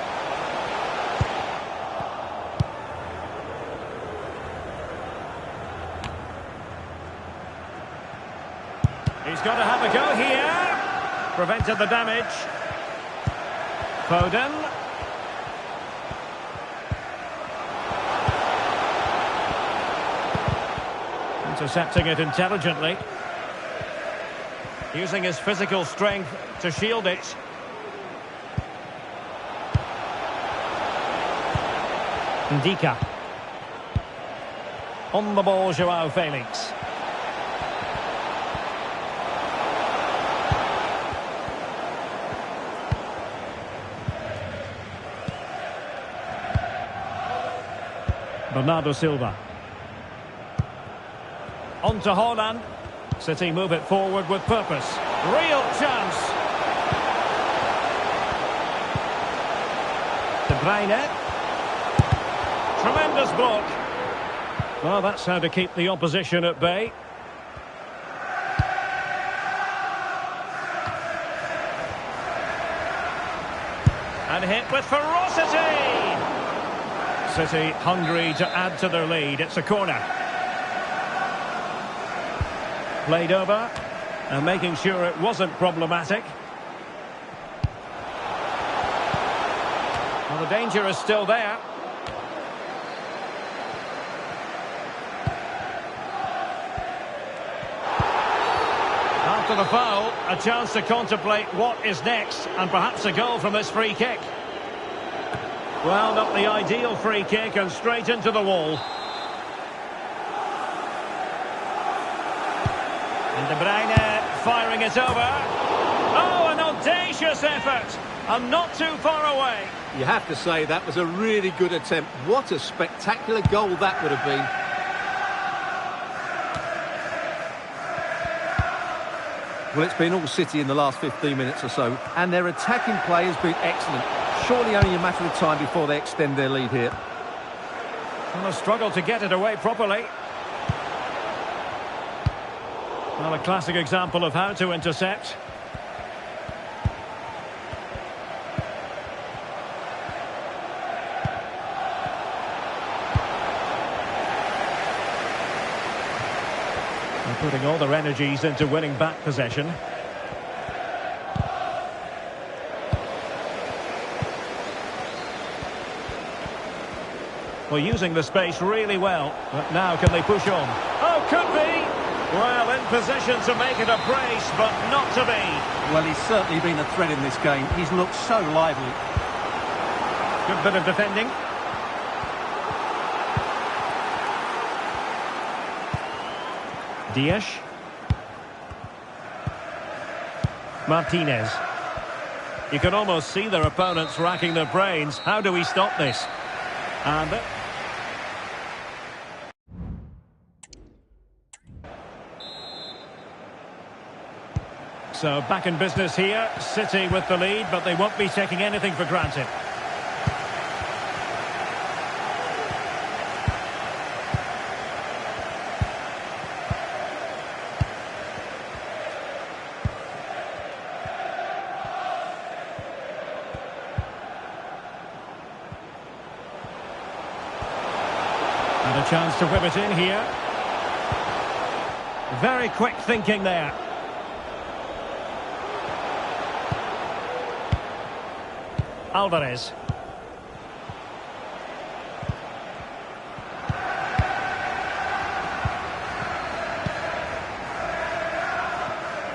He's got to have a go here. Prevented the damage. Foden. Intercepting it intelligently. Using his physical strength to shield it. Ndika. On the ball, Joao Felix. Bernardo Silva. On to Haaland. City move it forward with purpose. Real chance. De Bruyne. Tremendous block. Well, that's how to keep the opposition at bay. And hit with ferocity. City hungry to add to their lead. It's a corner. Played over and making sure it wasn't problematic. Well, the danger is still there. After the foul, a chance to contemplate what is next and perhaps a goal from this free kick. Well, not the ideal free kick and straight into the wall. And De Bruyne firing it over. Oh, an audacious effort. And not too far away. You have to say that was a really good attempt. What a spectacular goal that would have been. Well, it's been all City in the last 15 minutes or so, and their attacking play has been excellent. Surely only a matter of time before they extend their lead here. And a struggle to get it away properly. Well, a classic example of how to intercept. They're putting all their energies into winning back possession. Well, using the space really well. But now can they push on? Oh, could be! Well, in position to make it a brace, but not to be. Well, he's certainly been a threat in this game. He's looked so lively. Good bit of defending. Diaz. Martinez. You can almost see their opponents racking their brains. How do we stop this? And so back in business here. City with the lead, but they won't be taking anything for granted. And a chance to whip it in here. Very quick thinking there. Alvarez.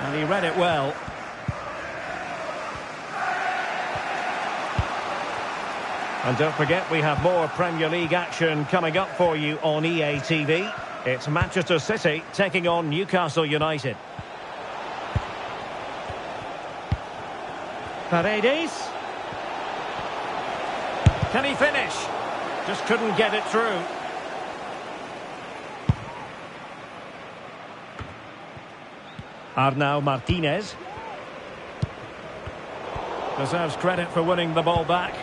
And he read it well. And don't forget, we have more Premier League action coming up for you on EA TV. It's Manchester City taking on Newcastle United. Paredes. Can he finish? Just couldn't get it through. Arnau Martinez. Deserves credit for winning the ball back.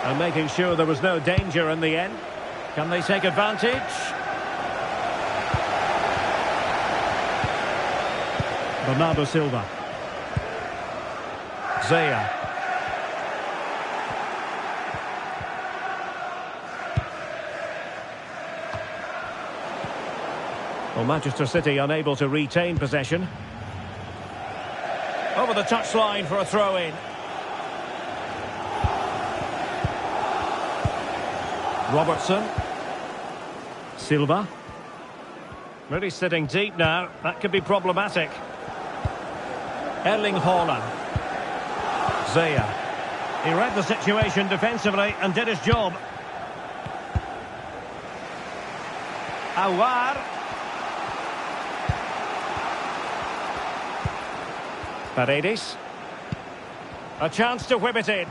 And making sure there was no danger in the end. Can they take advantage? Bernardo Silva. Zaya. Well, Manchester City unable to retain possession. Over the touchline for a throw-in. Robertson. Silva. Really sitting deep now. That could be problematic. Erling Haaland. Zaya. He read the situation defensively and did his job. Awar. Paredes. A chance to whip it in.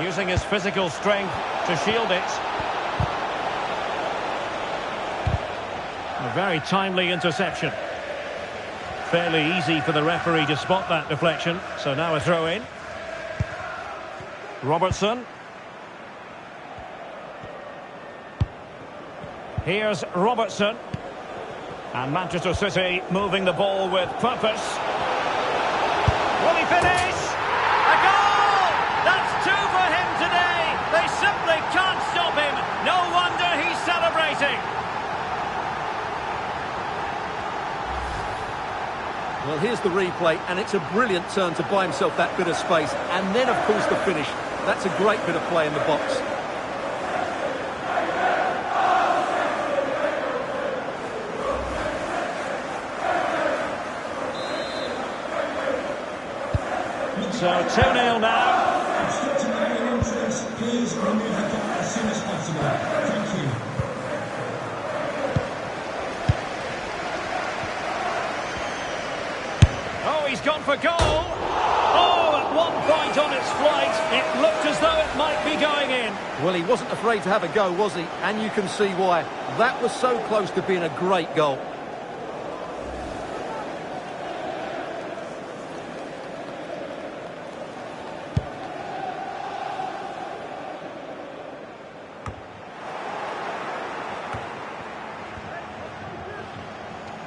Using his physical strength to shield it. A very timely interception. Fairly easy for the referee to spot that deflection. So now a throw in. Robertson. Here's Robertson. And Manchester City moving the ball with purpose. Will he finish? A goal! That's two for him today. They simply can't stop him. No wonder he's celebrating. Well, here's the replay, and it's a brilliant turn to buy himself that bit of space. And then, of course, the finish. That's a great bit of play in the box. So 2-0 now. Obstructing the main entrance, please remove the car as soon as possible. Thank you. Oh, he's gone for goal. Oh, at one point on its flight, it looked as though it might be going in. Well, he wasn't afraid to have a go, was he? And you can see why. That was so close to being a great goal.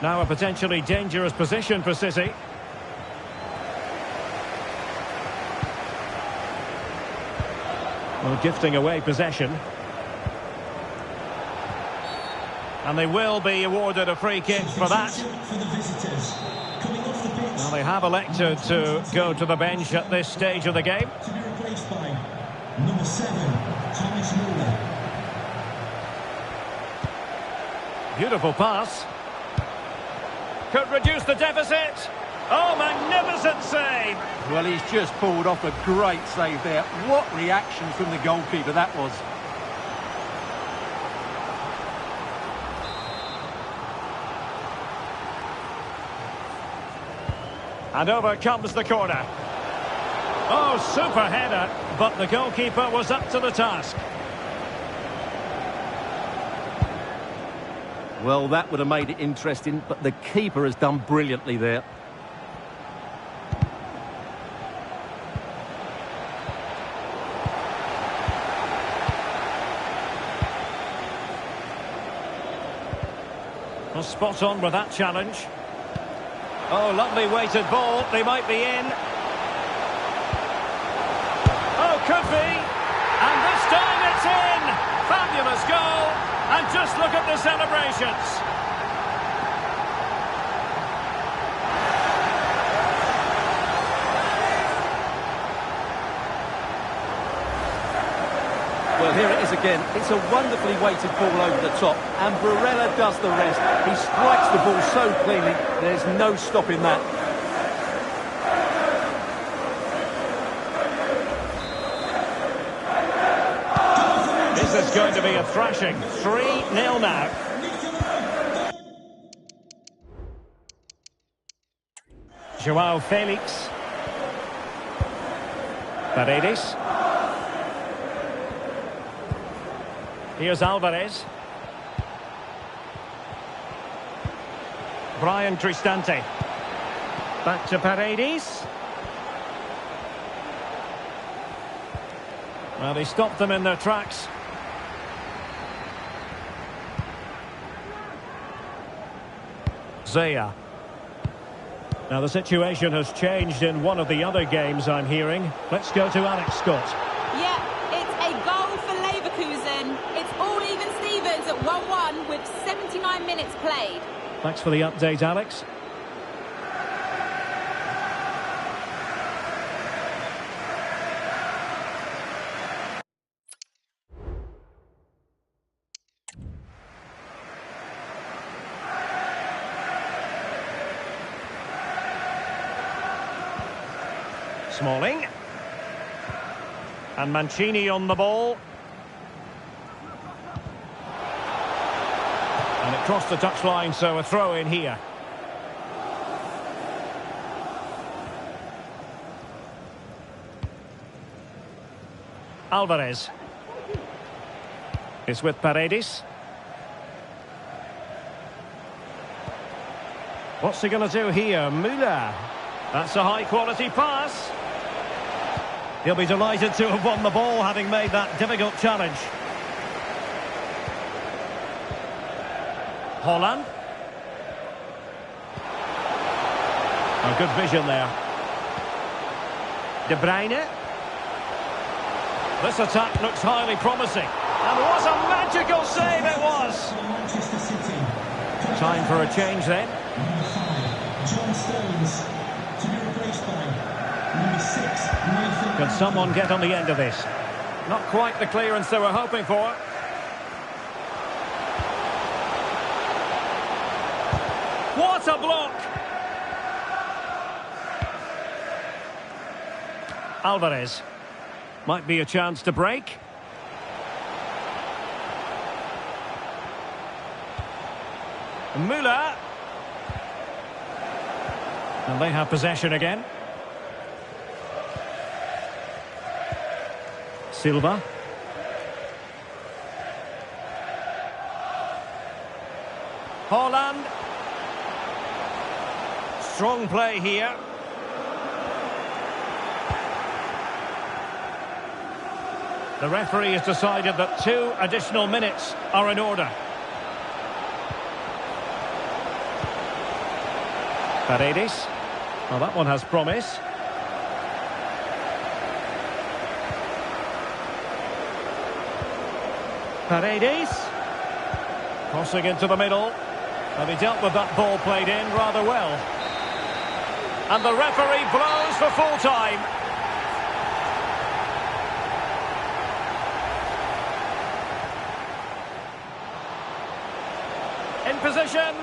Now a potentially dangerous position for City. Well, gifting away possession. And they will be awarded a free kick for that. Well, they have elected to go to the bench at this stage of the game. To be replaced by number 7, Thomas Muller. Beautiful pass. Could reduce the deficit. Oh, magnificent save. Well, he's just pulled off a great save there. What reaction from the goalkeeper that was. And over comes the corner. Oh, super header, but the goalkeeper was up to the task. Well, that would have made it interesting, but the keeper has done brilliantly there. Well, spot on with that challenge. Oh, lovely weighted ball. They might be in. Oh, could be. And this time it's in. Fabulous goal. And just look at the celebrations. Well, here it is again. It's a wonderfully weighted ball over the top, and Barella does the rest. He strikes the ball so cleanly, there's no stopping that. This is going to be a thrashing. 3-0 now. Joao Felix. Paredes. Here's Alvarez. Brian Cristante. Back to Paredes. Well, he stopped them in their tracks. Zaya. Now the situation has changed in one of the other games I'm hearing. Let's go to Alex Scott. Yeah, it's a goal for Leverkusen. It's all even Stevens minutes played. Thanks for the update, Alex. Smalling. And Mancini on the ball. And it crossed the touchline, so a throw in here. Alvarez. It's with Paredes. What's he going to do here? Müller. That's a high-quality pass. He'll be delighted to have won the ball, having made that difficult challenge. Holland. A good vision there. De Bruyne. This attack looks highly promising. And what a magical save it was! Manchester City. Time for a change then. Number 5, John Stones, to be replaced by number 6, Nathan. Can someone get on the end of this? Not quite the clearance they were hoping for. What a block! Alvarez. Might be a chance to break. Müller. And they have possession again. Silva. Holland. Strong play here. The referee has decided that 2 additional minutes are in order. Paredes. Well, that one has promise. Paredes. Crossing into the middle. And he dealt with that ball played in rather well. And the referee blows for full time. In position.